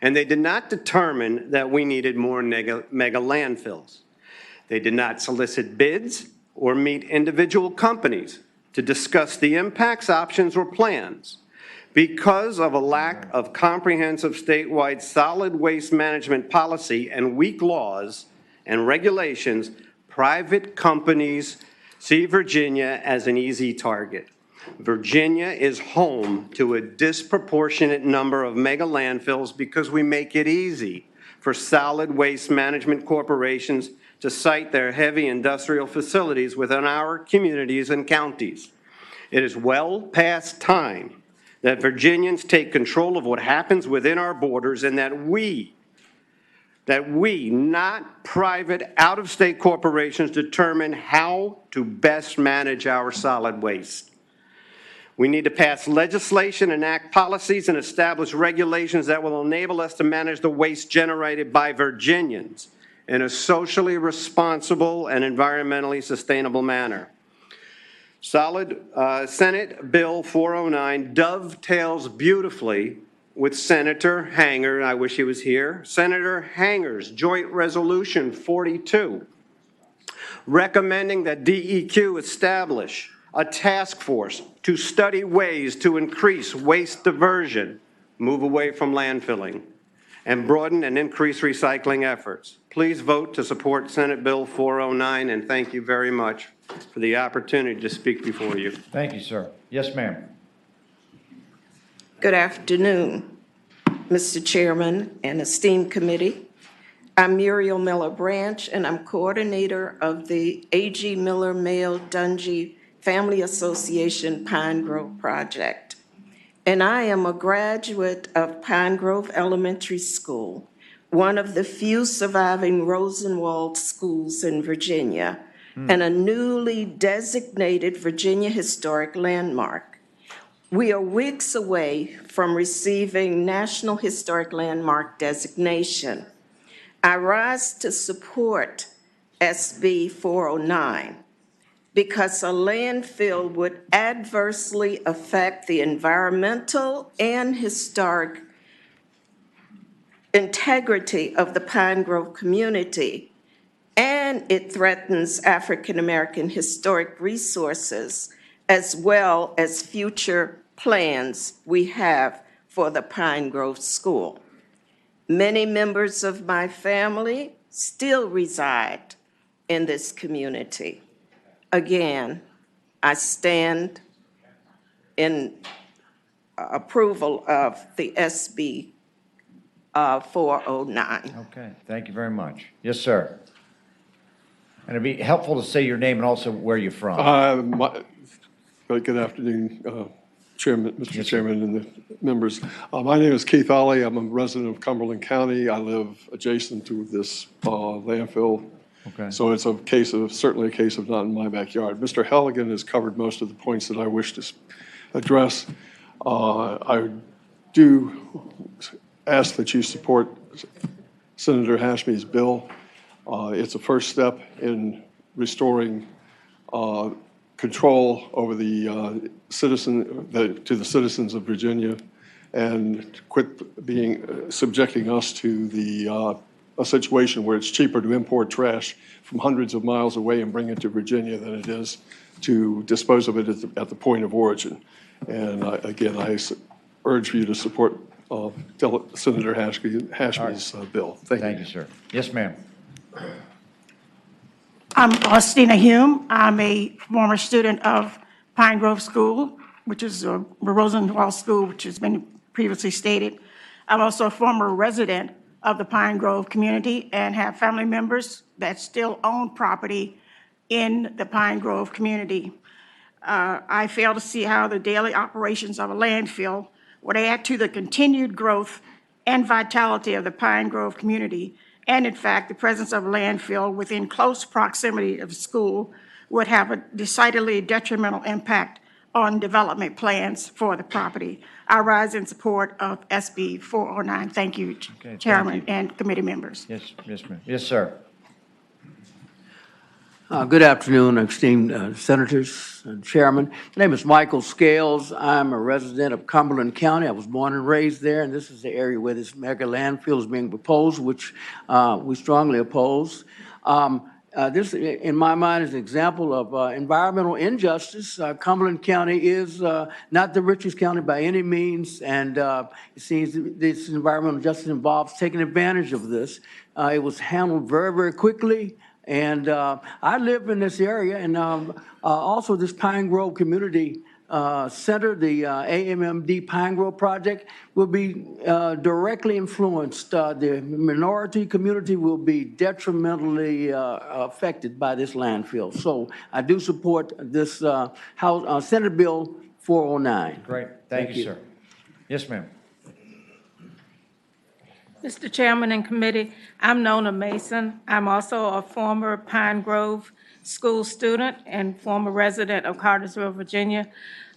And they did not determine that we needed more mega landfills. They did not solicit bids or meet individual companies to discuss the impacts, options, or plans. Because of a lack of comprehensive statewide solid waste management policy and weak laws and regulations, private companies see Virginia as an easy target. Virginia is home to a disproportionate number of mega landfills because we make it easy for solid waste management corporations to site their heavy industrial facilities within our communities and counties. It is well past time that Virginians take control of what happens within our borders and that we that we, not private out-of-state corporations, determine how to best manage our solid waste. We need to pass legislation, enact policies, and establish regulations that will enable us to manage the waste generated by Virginians in a socially responsible and environmentally sustainable manner. Senate Bill 409 dovetails beautifully with Senator Hanger, I wish he was here, Senator Hanger's Joint Resolution 42, recommending that DEQ establish a task force to study ways to increase waste diversion, move away from landfilling, and broaden and increase recycling efforts. Please vote to support Senate Bill 409, and thank you very much for the opportunity to speak before you. Thank you, sir. Yes, ma'am. Good afternoon, Mr. Chairman and esteemed committee. I'm Muriel Miller Branch, and I'm coordinator of the A.G. Miller Mayo Dungy Family Association Pine Grove Project. And I am a graduate of Pine Grove Elementary School, one of the few surviving Rosenwald schools in Virginia, and a newly designated Virginia Historic Landmark. We are weeks away from receiving National Historic Landmark designation. I rise to support SB 409 because a landfill would adversely affect the environmental and historic integrity of the Pine Grove community, and it threatens African American historic resources as well as future plans we have for the Pine Grove School. Many members of my family still reside in this community. Again, I stand in approval of the SB 409. Okay, thank you very much. Yes, sir. And it'd be helpful to say your name and also where you're from. Good afternoon, Chairman, Mr. Chairman, and the members. My name is Keith Ollie. I'm a resident of Cumberland County. I live adjacent to this landfill. Okay. So it's certainly a case of not in my backyard. Mr. Halligan has covered most of the points that I wish to address. I do ask that you support Senator Hashmi's bill. It's a first step in restoring control over the to the citizens of Virginia, and quit subjecting us to a situation where it's cheaper to import trash from hundreds of miles away and bring it to Virginia than it is to dispose of it at the point of origin. And again, I urge you to support Senator Hashmi's bill. Thank you, sir. Yes, ma'am. I'm Austina Hume. I'm a former student of Pine Grove School, which is a Rosenwald School, which has been previously stated. I'm also a former resident of the Pine Grove community and have family members that still own property in the Pine Grove community. I fail to see how the daily operations of a landfill would add to the continued growth and vitality of the Pine Grove community. And in fact, the presence of a landfill within close proximity of the school would have a decidedly detrimental impact on development plans for the property. I rise in support of SB 409. Thank you, Chairman and committee members. Yes, yes, ma'am. Yes, sir. Good afternoon, esteemed senators and chairman. My name is Michael Scales. I'm a resident of Cumberland County. I was born and raised there, and this is the area where this mega landfill is being proposed, which we strongly oppose. This, in my mind, is an example of environmental injustice. Cumberland County is not the richest county by any means, and it seems this environmental justice involves taking advantage of this. It was handled very, very quickly. And I live in this area, and also this Pine Grove Community Center, the AMMD Pine Grove Project, will be directly influenced. The minority community will be detrimentally affected by this landfill. So I do support this Senate Bill 409. Great. Thank you, sir. Yes, ma'am. Mr. Chairman and committee, I'm Nona Mason. I'm also a former Pine Grove school student and former resident of Cartersville, Virginia,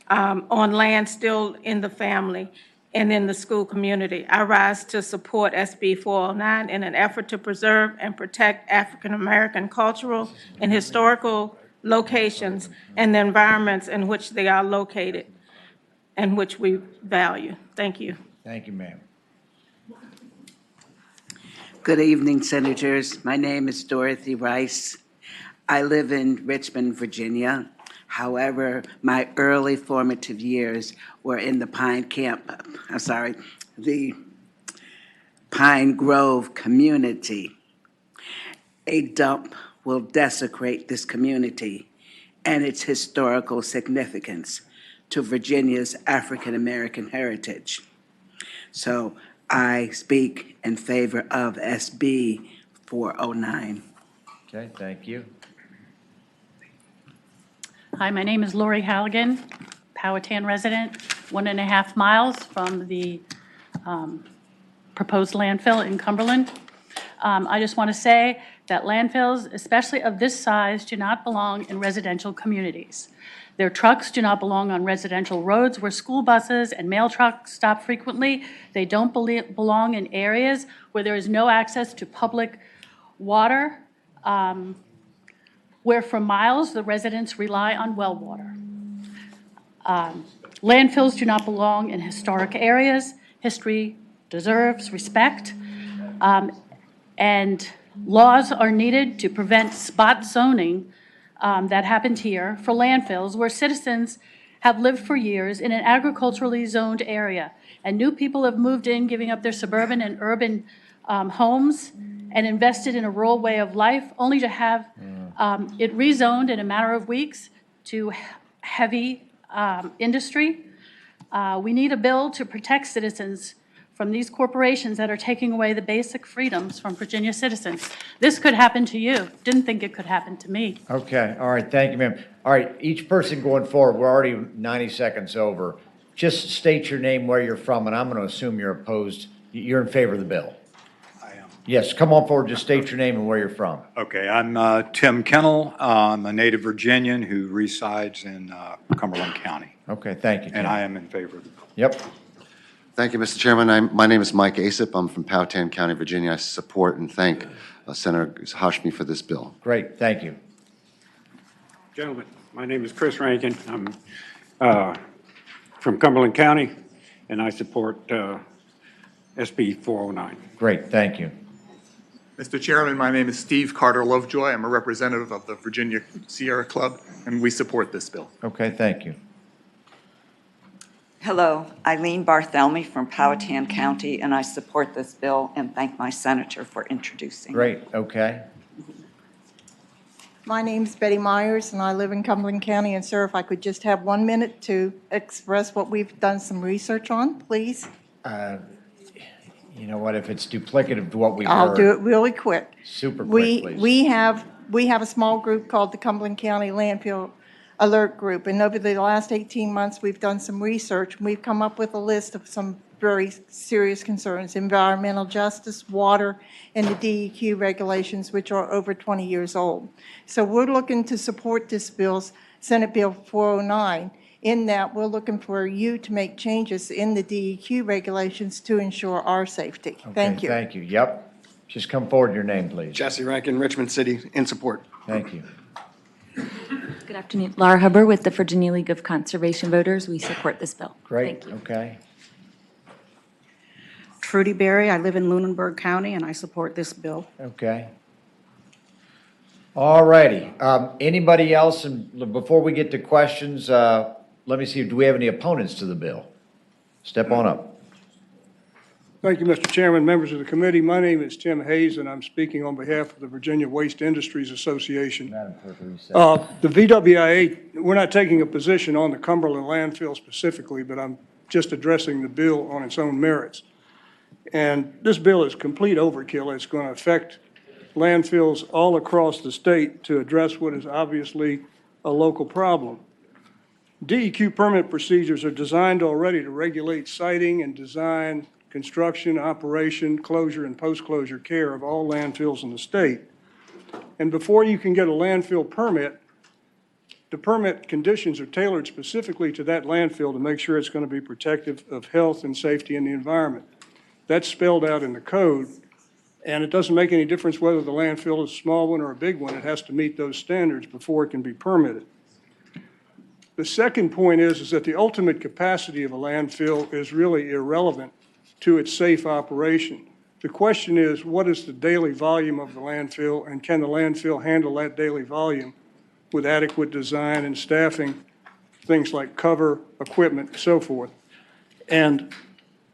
on land still in the family and in the school community. I rise to support SB 409 in an effort to preserve and protect African-American cultural and historical locations and the environments in which they are located and which we value. Thank you. Thank you, ma'am. Good evening, Senators. My name is Dorothy Rice. I live in Richmond, Virginia. However, my early formative years were in the the Pine Grove community. A dump will desecrate this community and its historical significance to Virginia's African-American heritage. So I speak in favor of SB 409. Okay, thank you. Hi, my name is Lori Halligan, Powhatan resident, 1.5 miles from the proposed landfill in Cumberland. I just want to say that landfills, especially of this size, do not belong in residential communities. Their trucks do not belong on residential roads where school buses and mail trucks stop frequently. They don't belong in areas where there is no access to public water, where for miles the residents rely on well water. Landfills do not belong in historic areas. History deserves respect, and laws are needed to prevent spot zoning that happened here for landfills where citizens have lived for years in an agriculturally zoned area, and new people have moved in, giving up their suburban and urban homes and invested in a rural way of life, only to have it rezoned in a matter of weeks to heavy industry. We need a bill to protect citizens from these corporations that are taking away the basic freedoms from Virginia citizens. This could happen to you. Didn't think it could happen to me. Okay, all right, thank you, ma'am. All right, each person going forward, we're already 90 seconds over. Just state your name, where you're from, and I'm going to assume you're opposed. You're in favor of the bill. I am. Yes, come on forward, just state your name and where you're from. Okay, I'm Tim Kennel. I'm a native Virginian who resides in Cumberland County. Okay, thank you, Tim. And I am in favor of the bill. Yep. Thank you, Mr. Chairman. My name is Mike Asip. I'm from Powhatan County, Virginia. I support and thank Senator Hashmi for this bill. Great, thank you. Gentlemen, my name is Chris Rankin. I'm from Cumberland County, and I support SB 409. Great, thank you. Mr. Chairman, my name is Steve Carter Lovejoy. I'm a representative of the Virginia Sierra Club, and we support this bill. Okay, thank you. Hello, Eileen Barthelmy from Powhatan County, and I support this bill and thank my senator for introducing it. Great, okay. My name's Betty Myers, and I live in Cumberland County. And sir, if I could just have 1 minute to express what we've done some research on, please? You know what, if it's duplicative to what we've heard. I'll do it really quick. Super quick, please. We have a small group called the Cumberland County Landfill Alert Group, and over the last 18 months, we've done some research. We've come up with a list of some very serious concerns: environmental justice, water, and the DEQ regulations, which are over 20 years old. So we're looking to support this bill, Senate Bill 409, in that we're looking for you to make changes in the DEQ regulations to ensure our safety. Thank you. Thank you, yep. Just come forward, your name, please. Jesse Rankin, Richmond City, in support. Thank you. Good afternoon. Laura Huber with the Virginia League of Conservation Voters. We support this bill. Great, Thank you. okay. Trudy Berry, I live in Lunenburg County, and I support this bill. Okay. All righty. Anybody else, and before we get to questions, let me see, do we have any opponents to the bill? Step on up. Thank you, Mr. Chairman, members of the committee. My name is Tim Hayes, and I'm speaking on behalf of the Virginia Waste Industries Association. The VWIA, we're not taking a position on the Cumberland landfill specifically, but I'm just addressing the bill on its own merits. And this bill is complete overkill. It's going to affect landfills all across the state to address what is obviously a local problem. DEQ permit procedures are designed already to regulate siting and design construction, operation, closure, and post-closure care of all landfills in the state. And before you can get a landfill permit, the permit conditions are tailored specifically to that landfill to make sure it's going to be protective of health and safety in the environment. That's spelled out in the code, and it doesn't make any difference whether the landfill is a small one or a big one. It has to meet those standards before it can be permitted. The second point is that the ultimate capacity of a landfill is really irrelevant to its safe operation. The question is, what is the daily volume of the landfill, and can the landfill handle that daily volume with adequate design and staffing, things like cover, equipment, so forth. And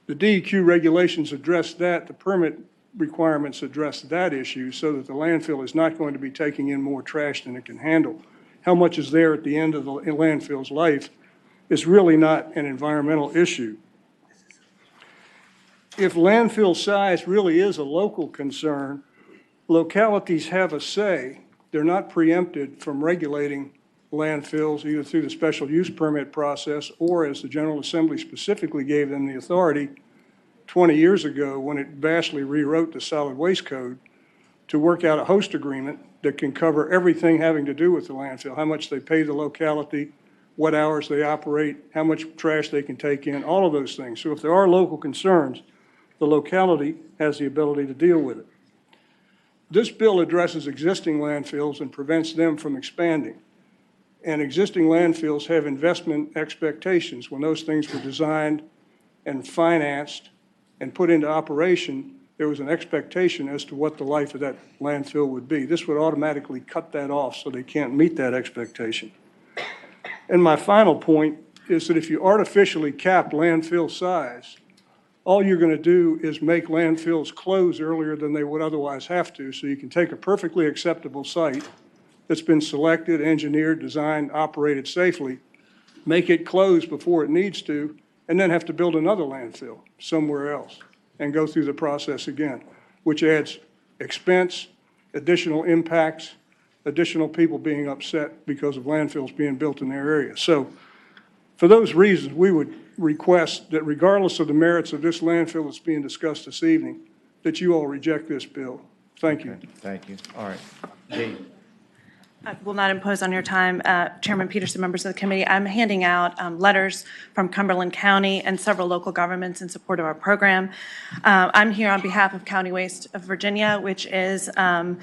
the DEQ regulations address that. The permit requirements address that issue so that the landfill is not going to be taking in more trash than it can handle. How much is there at the end of the landfill's life is really not an environmental issue. If landfill size really is a local concern, localities have a say. They're not preempted from regulating landfills either through the special use permit process or, as the General Assembly specifically gave them the authority 20 years ago when it vastly rewrote the solid waste code, to work out a host agreement that can cover everything having to do with the landfill, how much they pay the locality, what hours they operate, how much trash they can take in, all of those things. So if there are local concerns, the locality has the ability to deal with it. This bill addresses existing landfills and prevents them from expanding. And existing landfills have investment expectations. When those things were designed and financed and put into operation, there was an expectation as to what the life of that landfill would be. This would automatically cut that off so they can't meet that expectation. And my final point is that if you artificially cap landfill size, all you're going to do is make landfills close earlier than they would otherwise have to. So you can take a perfectly acceptable site that's been selected, engineered, designed, operated safely, make it close before it needs to, and then have to build another landfill somewhere else and go through the process again, which adds expense, additional impacts, additional people being upset because of landfills being built in their area. So for those reasons, we would request that regardless of the merits of this landfill that's being discussed this evening, that you all reject this bill. Thank you. Okay, thank you. All right. Dee. I will not impose on your time. Chairman Peterson, members of the committee, I'm handing out letters from Cumberland County and several local governments in support of our program. I'm here on behalf of County Waste of Virginia, which is, and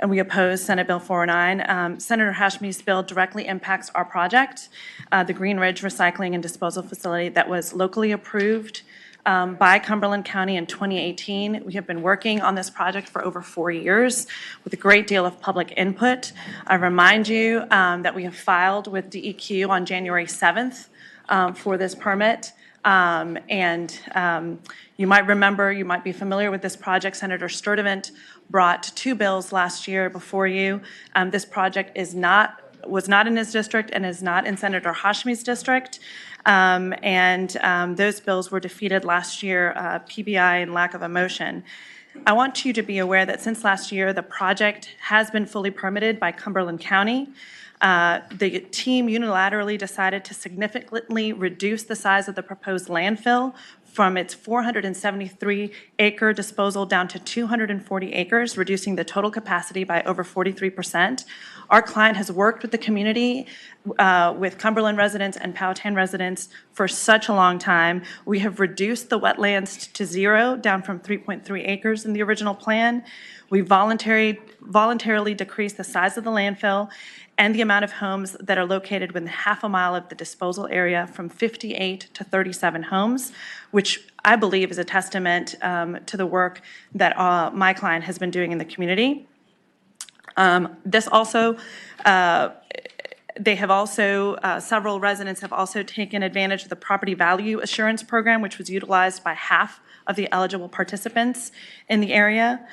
we oppose Senate Bill 409. Senator Hashmi's bill directly impacts our project, the Green Ridge Recycling and Disposal Facility that was locally approved by Cumberland County in 2018. We have been working on this project for over 4 years with a great deal of public input. I remind you that we have filed with DEQ on January 7th for this permit. You might remember, you might be familiar with this project. Senator Sturdivant brought 2 bills last year before you. This project was not in his district and is not in Senator Hashmi's district. Those bills were defeated last year, PBI and lack of a motion. I want you to be aware that since last year, the project has been fully permitted by Cumberland County. The team unilaterally decided to significantly reduce the size of the proposed landfill from its 473-acre disposal down to 240 acres, reducing the total capacity by over 43%. Our client has worked with the community, with Cumberland residents and Powhatan residents for such a long time. We have reduced the wetlands to 0, down from 3.3 acres in the original plan. We voluntarily decreased the size of the landfill and the amount of homes that are located within half a mile of the disposal area from 58 to 37 homes, which I believe is a testament to the work that my client has been doing in the community. Several residents have also taken advantage of the property value assurance program, which was utilized by half of the eligible participants in the area.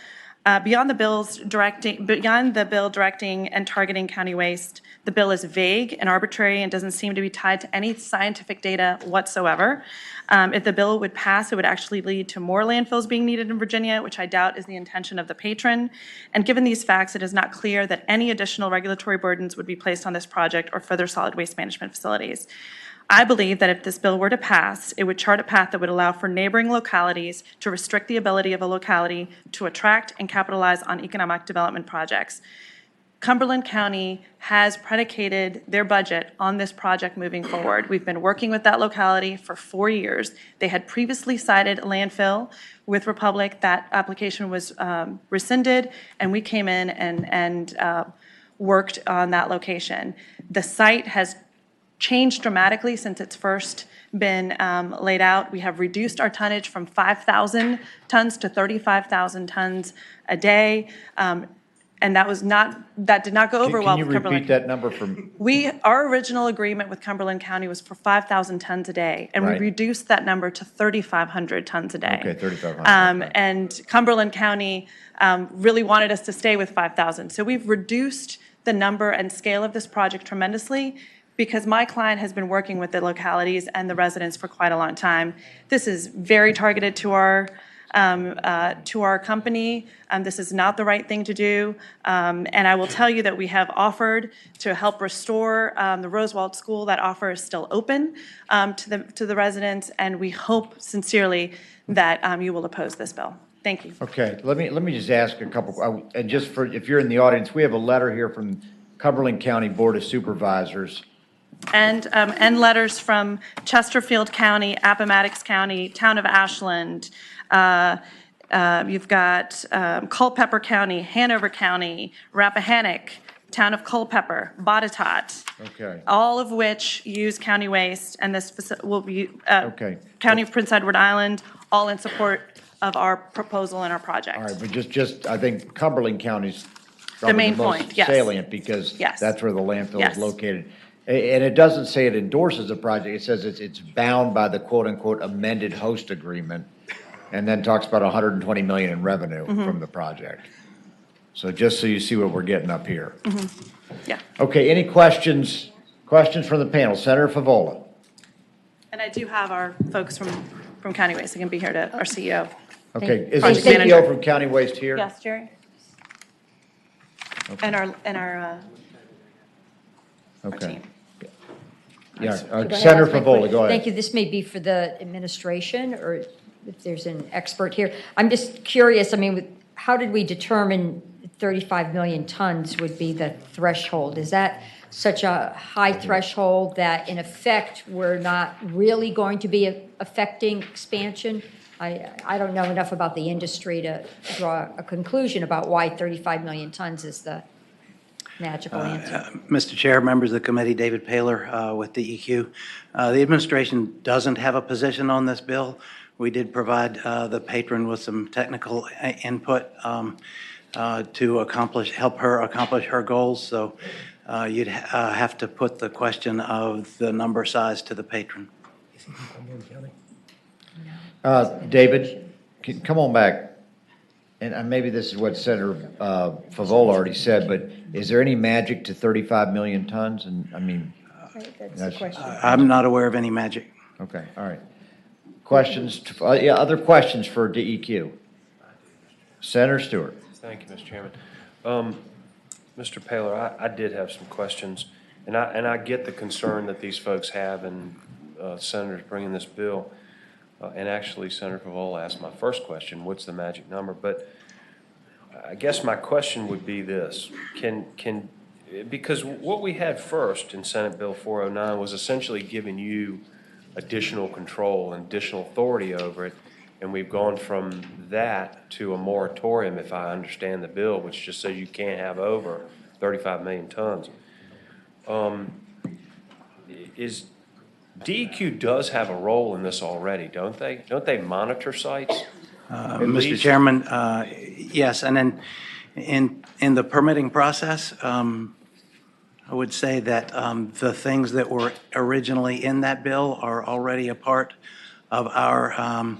Beyond the bill directing and targeting county waste, the bill is vague and arbitrary and doesn't seem to be tied to any scientific data whatsoever. If the bill would pass, it would actually lead to more landfills being needed in Virginia, which I doubt is the intention of the patron. And given these facts, it is not clear that any additional regulatory burdens would be placed on this project or further solid waste management facilities. I believe that if this bill were to pass, it would chart a path that would allow for neighboring localities to restrict the ability of a locality to attract and capitalize on economic development projects. Cumberland County has predicated their budget on this project moving forward. We've been working with that locality for 4 years. They had previously cited landfill with Republic. That application was rescinded, and we came in and worked on that location. The site has changed dramatically since it's first been laid out. We have reduced our tonnage from 5,000 tons to 35,000 tons a day. And that did not go over well with Can you repeat Cumberland. that number from, Our original agreement with Cumberland County was for 5,000 tons a day, and we Right. reduced that number to 3,500 tons a day. okay, 3,500. Okay. And Cumberland County really wanted us to stay with 5,000. So we've reduced the number and scale of this project tremendously because my client has been working with the localities and the residents for quite a long time. This is very targeted to our company. This is not the right thing to do. And I will tell you that we have offered to help restore the Rosewald School. That offer is still open to the residents, and we hope sincerely that you will oppose this bill. Thank you. Okay, let me just ask a couple, and just for, if you're in the audience, we have a letter here from Cumberland County Board of Supervisors. And letters from Chesterfield County, Appomattox County, Town of Ashland. You've got Culpeper County, Hanover County, Rappahannock, Town of Culpeper, Botetourt. Okay. All of which use county waste, and this will be Okay. County of Prince Edward Island, all in support of our proposal and our project. All right, but just, I think Cumberland County's The probably main the most point, yes. salient because Yes. that's where the landfill Yes. is located. And it doesn't say it endorses the project, it says it's bound by the quote-unquote amended host agreement, and then talks about 120 million in revenue Mm-hmm. from the project. So just so you see what we're getting up here. Yeah. Okay, any questions from the panel? Senator Favola. And I do have our folks from County Waste, they can be here to, our CEO. Okay, is the Project CEO manager. from County Waste here? Yes, Jerry? Okay. And our Okay. team. Yeah, Could I Senator ask my Favola, que- go ahead. Thank you. This may be for the administration, or if there's an expert here. I'm just curious, I mean, how did we determine 35 million tons would be the threshold? Is that such a high threshold that, in effect, we're not really going to be affecting expansion? I don't know enough about the industry to draw a conclusion about why 35 million tons is the magical answer. Mr. Chair, members of the committee, David Paler with DEQ. The administration doesn't have a position on this bill. We did provide the patron with some technical input to help her accomplish her goals. So you'd have to put the question of the number size to the patron. David, come on back. And maybe this is what Senator Favola already said, but is there any magic to 35 million tons? And I mean, That's the question. I'm not aware of any magic. okay, all right. Questions, yeah, other questions for DEQ? Senator Stewart. Thank you, Mr. Chairman. Mr. Paler, I did have some questions, and I get the concern that these folks have and senators bringing this bill. And actually, Senator Favola asked my first question, what's the magic number? But I guess my question would be this. Because what we had first in Senate Bill 409 was essentially giving you additional control and additional authority over it. And we've gone from that to a moratorium, if I understand the bill, which just says you can't have over 35 million tons. DEQ does have a role in this already, don't they? Don't they monitor sites? Mr. Chairman, yes, and then in the permitting process, I would say that the things that were originally in that bill are already a part of our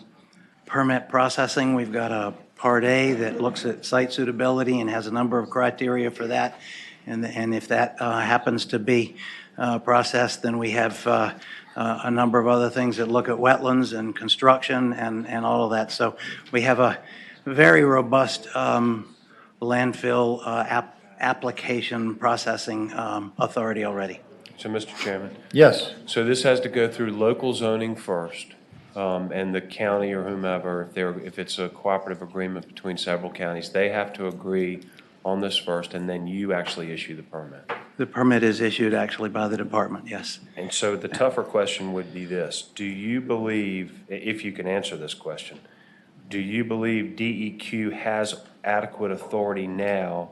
permit processing. We've got a Part A that looks at site suitability and has a number of criteria for that. And if that happens to be processed, then we have a number of other things that look at wetlands and construction and all of that. So we have a very robust landfill application processing authority already. So, Mr. Chairman? Yes. So this has to go through local zoning first, and the county or whomever, if it's a cooperative agreement between several counties, they have to agree on this first, and then you actually issue the permit. The permit is issued actually by the department, yes. And so the tougher question would be this: do you believe, if you can answer this question, do you believe DEQ has adequate authority now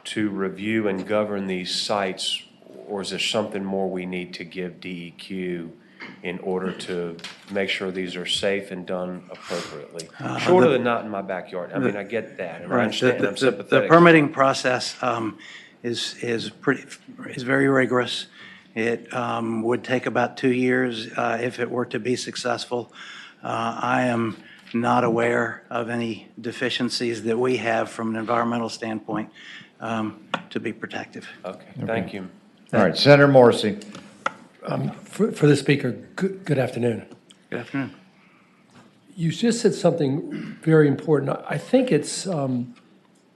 to review and govern these sites, or is there something more we need to give DEQ in order to make sure these are safe and done appropriately? Shorter than not in my backyard. I mean, I get that, and I Right. understand, and I'm The sympathetic. permitting process is very rigorous. It would take about 2 years if it were to be successful. I am not aware of any deficiencies that we have from an environmental standpoint to be protective. Okay, thank you. All right, Senator Morrissey. For the speaker, good afternoon. Good afternoon. You just said something very important. I think it's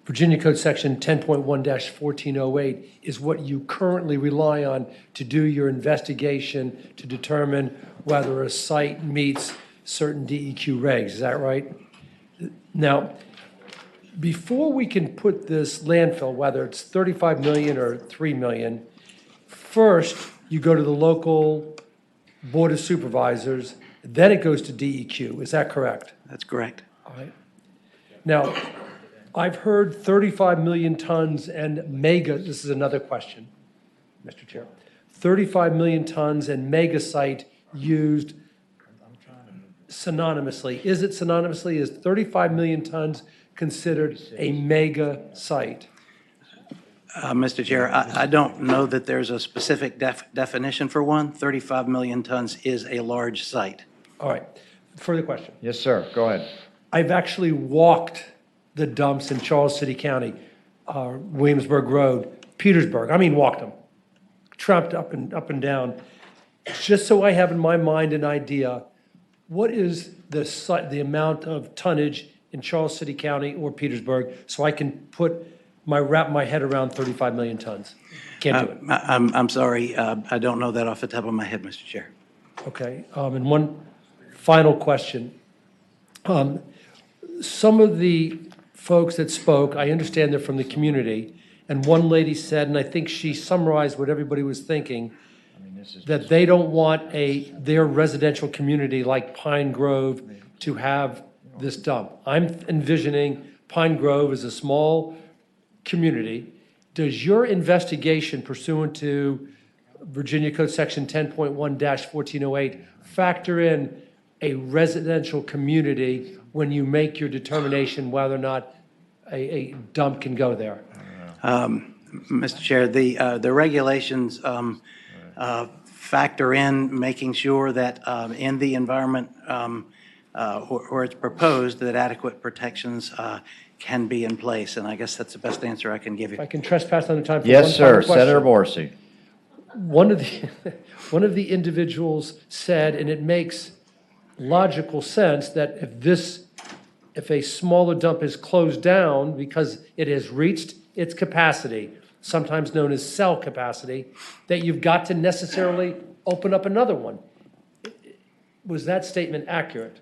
Virginia Code Section 10.1-1408 is what you currently rely on to do your investigation to determine whether a site meets certain DEQ regs. Is that right? Now, before we can put this landfill, whether it's 35 million or 3 million, first you go to the local Board of Supervisors, then it goes to DEQ. Is that correct? That's correct. All right. Now, I've heard 35 million tons and mega, this is another question, Mr. Chair. 35 million tons and mega site used synonymously. Is it synonymously? Is 35 million tons considered a mega site? Mr. Chair, I don't know that there's a specific definition for one. 35 million tons is a large site. All right. Further question. Yes, sir. Go ahead. I've actually walked the dumps in Charles City County, Williamsburg Road, Petersburg. I mean, walked them, tramped up and down, just so I have in my mind an idea. What is the amount of tonnage in Charles City County or Petersburg, so I can wrap my head around 35 million tons? Can't do it. I'm sorry, I don't know that off the top of my head, Mr. Chair. Okay, and one final question. Some of the folks that spoke, I understand they're from the community, and one lady said, and I think she summarized what everybody was thinking, that they don't want their residential community like Pine Grove to have this dump. I'm envisioning Pine Grove as a small community. Does your investigation pursuant to Virginia Code Section 10.1-1408 factor in a residential community when you make your determination whether or not a dump can go there? Mr. Chair, the regulations factor in making sure that in the environment where it's proposed that adequate protections can be in place, and I guess that's the best answer I can give you. If I can trespass on the time for one Yes, final sir. question. Senator Morrissey. One of the individuals said, and it makes logical sense, that if a smaller dump is closed down because it has reached its capacity, sometimes known as cell capacity, that you've got to necessarily open up another one. Was that statement accurate?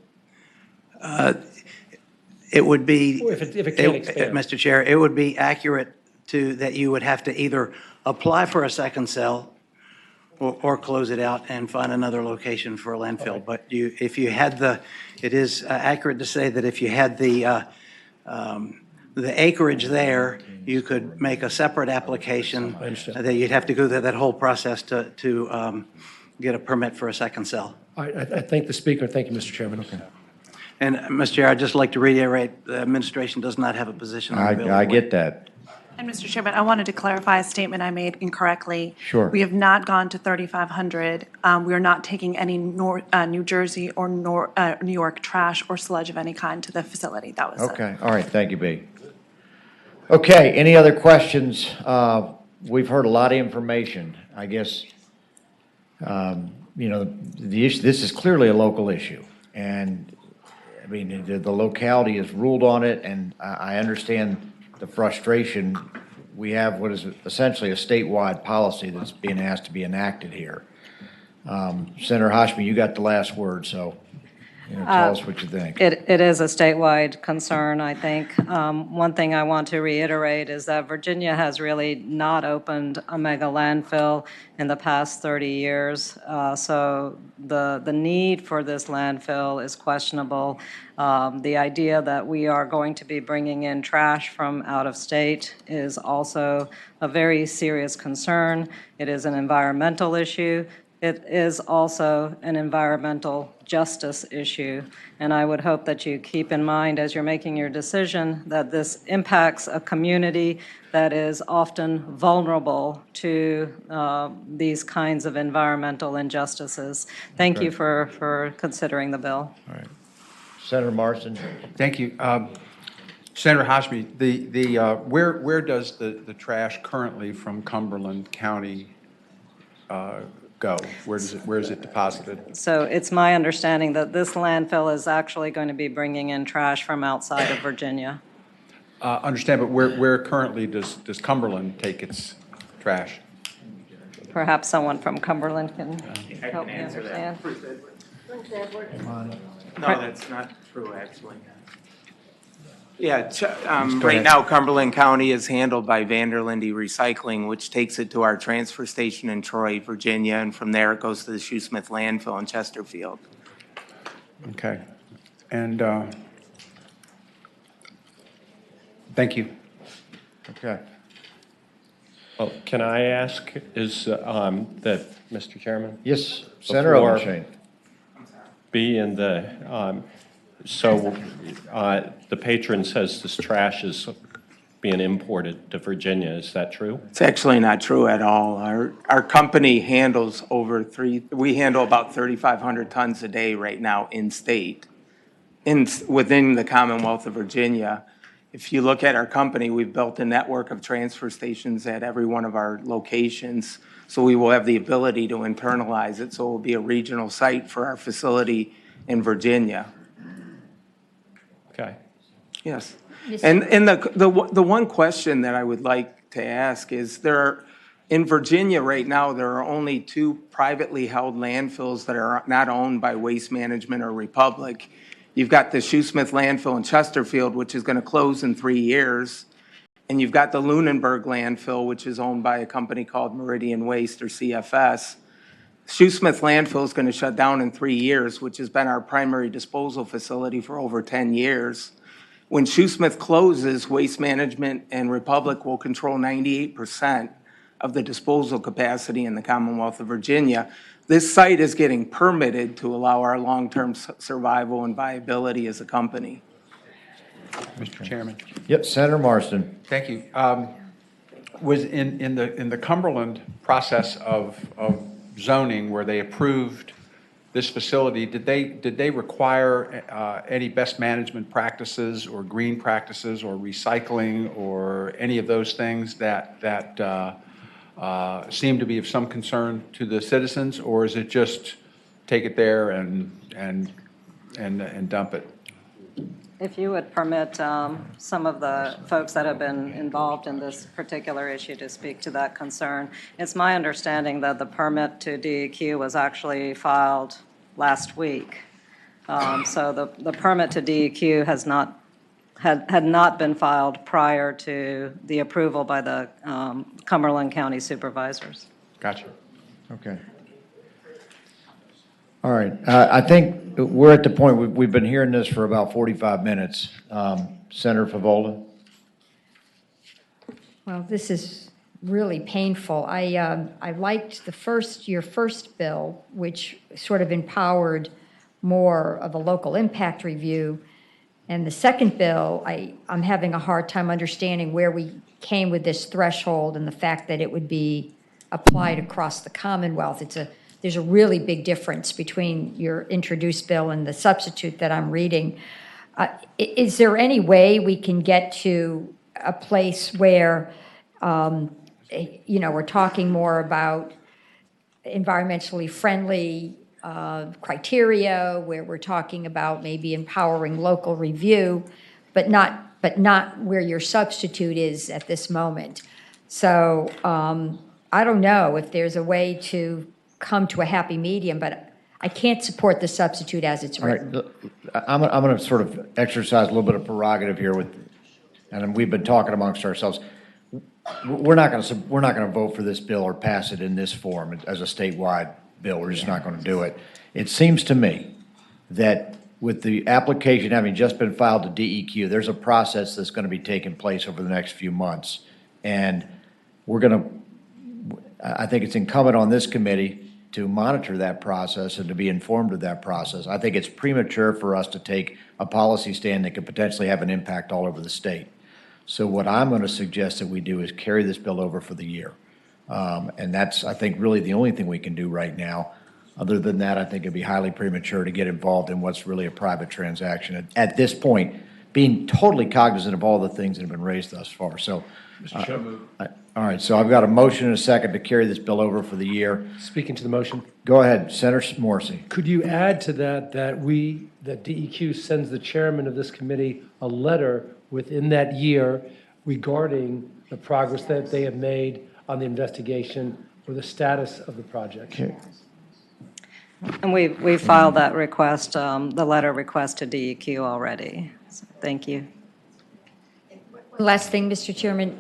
It would be, Or if it can't expand. Mr. Chair, it would be accurate that you would have to either apply for a second cell or close it out and find another location for a landfill. Okay. But if you had it is accurate to say that if you had the acreage there, you could make a separate application. I understand. That you'd have to go through that whole process to get a permit for a second cell. All right, I thank the speaker. Thank you, Mr. Chairman. Okay. And, Mr. Chair, I'd just like to reiterate, the administration does not have a position on the bill. I get that. And Mr. Chairman, I wanted to clarify a statement I made incorrectly. Sure. We have not gone to 3,500. We are not taking any New Jersey or New York trash or sludge of any kind to the facility. That was it. Okay, all right, thank you, B. Okay, any other questions? We've heard a lot of information. I guess, the issue, this is clearly a local issue. And, I mean, the locality has ruled on it, and I understand the frustration we have what is essentially a statewide policy that's being asked to be enacted here. Senator Hashmi, you got the last word, so tell us what you think. It is a statewide concern, I think. One thing I want to reiterate is that Virginia has really not opened a mega landfill in the past 30 years. So the need for this landfill is questionable. The idea that we are going to be bringing in trash from out of state is also a very serious concern. It is an environmental issue. It is also an environmental justice issue, and I would hope that you keep in mind as you're making your decision that this impacts a community that is often vulnerable to these kinds of environmental injustices. Thank you for considering the bill. All right. Senator Marston. Thank you. Senator Hashmi, where does the trash currently from Cumberland County go? Where is it deposited? So it's my understanding that this landfill is actually going to be bringing in trash from outside of Virginia. Understand, but where currently does Cumberland take its trash? Perhaps someone from Cumberland can help me understand. No, that's not true, actually. Yeah, right now Cumberland County is handled by Vanderlinde Recycling, which takes it to our transfer station in Troy, Virginia, and from there it goes to the Shoesmith landfill in Chesterfield. Okay. And thank you. Okay. Well, can I ask, is that, Mr. Chairman? Yes, Senator Before Overshain. Being the, the patron says this trash is being imported to Virginia. Is that true? It's actually not true at all. Our company handles we handle about 3,500 tons a day right now in state, within the Commonwealth of Virginia. If you look at our company, we've built a network of transfer stations at every one of our locations. So we will have the ability to internalize it. So it will be a regional site for our facility in Virginia. Okay. Yes. And the one question that I would like to ask is in Virginia right now, there are only 2 privately held landfills that are not owned by Waste Management or Republic. You've got the Shoesmith landfill in Chesterfield, which is going to close in 3 years. And you've got the Lunenburg landfill, which is owned by a company called Meridian Waste or CFS. Shoesmith landfill is going to shut down in 3 years, which has been our primary disposal facility for over 10 years. When Shoesmith closes, Waste Management and Republic will control 98% of the disposal capacity in the Commonwealth of Virginia. This site is getting permitted to allow our long-term survival and viability as a company. Mr. Chairman. Yep, Senator Marston. Thank you. Was in the Cumberland process of zoning where they approved this facility, did they require any best management practices or green practices or recycling or any of those things that seem to be of some concern to the citizens, or is it just take it there and dump it? If you would permit some of the folks that have been involved in this particular issue to speak to that concern. It's my understanding that the permit to DEQ was actually filed last week. So the permit to DEQ had not been filed prior to the approval by the Cumberland County supervisors. Gotcha. Okay. All right. I think we're at the point, we've been hearing this for about 45 minutes. Senator Favola? Well, this is really painful. I liked your first bill, which sort of empowered more of a local impact review. And the second bill, I'm having a hard time understanding where we came with this threshold and the fact that it would be applied across the Commonwealth. There's a really big difference between your introduced bill and the substitute that I'm reading. Is there any way we can get to a place where, we're talking more about environmentally friendly criteria, where we're talking about maybe empowering local review, but not where your substitute is at this moment? So I don't know if there's a way to come to a happy medium, but I can't support the substitute as it's All right, written. I'm going to sort of exercise a little bit of prerogative here with, and we've been talking amongst ourselves. We're not going to vote for this bill or pass it in this form as a statewide bill. We're just not going to do it. It seems to me that with the application having just been filed to DEQ, there's a process that's going to be taking place over the next few months. And I think it's incumbent on this committee to monitor that process and to be informed of that process. I think it's premature for us to take a policy stand that could potentially have an impact all over the state. So what I'm going to suggest that we do is carry this bill over for the year. And that's, I think, really the only thing we can do right now. Other than that, I think it'd be highly premature to get involved in what's really a private transaction at this point, being totally cognizant of all the things that have been raised thus far. So, all right, so I've got a motion and a second to carry this bill over for the year. Speaking to the motion. Go ahead, Senator Morrissey. Could you add to that that DEQ sends the chairman of this committee a letter within that year regarding the progress that they have made on the investigation or the status of the project? Okay. And we filed that request, the letter request to DEQ already. So thank you. Last thing, Mr. Chairman,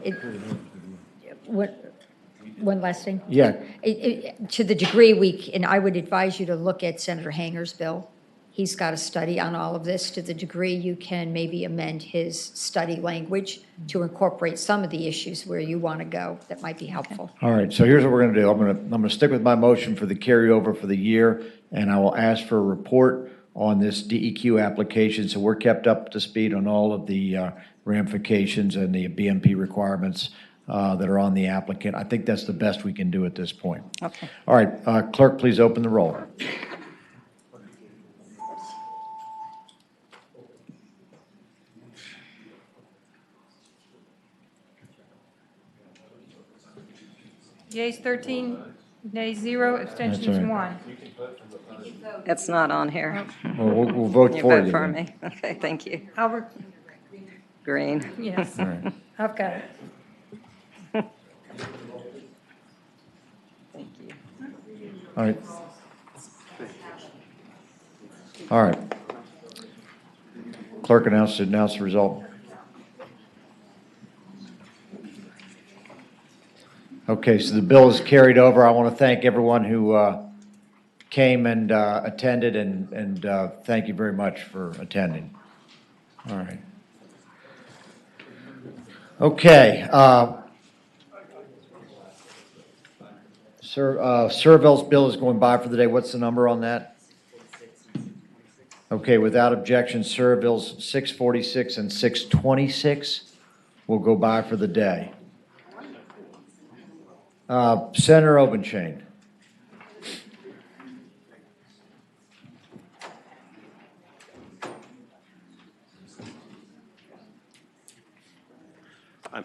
one last thing. Yeah. To the degree and I would advise you to look at Senator Hanger's bill. He's got a study on all of this. To the degree you can maybe amend his study language to incorporate some of the issues where you want to go, that might be helpful. All right, so here's what we're going to do. I'm going to stick with my motion for the carryover for the year, and I will ask for a report on this DEQ application, so we're kept up to speed on all of the ramifications and the BMP requirements that are on the applicant. I think that's the best we can do at this point. Okay. All right, clerk, please open the roll. Yeas 13, nays 0, abstentions That's 1. It's not on here. Well, we'll vote You for vote you. for then. me. Okay, thank you. Albert, Green. yes, All right. I've got it. Thank you. All right. All right. Clerk announce the result. Okay, so the bill is carried over. I want to thank everyone who came and attended, and thank you very much for attending. All right. Okay. Surville's bill is going by for the day. What's the number on that? Okay, without objection, Surville's 646 and 626 will go by for the day. Senator Obenchain.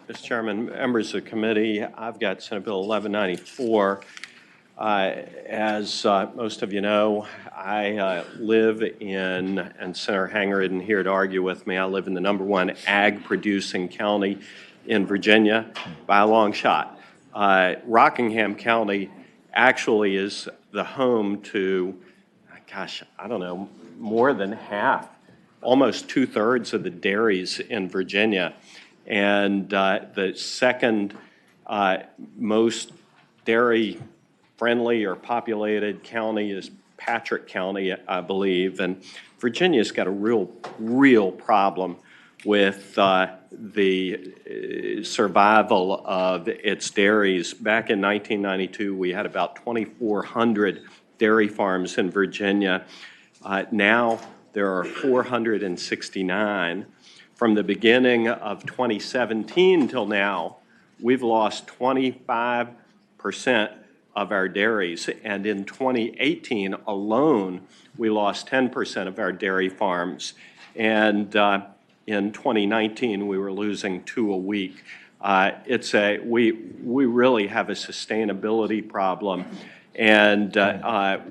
Mr. Chairman, members of the committee, I've got Senate Bill 1194. As most of you know, I live in, and Senator Hanger isn't here to argue with me, I live in the #1 ag-producing county in Virginia by a long shot. Rockingham County actually is the home to, gosh, I don't know, more than half, almost 2/3 of the dairies in Virginia. And the second most dairy-friendly or populated county is Patrick County, I believe. And Virginia's got a real problem with the survival of its dairies. Back in 1992, we had about 2,400 dairy farms in Virginia. Now there are 469. From the beginning of 2017 till now, we've lost 25% of our dairies. And in 2018 alone, we lost 10% of our dairy farms. And in 2019, we were losing 2 a week. We really have a sustainability problem, and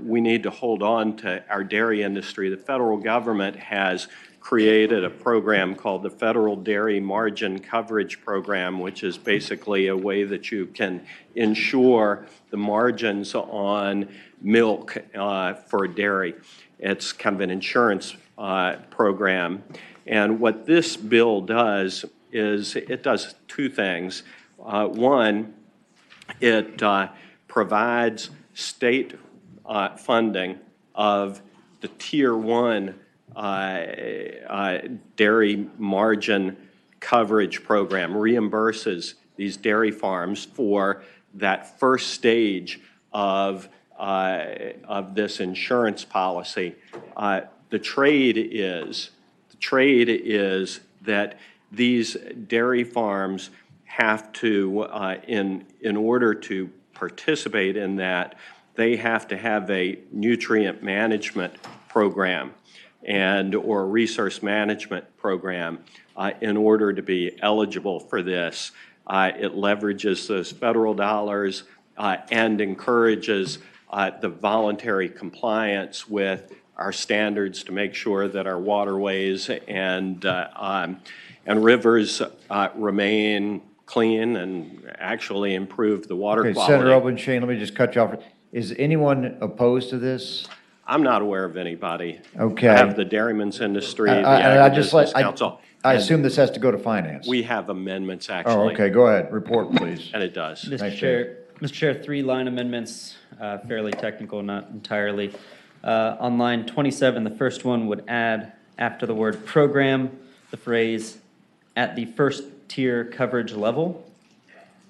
we need to hold on to our dairy industry. The federal government has created a program called the Federal Dairy Margin Coverage Program, which is basically a way that you can ensure the margins on milk for dairy. It's kind of an insurance program. And what this bill does is it does two things. One, it provides state funding of the Tier 1 dairy margin coverage program, reimburses these dairy farms for that first stage of this insurance policy. The trade is that these dairy farms have to, in order to participate in that, they have to have a nutrient management program or resource management program in order to be eligible for this. It leverages those federal dollars and encourages the voluntary compliance with our standards to make sure that our waterways and rivers remain clean and actually improve the water Okay, quality. Senator Obenshain, let me just cut you off. Is anyone opposed to this? I'm not aware of anybody. Okay. I have the dairymen's industry, the I just agribusiness council. I and assume this has to go to finance. We have amendments, actually. Oh, okay, go ahead, report, please. And it does. Mr. Chair, 3 line amendments, fairly technical, not entirely. On line 27, the first one would add, after the word program, the phrase, at the first tier coverage level.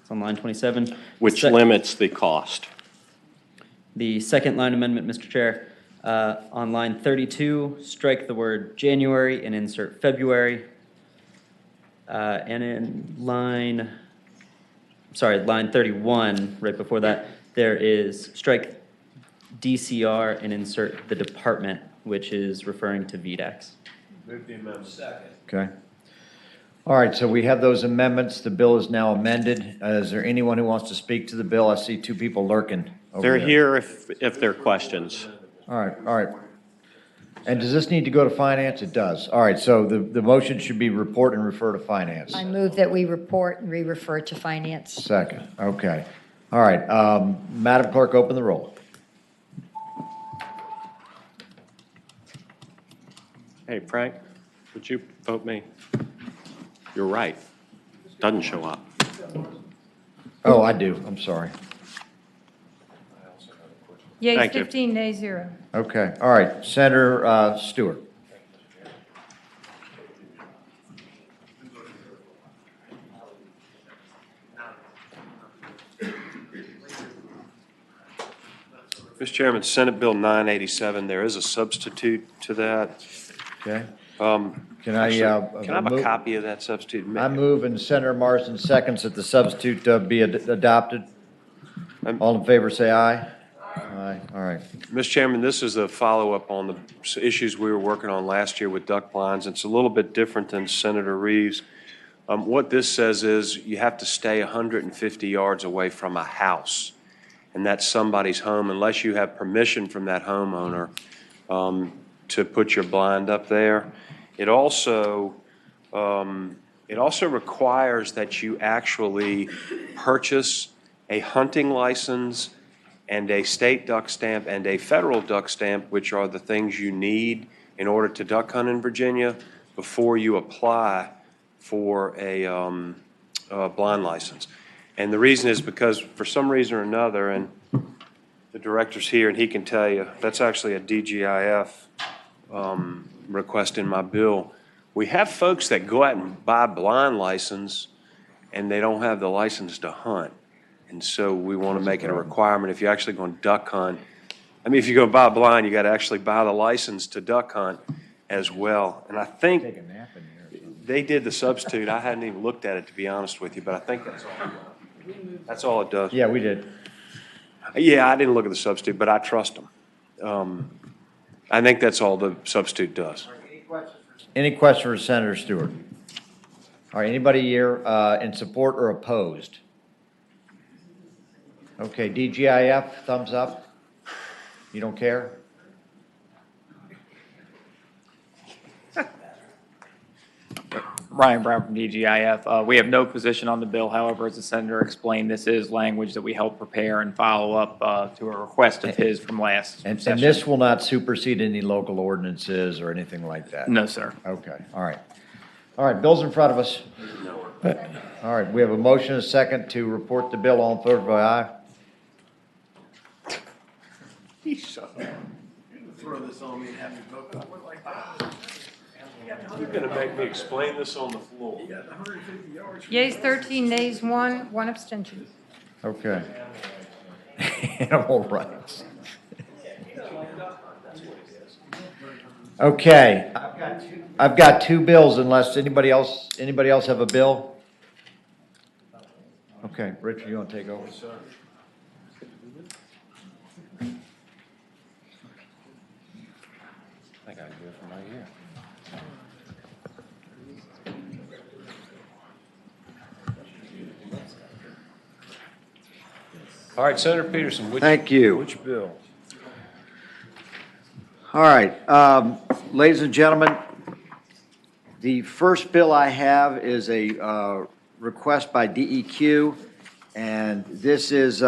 It's on line 27. Which limits the cost. The second line amendment, Mr. Chair, on line 32, strike the word January and insert February. And in line 31, right before that, there is strike DCR and insert the department, which is referring to VDAX. Move the amendment. Second. Okay. All right, so we have those amendments. The bill is now amended. Is there anyone who wants to speak to the bill? I see 2 people lurking over They're there. here if there are questions. All right, all right. And does this need to go to finance? It does. All right, so the motion should be report and refer to finance. I move that we report and re-refer to finance. Second, okay. All right, Madam Clerk, open the roll. Hey, Frank, would you vote me? You're right. Doesn't show up. Oh, I do, I'm sorry. Yeas Thank you. 15, nays 0. Okay, all right, Senator Stewart. Mr. Chairman, Senate Bill 987, there is a substitute to that. Okay. Can I have a copy of that substitute? I move and Senator Marsden seconds that the substitute be adopted. All in favor, say aye. Aye, all right. Mr. Chairman, this is a follow-up on the issues we were working on last year with duck blinds. It's a little bit different than Senator Reeves. What this says is you have to stay 150 yards away from a house, and that's somebody's home unless you have permission from that homeowner to put your blind up there. It also requires that you actually purchase a hunting license and a state duck stamp and a federal duck stamp, which are the things you need in order to duck hunt in Virginia, before you apply for a blind license. And the reason is because for some reason or another, and the director's here and he can tell you, that's actually a DGIF request in my bill. We have folks that go out and buy a blind license and they don't have the license to hunt. And so we want to make it a requirement if you're actually going to duck hunt. I mean, if you're going to buy a blind, you got to actually buy the license to duck hunt as well. And I think they did the substitute. I hadn't even looked at it, to be honest with you, but I think that's all it does. That's all it does. Yeah, we did. Yeah, I didn't look at the substitute, but I trust them. I think that's all the substitute does. Any questions for Senator Stewart? All right, anybody here in support or opposed? Okay, DGIF, thumbs up? You don't care? Ryan Brown from DGIF. We have no position on the bill. However, as the senator explained, this is language that we helped prepare and follow up to a request of his from last And session. this will not supersede any local ordinances or anything like that? No, sir. Okay, all right. All right, bill's in front of us. All right, we have a motion and a second to report the bill. All in favor, vote aye. Throw this on me and have me vote like that. You're gonna make me explain this on the floor. Yeas 13, nays 1, 1 abstention. Okay. Animal rights. Okay, I've got two bills unless anybody else have a bill? Okay, Richard, you want to take over? Sir. I think I can do it from right here. All right, Senator Peterson, Thank you. Which bill? All right, ladies and gentlemen, the first bill I have is a request by DEQ, and this is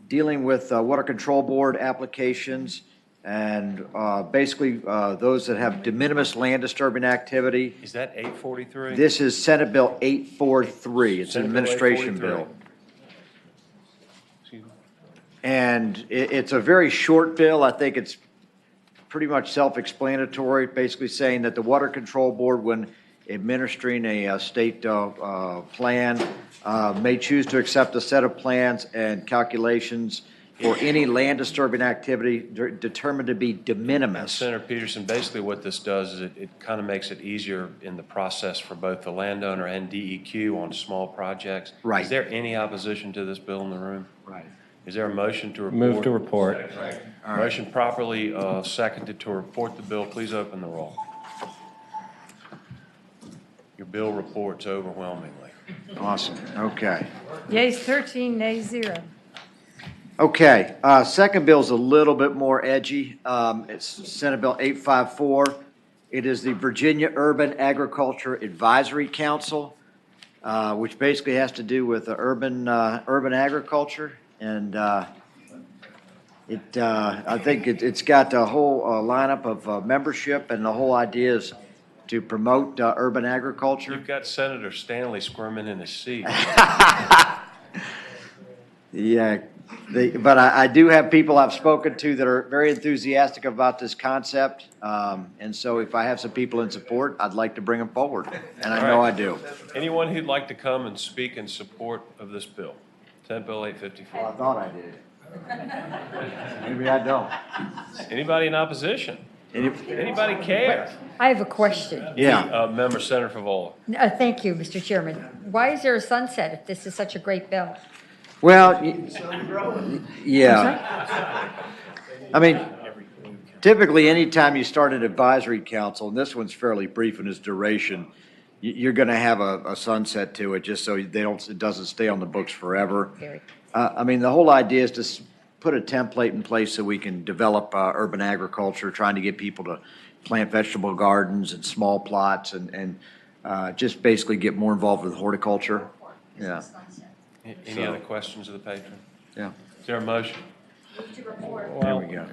dealing with Water Control Board applications and basically those that have de minimis land disturbing activity. Is that 843? This is Senate Bill 843. It's an Senate Bill administration 843. bill. And it's a very short bill. I think it's pretty much self-explanatory, basically saying that the Water Control Board, when administering a state plan, may choose to accept a set of plans and calculations for any land disturbing activity determined to be de minimis. Senator Peterson, basically what this does is it kind of makes it easier in the process for both the landowner and DEQ on small projects. Right. Is there any opposition to this bill in the room? Right. Is there a motion to report? Move to report. Motion properly seconded to report the bill. Please open the roll. Your bill reports overwhelmingly. Awesome, okay. Yeas 13, nays 0. Okay, second bill's a little bit more edgy. It's Senate Bill 854. It is the Virginia Urban Agriculture Advisory Council, which basically has to do with urban agriculture. And I think it's got a whole lineup of membership, and the whole idea is to promote urban agriculture. You've got Senator Stanley squirming in his seat. Yeah, but I do have people I've spoken to that are very enthusiastic about this concept. And so if I have some people in support, I'd like to bring them forward, and I know I do. Anyone who'd like to come and speak in support of this bill? Senate Bill 854. I thought I did. Maybe I don't. Anybody in opposition? Anybody care? I have a question. Yeah. Member Senator Favola. Thank you, Mr. Chairman. Why is there a sunset if this is such a great bill? Well, yeah. I mean, typically, anytime you start an advisory council, and this one's fairly brief in its duration, you're going to have a sunset to it, just so it doesn't stay on the books forever. I mean, the whole idea is to put a template in place so we can develop urban agriculture, trying to get people to plant vegetable gardens and small plots, and just basically get more involved with horticulture. Yeah. Any other questions of the patron? Yeah. Is there a motion? There we go.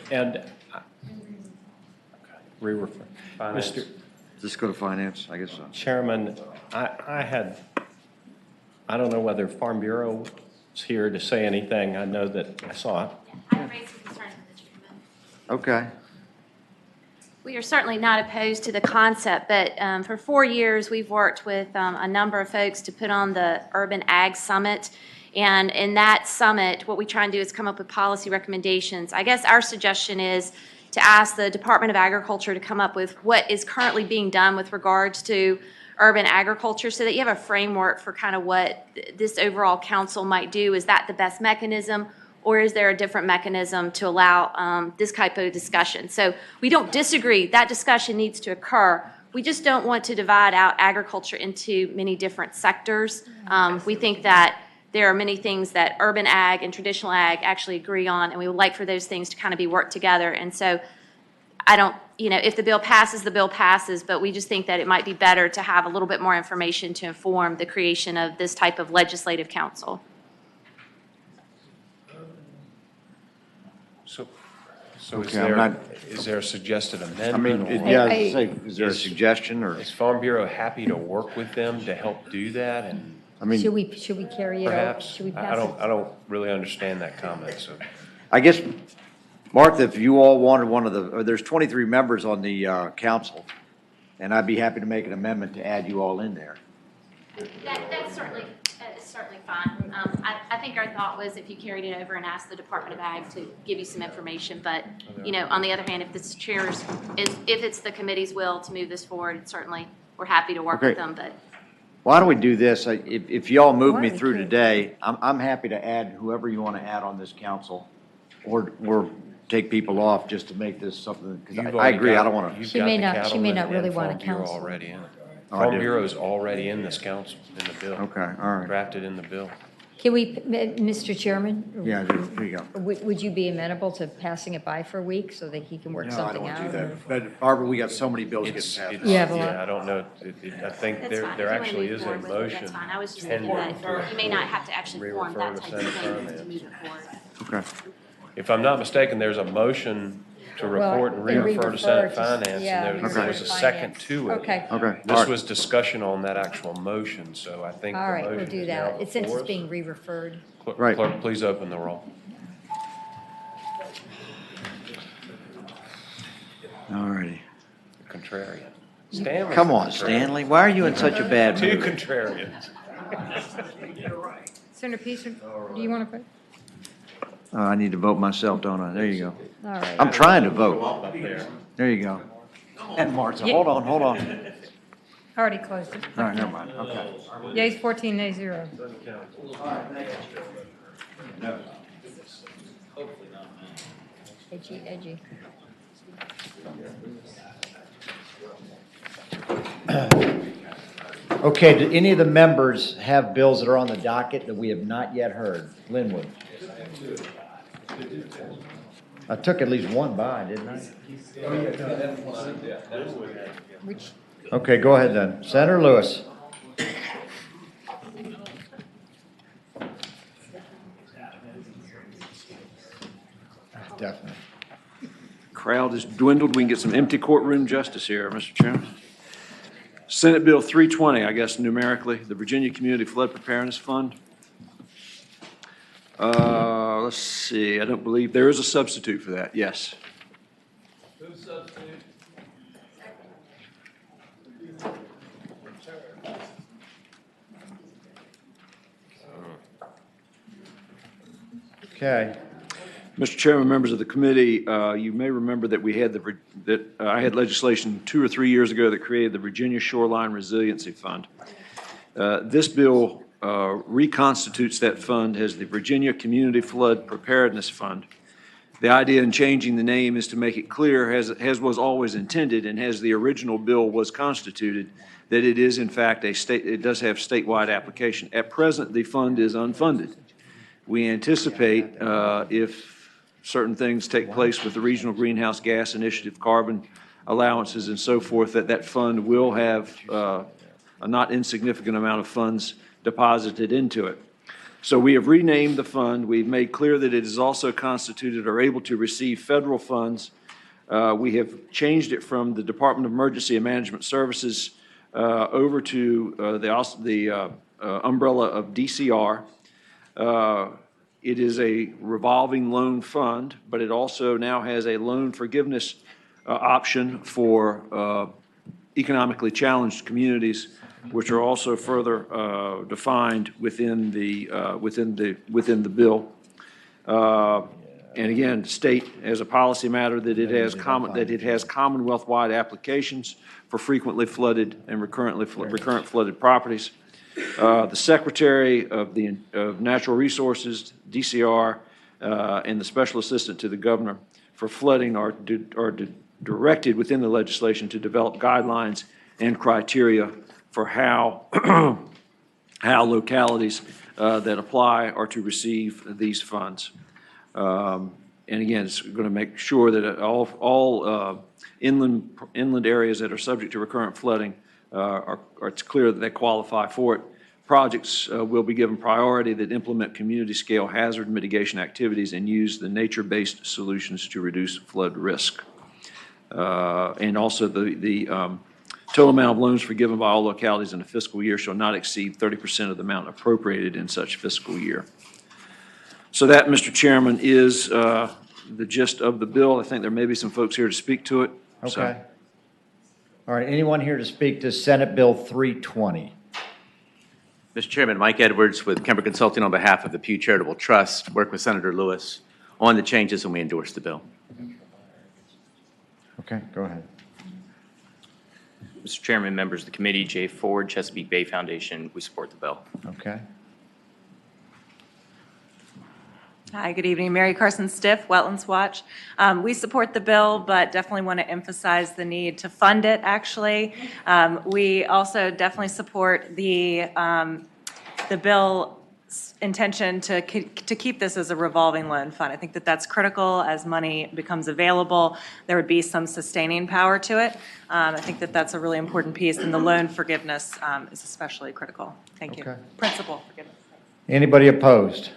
And re-refer. Finance. Just go to finance, I guess so. Chairman, I don't know whether Farm Bureau is here to say anything. I know that I saw it. I raised some concerns with the chairman. Okay. We are certainly not opposed to the concept, but for 4 years, we've worked with a number of folks to put on the Urban Ag Summit. And in that summit, what we try and do is come up with policy recommendations. I guess our suggestion is to ask the Department of Agriculture to come up with what is currently being done with regards to urban agriculture so that you have a framework for kind of what this overall council might do. Is that the best mechanism, or is there a different mechanism to allow this type of discussion? So we don't disagree. That discussion needs to occur. We just don't want to divide out agriculture into many different sectors. We think that there are many things that urban ag and traditional ag actually agree on, and we would like for those things to kind of be worked together. And so I don't, if the bill passes, the bill passes, but we just think that it might be better to have a little bit more information to inform the creation of this type of legislative council. So Okay, I'm not- is there a suggested I mean, amendment? or- yeah, I was gonna say, is there a suggestion or? Is Farm Bureau happy to work with them to help do that and I mean, Should we carry it over? perhaps? Should we I pass it? I don't really understand that comment, so. I guess, Martha, if you all wanted one of the, there's 23 members on the council, and I'd be happy to make an amendment to add you all in there. That's certainly fine. I think our thought was if you carried it over and asked the Department of Ag to give you some information, but, on the other hand, if the chairs, if it's the committee's will to move this forward, certainly, we're happy to work with them, but. Why don't we do this? If y'all move me Why through can't- today, I'm happy to add whoever you want to add on this council, or take people off just to make this something, because You've I already agree, I got- don't want to. you've She got may the not- she may cattlemen not really and want a Farm Bureau council. already in it. Oh, I Farm do. Bureau is already in this council, in the bill. Okay, all right. Drafted in the bill. Can we, Mr. Chairman? Yeah, there you go. Would you be amenable to passing it by for a week so that he can work No, I something don't want to out? do or- that. But Barbara, we got so many bills getting It's, passed. it's, You have a lot. yeah, I don't know, I think That's there, fine. there If you wanna actually move is a forward with it, motion. That's fine. I was just thinking pending that you may not have to actually form that re-refer to type of Senate thing to finance. move it forward. Okay. If I'm not mistaken, there's a motion to Well, report and and re-refer to re-refer Senate to- Finance, yeah, and re-refer there was to a second Finance. to it. Okay. Okay. All This right. was discussion on that actual motion, so I think the All right, we'll motion do is now that. Since before it's us. being re-referred. Right. Clerk, please open the roll. All righty. Contrarian. Stanley's Come on, contrarian. Stanley, why are you in such a bad Two mood? contrarians. Senator Peace, do you want to put? Oh, I need to vote myself, don't I? There you go. All right. I'm trying to vote. There you go. And Martha, hold on, hold on. Already closed it. All right, never mind, okay. Yeas 14, nays 0. Edgy. Okay, do any of the members have bills that are on the docket that we have not yet heard? Linwood? I took at least one by, didn't I? Which, Okay, go ahead then. Senator Lewis. Definitely. Crowd has dwindled. We can get some empty courtroom justice here, Mr. Chairman. Senate Bill 320, I guess numerically, the Virginia Community Flood Preparedness Fund. Let's see, I don't believe, there is a substitute for that, yes. Okay. Mr. Chairman, members of the committee, you may remember that we had I had legislation 2 or 3 years ago that created the Virginia Shoreline Resiliency Fund. This bill reconstitutes that fund as the Virginia Community Flood Preparedness Fund. The idea in changing the name is to make it clear, as was always intended and as the original bill was constituted, that it is in fact it does have statewide application. At present, the fund is unfunded. We anticipate if certain things take place with the Regional Greenhouse Gas Initiative, carbon allowances and so forth, that fund will have a not insignificant amount of funds deposited into it. So we have renamed the fund. We've made clear that it is also constituted or able to receive federal funds. We have changed it from the Department of Emergency and Management Services over to the umbrella of DCR. It is a revolving loan fund, but it also now has a loan forgiveness option for economically challenged communities, which are also further defined within the bill. And again, state as a policy matter that it has Commonwealth-wide applications for frequently flooded and recurrent flooded properties. The Secretary of Natural Resources, DCR, and the Special Assistant to the Governor for flooding are directed within the legislation to develop guidelines and criteria for how localities that apply are to receive these funds. And again, it's going to make sure that all inland areas that are subject to recurrent flooding it's clear that they qualify for it. Projects will be given priority that implement community-scale hazard mitigation activities and use the nature-based solutions to reduce flood risk. And also the total amount of loans forgiven by all localities in a fiscal year shall not exceed 30% of the amount appropriated in such fiscal year. So that, Mr. Chairman, is the gist of the bill. I think there may be some folks here to speak to it. So. Okay. All right, anyone here to speak to Senate Bill 320? Mr. Chairman, Mike Edwards with Kemper Consulting on behalf of the Pew Charitable Trust, work with Senator Lewis on the changes, and we endorse the bill. Okay, go ahead. Mr. Chairman, members of the committee, Jay Ford, Chesapeake Bay Foundation, we support the bill. Okay. Hi, good evening. Mary Carson Stiff, Wetlands Watch. We support the bill, but definitely want to emphasize the need to fund it, actually. We also definitely support the bill's intention to keep this as a revolving loan fund. I think that that's critical. As money becomes available, there would be some sustaining power to it. I think that that's a really important piece, and the loan forgiveness is especially critical. Thank you. Okay. Principal forgiveness. Anybody opposed?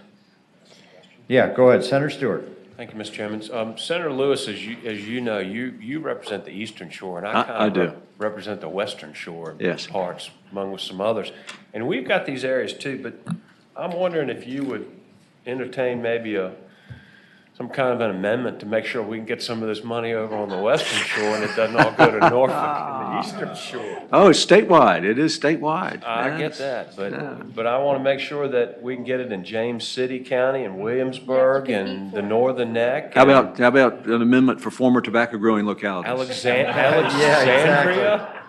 Yeah, go ahead, Senator Stewart. Thank you, Mr. Chairman. Senator Lewis, as you know, you represent the eastern shore, and I do. Represent the western shore. Yes. Parts, among with some others. And we've got these areas too, but I'm wondering if you would entertain maybe some kind of an amendment to make sure we can get some of this money over on the western shore and it doesn't all go to Norfolk and the eastern shore. Oh, it's statewide. It is statewide. I get that, but I want to make sure that we can get it in James City County and Williamsburg and the Northern Neck. How about an amendment for former tobacco growing localities? Alexandria?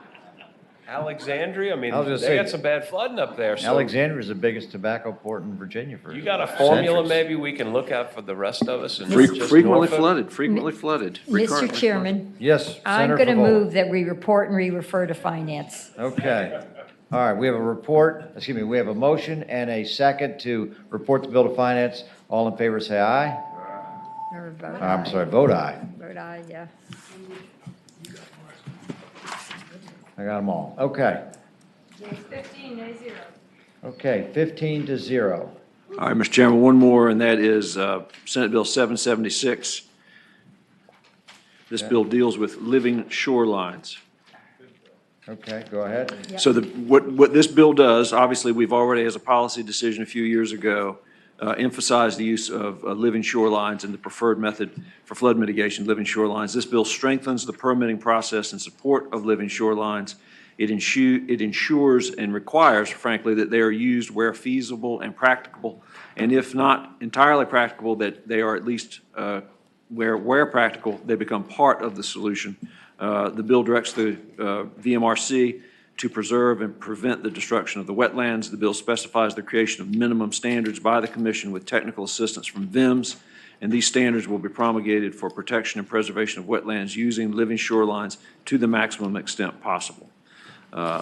Alexandria, I mean, I was gonna they say, got some bad flooding up there. So Alexandria is the biggest tobacco port in Virginia for you got a formula centuries. maybe we can look at for the rest of us? And Frequently Norfolk? flooded. Mr. Chairman. Yes, I'm Senator going to Favola. move that we report and re-refer to finance. Okay. All right, we have we have a motion and a second to report the bill to finance. All in favor, say aye. Or vote I'm aye. sorry, vote aye. Vote aye, yeah. I got them all. Okay. 15, nay 0. Okay, 15 to 0. All right, Mr. Chairman, one more, and that is Senate Bill 776. This bill deals with living shorelines. Okay, go ahead. Yep. So what this bill does, obviously, we've already, as a policy decision a few years ago, emphasized the use of living shorelines and the preferred method for flood mitigation, living shorelines. This bill strengthens the permitting process in support of living shorelines. It ensures and requires, frankly, that they are used where feasible and practicable, and if not entirely practicable, that they are at least, where practical, they become part of the solution. The bill directs the VMRC to preserve and prevent the destruction of the wetlands. The bill specifies the creation of minimum standards by the Commission with technical assistance from VIMS, and these standards will be promulgated for protection and preservation of wetlands using living shorelines to the maximum extent possible.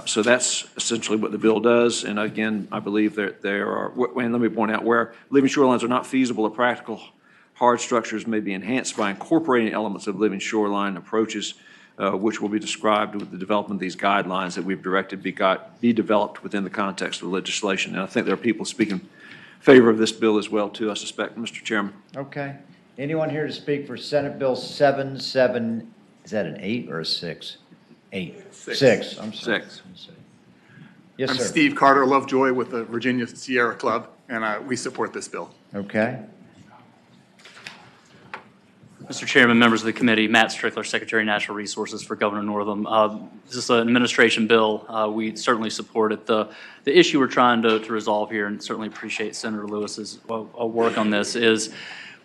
So that's essentially what the bill does. And again, I believe that there are, and let me point out, where living shorelines are not feasible or practical, hard structures may be enhanced by incorporating elements of living shoreline approaches, which will be described with the development of these guidelines that we've directed be developed within the context of the legislation. And I think there are people speaking in favor of this bill as well, too, I suspect, Mr. Chairman. Okay. Anyone here to speak for Senate Bill 77, is that an 8 or a 6? 8. 6. I'm sorry. 6. Yes, I'm sir. Steve Carter Lovejoy with the Virginia Sierra Club, and we support this bill. Okay. Mr. Chairman, members of the committee, Matt Strickler, Secretary of Natural Resources for Governor Northam. This is an administration bill. We certainly support it. The issue we're trying to resolve here, and certainly appreciate Senator Lewis's work on this, is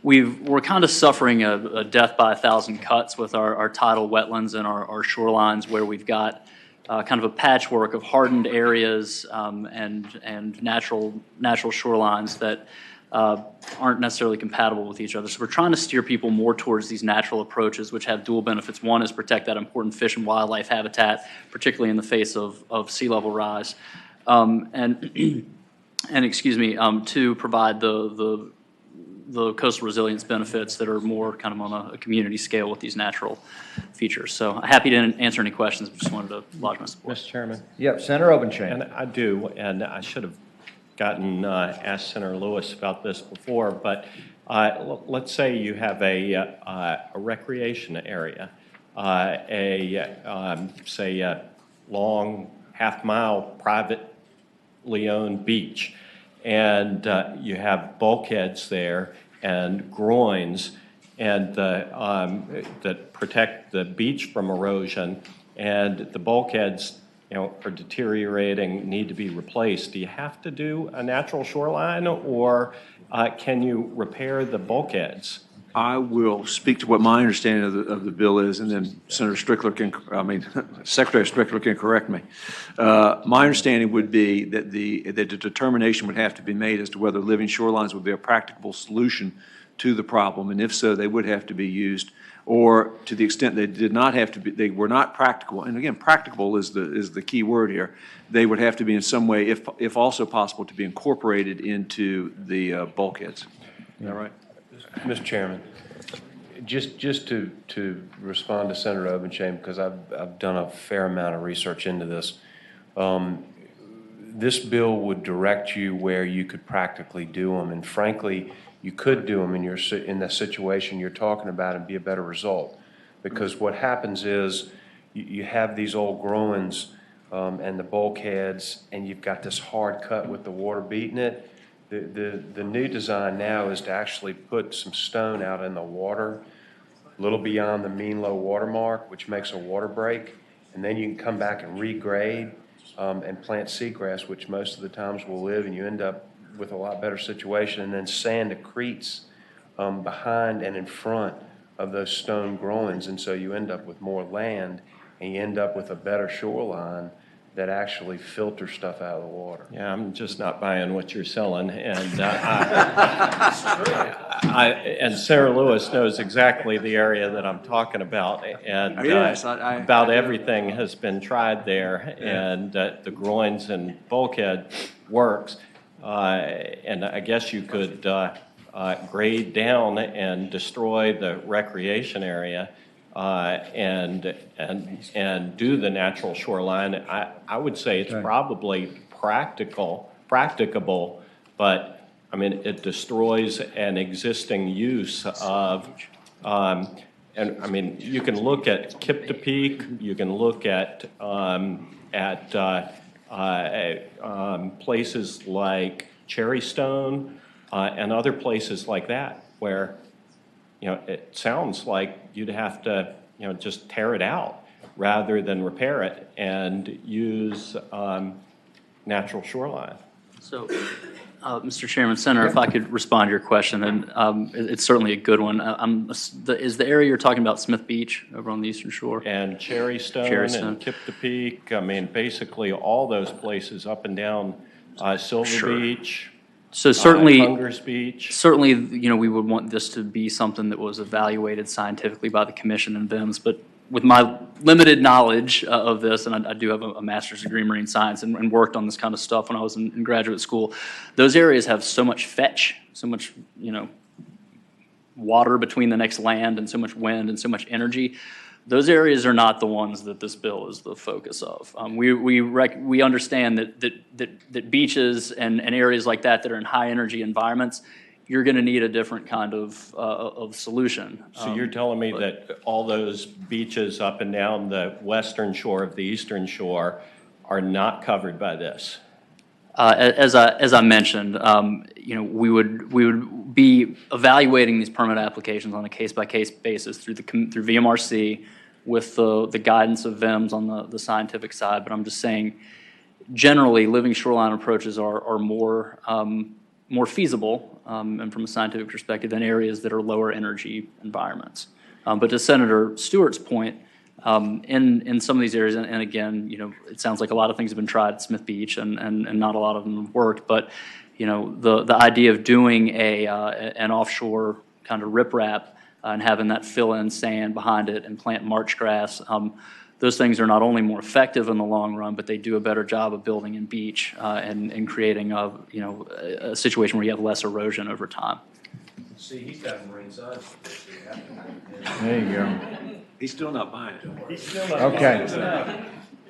we're kind of suffering a death by 1,000 cuts with our tidal wetlands and our shorelines, where we've got kind of a patchwork of hardened areas and natural shorelines that aren't necessarily compatible with each other. So we're trying to steer people more towards these natural approaches, which have dual benefits. One is protect that important fish and wildlife habitat, particularly in the face of sea level rise, and excuse me, to provide the the coastal resilience benefits that are more kind of on a community scale with these natural features. So happy to answer any questions, but just wanted to lodge my support. Mr. Chairman? Yep, Senator Obenshain. And I do, and I should have asked Senator Lewis about this before, but let's say you have a recreation area, say a long half-mile privately owned beach, and you have bulkheads there and groins and that protect the beach from erosion, and the bulkheads, are deteriorating, need to be replaced. Do you have to do a natural shoreline, or can you repair the bulkheads? I will speak to what my understanding of the bill is, and then Secretary Strickler can correct me. My understanding would be that the determination would have to be made as to whether living shorelines would be a practicable solution to the problem, and if so, they would have to be used, or to the extent they did not have to be, they were not practicable, and again, practicable is the key word here, they would have to be in some way, if also possible, to be incorporated into the bulkheads. Is that right? Mr. Chairman, just to respond to Senator Obenshain, because I've done a fair amount of research into this. This bill would direct you where you could practically do them, and frankly, you could do them in the situation you're talking about and be a better result. Because what happens is you have these old groins and the bulkheads, and you've got this hard cut with the water beating it. The new design now is to actually put some stone out in the water, a little beyond the mean low water mark, which makes a water break, and then you can come back and regrade and plant seagrass, which most of the times will live, and you end up with a lot better situation, and then sand accretes behind and in front of those stone groins, and so you end up with more land, and you end up with a better shoreline that actually filters stuff out of the water. Yeah, I'm just not buying what you're selling, and and Sarah Lewis knows exactly the area that I'm talking about, and Yes, about everything has been tried there, and the groins and bulkhead works, and I guess you could grade down and destroy the recreation area and do the natural shoreline. I would say it's probably practicable, but I mean, it destroys an existing use of, and I mean, you can look at Kiptopeke, you can look at places like Cherrystone and other places like that where it sounds like you'd have to, just tear it out rather than repair it and use natural shoreline. So, Mr. Chairman, Senator, if I could respond to your question, and it's certainly a good one. Is the area you're talking about Smith Beach over on the eastern shore? And Cherrystone and Kiptopeke, I mean, basically all those places up and down Silver Beach. So certainly, Hunger's Beach. Certainly, we would want this to be something that was evaluated scientifically by the commission and VIMS, but with my limited knowledge of this, and I do have a master's degree in marine science and worked on this kind of stuff when I was in graduate school, those areas have so much fetch, so much, water between the next land and so much wind and so much energy. Those areas are not the ones that this bill is the focus of. We understand that beaches and areas like that are in high energy environments, you're going to need a different kind of solution. So you're telling me that all those beaches up and down the western shore of the eastern shore are not covered by this? As I mentioned, we would be evaluating these permit applications on a case-by-case basis through VMRC with the guidance of VIMS on the scientific side. But I'm just saying, generally, living shoreline approaches are more feasible and from a scientific perspective than areas that are lower energy environments. But to Senator Stewart's point, in some of these areas, and again, it sounds like a lot of things have been tried at Smith Beach, and not a lot of them have worked. But the idea of doing an offshore kind of riprap and having that fill in sand behind it and plant marsh grass, those things are not only more effective in the long run, but they do a better job of building in beach and creating a situation where you have less erosion over time. See, he's got marine science. There you go. He's still not buying it. He's still not. Okay.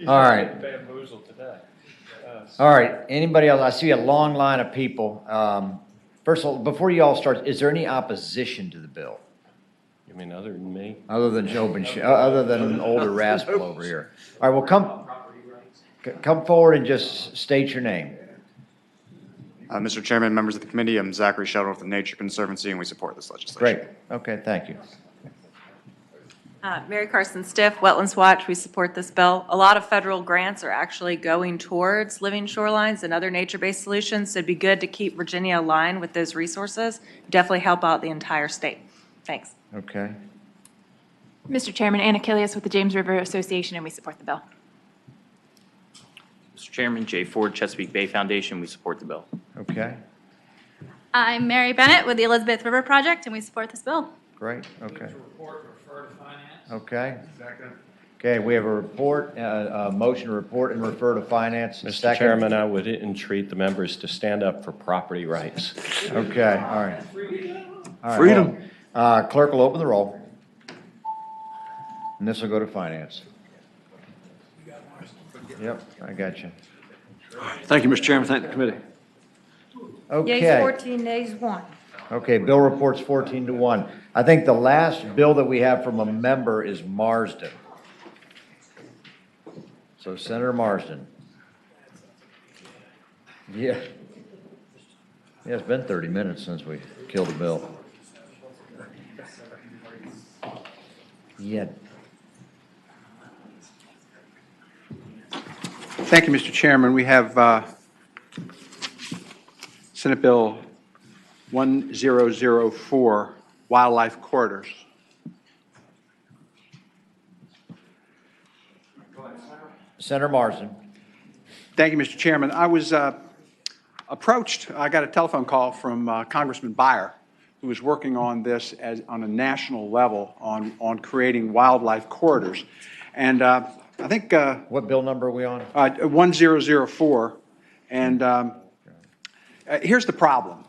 All right. Bamboozled today. All right, anybody else? I see a long line of people. First of all, before you all start, is there any opposition to the bill? You mean other than me? Other than Job and, other than an older rascal over here? All right, well, come forward and just state your name. Mr. Chairman, members of the committee, I'm Zachary Shuttleworth of Nature Conservancy, and we support this legislation. Great, okay, thank you. Mary Carson Stiff, Wetlands Watch, we support this bill. A lot of federal grants are actually going towards living shorelines and other nature-based solutions, so it'd be good to keep Virginia aligned with those resources. Definitely help out the entire state. Thanks. Okay. Mr. Chairman, Anna Kilias with the James River Association, and we support the bill. Mr. Chairman, Jay Ford, Chesapeake Bay Foundation, we support the bill. Okay, I'm Mary Bennett with the Elizabeth River Project, and we support this bill. great, okay. Okay. Okay, we have a report, a motion to report and refer to finance. Mr. Second. Chairman, I would entreat the members to stand up for property rights. Okay, all right. All right, Freedom. well, clerk will open the roll. And this will go to finance. Yep, I got you. Thank you, Mr. Chairman. Thank the committee. Yeas Okay, 14, nays 1. okay, bill reports 14-1. I think the last bill that we have from a member is Marsden. So Senator Marsden. Yeah. Yeah, it's been 30 minutes since we killed a bill. Yeah. Thank you, Mr. Chairman. We have Senate Bill 1004, Wildlife Corridors. Senator Marsden. Thank you, Mr. Chairman. I was approached, I got a telephone call from Congressman Beyer, who was working on this on a national level on creating wildlife corridors. And I think... what bill number are we on? 1004. And here's the problem.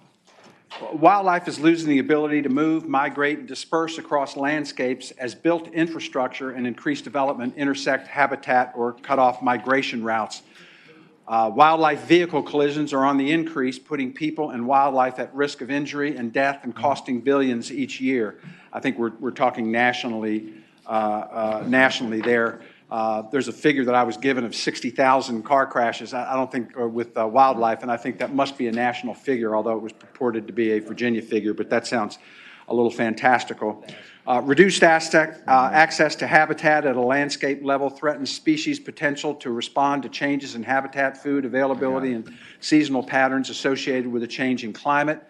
Wildlife is losing the ability to move, migrate, and disperse across landscapes as built infrastructure and increased development intersect habitat or cut off migration routes. Wildlife vehicle collisions are on the increase, putting people and wildlife at risk of injury and death and costing billions each year. I think we're talking nationally there. There's a figure that I was given of 60,000 car crashes. I don't think with wildlife, and I think that must be a national figure, although it was purported to be a Virginia figure, but that sounds a little fantastical. Reduced access to habitat at a landscape level threatens species' potential to respond to changes in habitat, food availability, and seasonal patterns associated with a changing climate.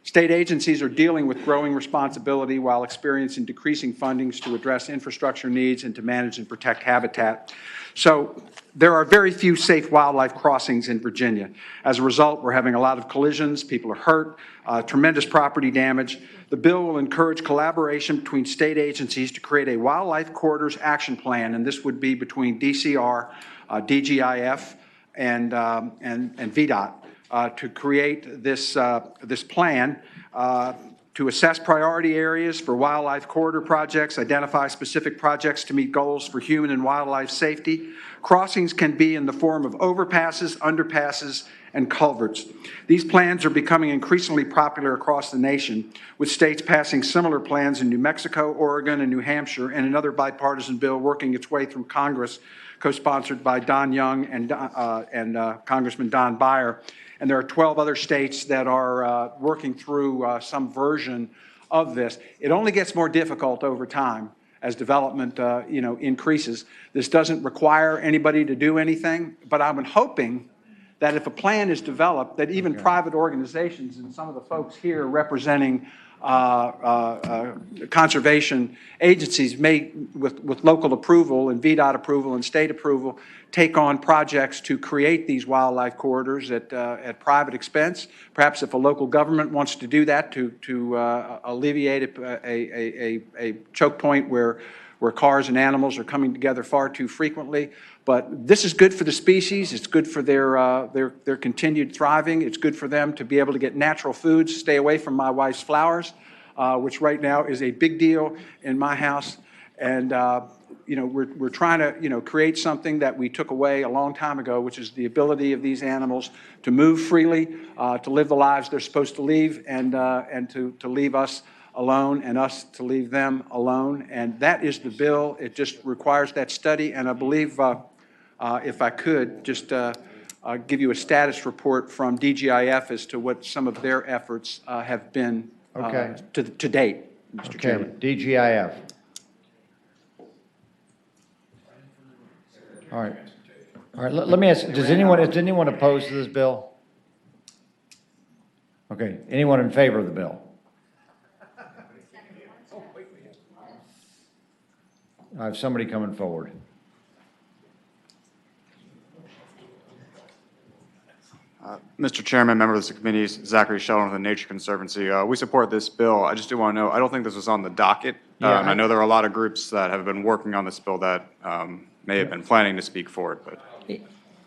State agencies are dealing with growing responsibility while experiencing decreasing fundings to address infrastructure needs and to manage and protect habitat. So there are very few safe wildlife crossings in Virginia. As a result, we're having a lot of collisions, people are hurt, tremendous property damage. The bill will encourage collaboration between state agencies to create a wildlife corridors action plan, and this would be between DCR, DGIF, and VDOT. To create this plan to assess priority areas for wildlife corridor projects, identify specific projects to meet goals for human and wildlife safety. Crossings can be in the form of overpasses, underpasses, and culverts. These plans are becoming increasingly popular across the nation, with states passing similar plans in New Mexico, Oregon, and New Hampshire, and another bipartisan bill working its way through Congress, co-sponsored by Don Young and Congressman Don Beyer. And there are 12 other states that are working through some version of this. It only gets more difficult over time as development increases. This doesn't require anybody to do anything, but I'm hoping that if a plan is developed, that even private organizations and some of the folks here representing conservation agencies may, with local approval and VDOT approval and state approval, take on projects to create these wildlife corridors at private expense. Perhaps if a local government wants to do that to alleviate a choke point where cars and animals are coming together far too frequently. But this is good for the species. It's good for their continued thriving. It's good for them to be able to get natural foods, stay away from my wife's flowers. which right now is a big deal in my house. And, we're trying to, create something that we took away a long time ago, which is the ability of these animals to move freely, to live the lives they're supposed to live, and to leave us alone and us to leave them alone. And that is the bill. It just requires that study. And I believe, if I could, just give you a status report from DGIF as to what some of their efforts have been Okay. to date, Mr. Chairman. DGIF. All right. All right, let me ask, is anyone opposed to this bill? Okay, anyone in favor of the bill? I have somebody coming forward. Mr. Chairman, members of the committee, Zachary Sheldon with the Nature Conservancy. We support this bill. I just do want to know, I don't think this was on the docket. Yeah, I know there are a lot of groups that have been working on this bill that may have been planning to speak for it, but.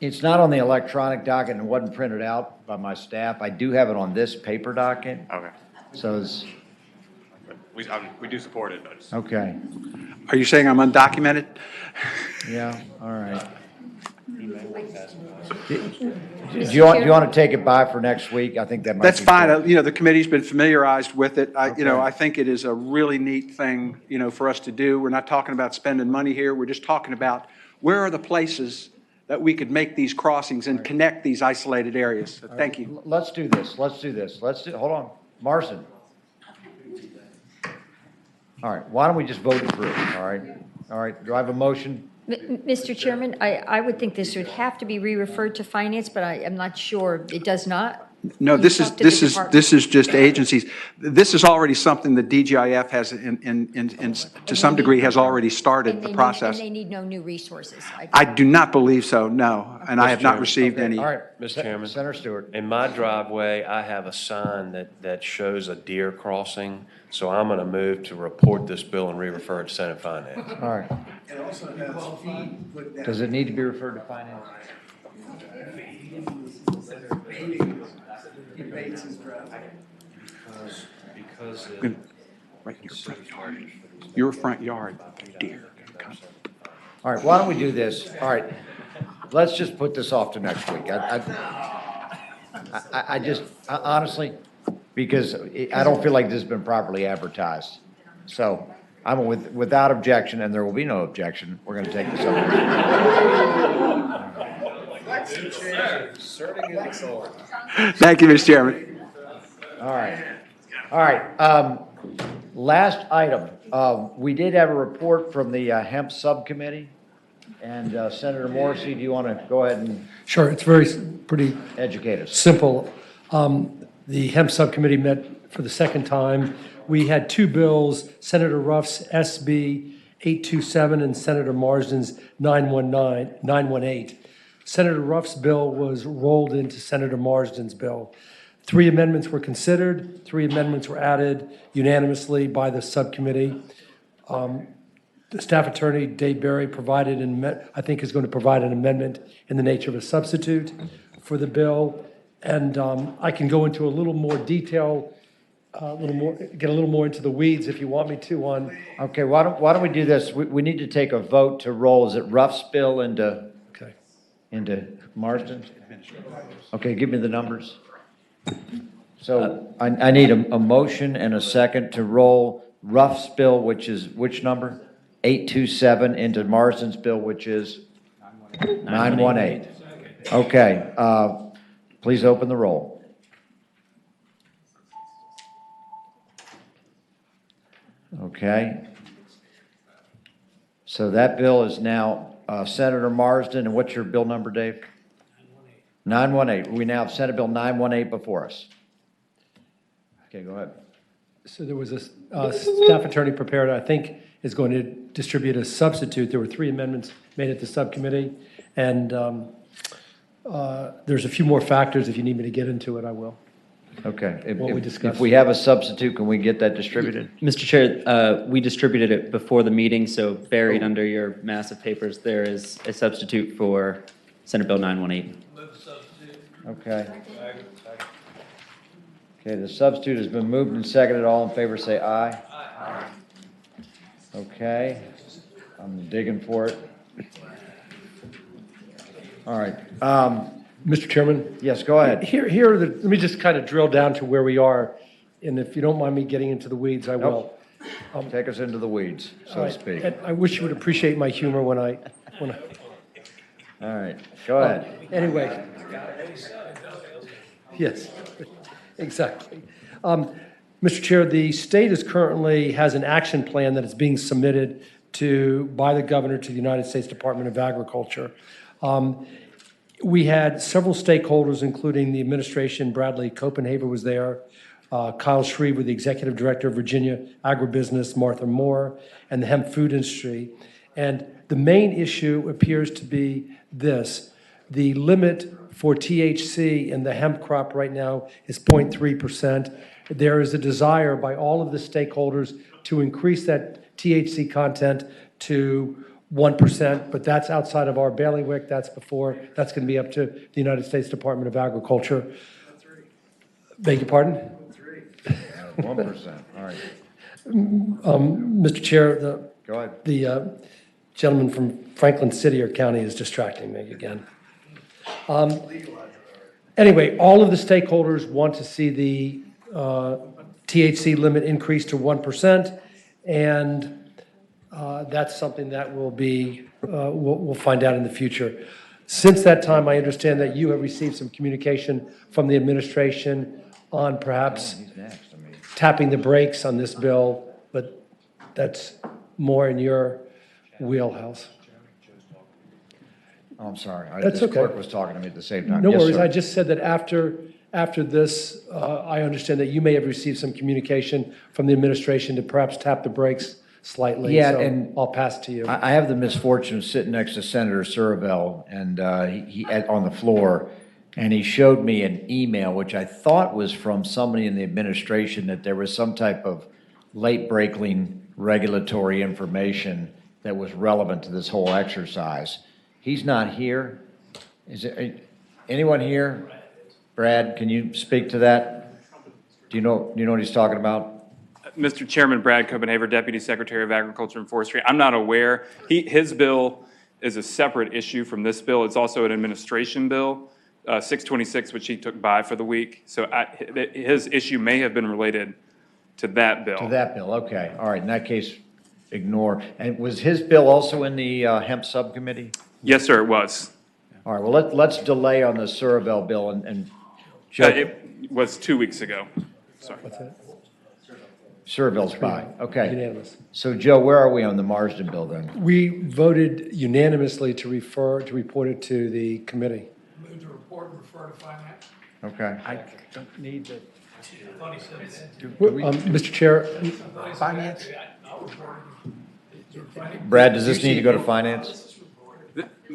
It's not on the electronic docket and it wasn't printed out by my staff. I do have it on this paper docket. Okay. So it's, We do support it, but. okay, Are you saying I'm undocumented? yeah, all right. Do you want to take it by for next week? I think that might be. That's fine. good. The committee's been familiarized with it. Okay. I think it is a really neat thing, for us to do. We're not talking about spending money here. We're just talking about where are the places that we could make these crossings and connect these isolated areas. So thank you. Let's do this. Hold on. Marston. All right, why don't we just vote it through, all right? All right, do I have a motion? Mr. Chairman, I would think this would have to be re-referred to finance, but I am not sure. It does not? No, You this talked to the department. is just agencies. This is already something that DGIF has to some degree has already started the process. And they need no new resources. I do not believe so, no, and I have not Chairman. received any. All right, Mr. Chairman. Senator Stewart. In my driveway, I have a sign that shows a deer crossing, so I'm going to move to report this bill and re-refer it to Senate Finance. All right. Does it need to be referred to finance? Because Right in your front yard. Your front yard, deer. All right, why don't we do this? All right, let's just put this off to next week. I just, honestly, because I don't feel like this has been properly advertised. So I'm without objection, and there will be no objection, we're going to take this up. Thank you, Mr. Chairman. All right. Last item, we did have a report from the hemp subcommittee. And Senator Morrissey, do you want to go ahead and Sure, it's pretty educate us? simple. The hemp subcommittee met for the second time. We had two bills, Senator Ruff's SB 827 and Senator Marsden's 918. Senator Ruff's bill was rolled into Senator Marsden's bill. 3 amendments were considered, 3 amendments were added unanimously by the subcommittee. The staff attorney, Dave Berry, provided, I think is going to provide an amendment in the nature of a substitute for the bill. And I can go into a little more detail, get a little more into the weeds if you want me to on. Okay, why don't we do this? We need to take a vote to roll, is it Ruff's bill into Marsden? Okay, give me the numbers. So I need a motion and a second to roll Ruff's bill, which is which number? 827 into Marsden's bill, which is 918. Okay, please open the roll. Okay. So that bill is now Senator Marsden, and what's your bill number, Dave? 918. We now have Senate Bill 918 before us. Okay, go ahead. So there was a staff attorney prepared, I think, is going to distribute a substitute. There were 3 amendments made at the subcommittee, and there's a few more factors. If you need me to get into it, I will. Okay. If we have a substitute, can we get that distributed? Mr. Chair, we distributed it before the meeting, so buried under your massive papers, there is a substitute for Senate Bill 918. Okay. Okay, the substitute has been moved and seconded. All in favor, say aye. Aye. Okay, I'm digging for it. All right. Mr. Chairman? Yes, go ahead. Let me just kind of drill down to where we are, and if you don't mind me getting into the weeds, I will. Nope. Take us into the weeds, so to speak. And I wish you would appreciate my humor when I. All right, go ahead. Anyway. Yes, exactly. Mr. Chair, the state has an action plan that is being submitted by the governor to the United States Department of Agriculture. We had several stakeholders, including the administration. Bradley Copenhaver was there. Kyle Shreve, the executive director of Virginia Agribusiness, Martha Moore, and the hemp food industry. And the main issue appears to be this. The limit for THC in the hemp crop right now is 0.3%. There is a desire by all of the stakeholders to increase that THC content to 1%, but that's outside of our bailiwick. That's going to be up to the United States Department of Agriculture. Beg your pardon? 1%, all right. Mr. Chair, go ahead. The gentleman from Franklin City or County is distracting me again. Anyway, all of the stakeholders want to see the THC limit increase to 1%, and that's something that we'll find out in the future. Since that time, I understand that you have received some communication from the administration on perhaps tapping the brakes on this bill, but that's more in your wheelhouse. Oh, I'm sorry. That's This okay. clerk was talking to me at the same time. No Yes, worries. sir. I just said that after this, I understand that you may have received some communication from the administration to perhaps tap the brakes slightly. Yeah, so and I'll pass to you. I have the misfortune of sitting next to Senator Surville, and he on the floor, and he showed me an email, which I thought was from somebody in the administration, that there was some type of late-breaking regulatory information that was relevant to this whole exercise. He's not here. Is there anyone here? Brad, can you speak to that? Do you know what he's talking about? Mr. Chairman, Brad Copenhaver, Deputy Secretary of Agriculture and Forestry. I'm not aware. His bill is a separate issue from this bill. It's also an administration bill, 626, which he took by for the week. So his issue may have been related to that bill. To that bill, okay. All right, in that case, ignore. And was his bill also in the hemp subcommittee? Yes, sir, it was. All right, well, let's delay on the Surville bill and Joe. It was 2 weeks ago. Sorry. What's that? Surville's by, okay. Unanimous. So Joe, where are we on the Marsden bill then? We voted unanimously to report it to the committee. Move to report and refer to finance. Okay. I don't need the. Mr. Chair, Finance? Brad, does this need to go to finance?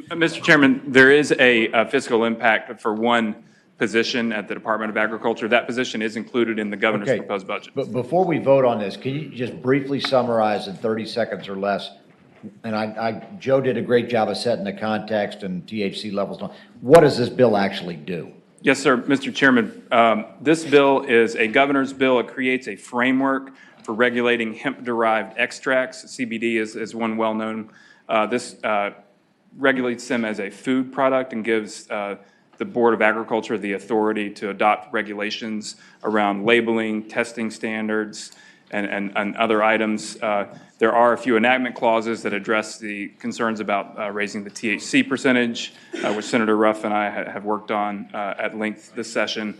Mr. Chairman, there is a fiscal impact for one position at the Department of Agriculture. That position is included in the governor's Okay. proposed budget. But before we vote on this, can you just briefly summarize in 30 seconds or less? And Joe did a great job of setting the context and THC levels. What does this bill actually do? Yes, sir, Mr. Chairman. This bill is a governor's bill. It creates a framework for regulating hemp-derived extracts. CBD is one well-known. This regulates them as a food product and gives the Board of Agriculture the authority to adopt regulations around labeling, testing standards, and other items. There are a few enactment clauses that address the concerns about raising the THC percentage, which Senator Ruff and I have worked on at length this session.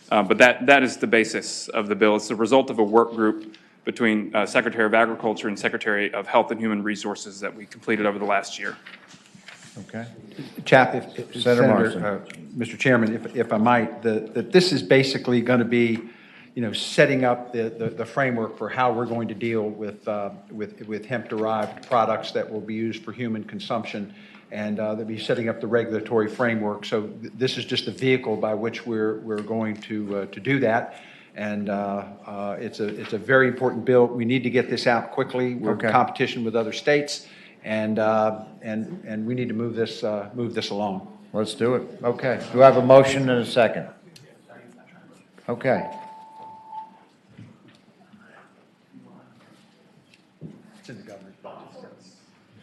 But that is the basis of the bill. It's the result of a work group between Secretary of Agriculture and Secretary of Health and Human Resources that we completed over the last year. Okay. Chap, Senator Marsden. Mr. Chairman, if I might, that this is basically going to be, setting up the framework for how we're going to deal with hemp-derived products that will be used for human consumption, and they'll be setting up the regulatory framework. So this is just the vehicle by which we're going to do that. And it's a very important bill. We need to get this out quickly. We're in competition with other states, and we need to move this along. Let's do it. Okay. Do I have a motion and a second? Okay.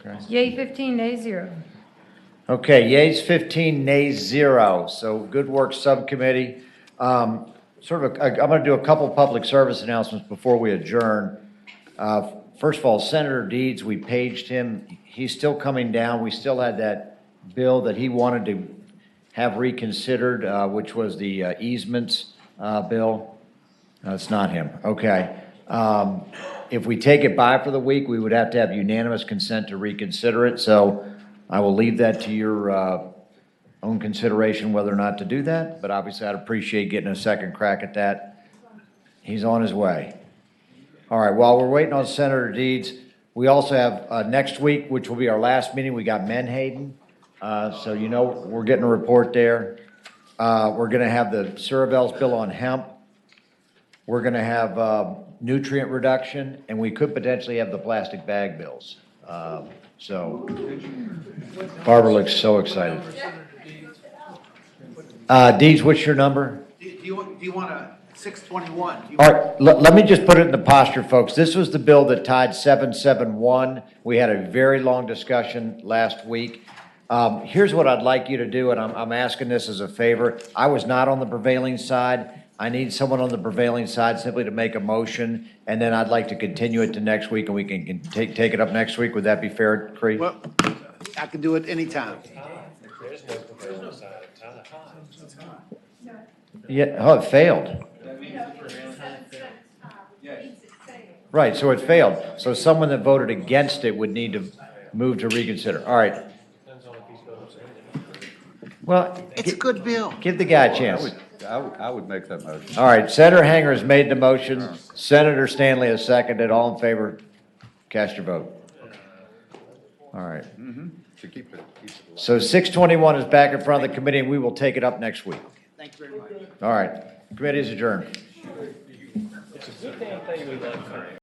Okay. Yay 15, nay 0. Okay, yeas 15, nays 0. So good work, subcommittee. I'm going to do a couple public service announcements before we adjourn. First of all, Senator Deeds, we paged him. He's still coming down. We still had that bill that he wanted to have reconsidered, which was the easements bill. No, it's not him. Okay. If we take it by for the week, we would have to have unanimous consent to reconsider it. So I will leave that to your own consideration whether or not to do that. But obviously, I'd appreciate getting a second crack at that. He's on his way. All right, while we're waiting on Senator Deeds, we also have next week, which will be our last meeting, we got Menhaden. So you know we're getting a report there. We're going to have the Suravel's bill on hemp. We're going to have nutrient reduction, and we could potentially have the plastic bag bills. So Barbara looks so excited. Deeds, what's your number? Do you want a 621? All right, let me just put it in the posture, folks. This was the bill that tied 771. We had a very long discussion last week. Here's what I'd like you to do, and I'm asking this as a favor. I was not on the prevailing side. I need someone on the prevailing side simply to make a motion, and then I'd like to continue it to next week, and we can take it up next week. Would that be fair, Cree? Well, I can do it anytime. Yeah, oh, it failed. Right, so it failed. So someone that voted against it would need to move to reconsider. All right. Well, It's a good bill. give the guy a chance. I would make that motion. All right, Senator Hanger has made the motion. Senator Stanley has seconded. All in favor, cast your vote. All right. To keep it. So 621 is back in front of the committee, and we will take it up next week. Thank you very much. All right. Committee is adjourned. It's a good damn thing we left.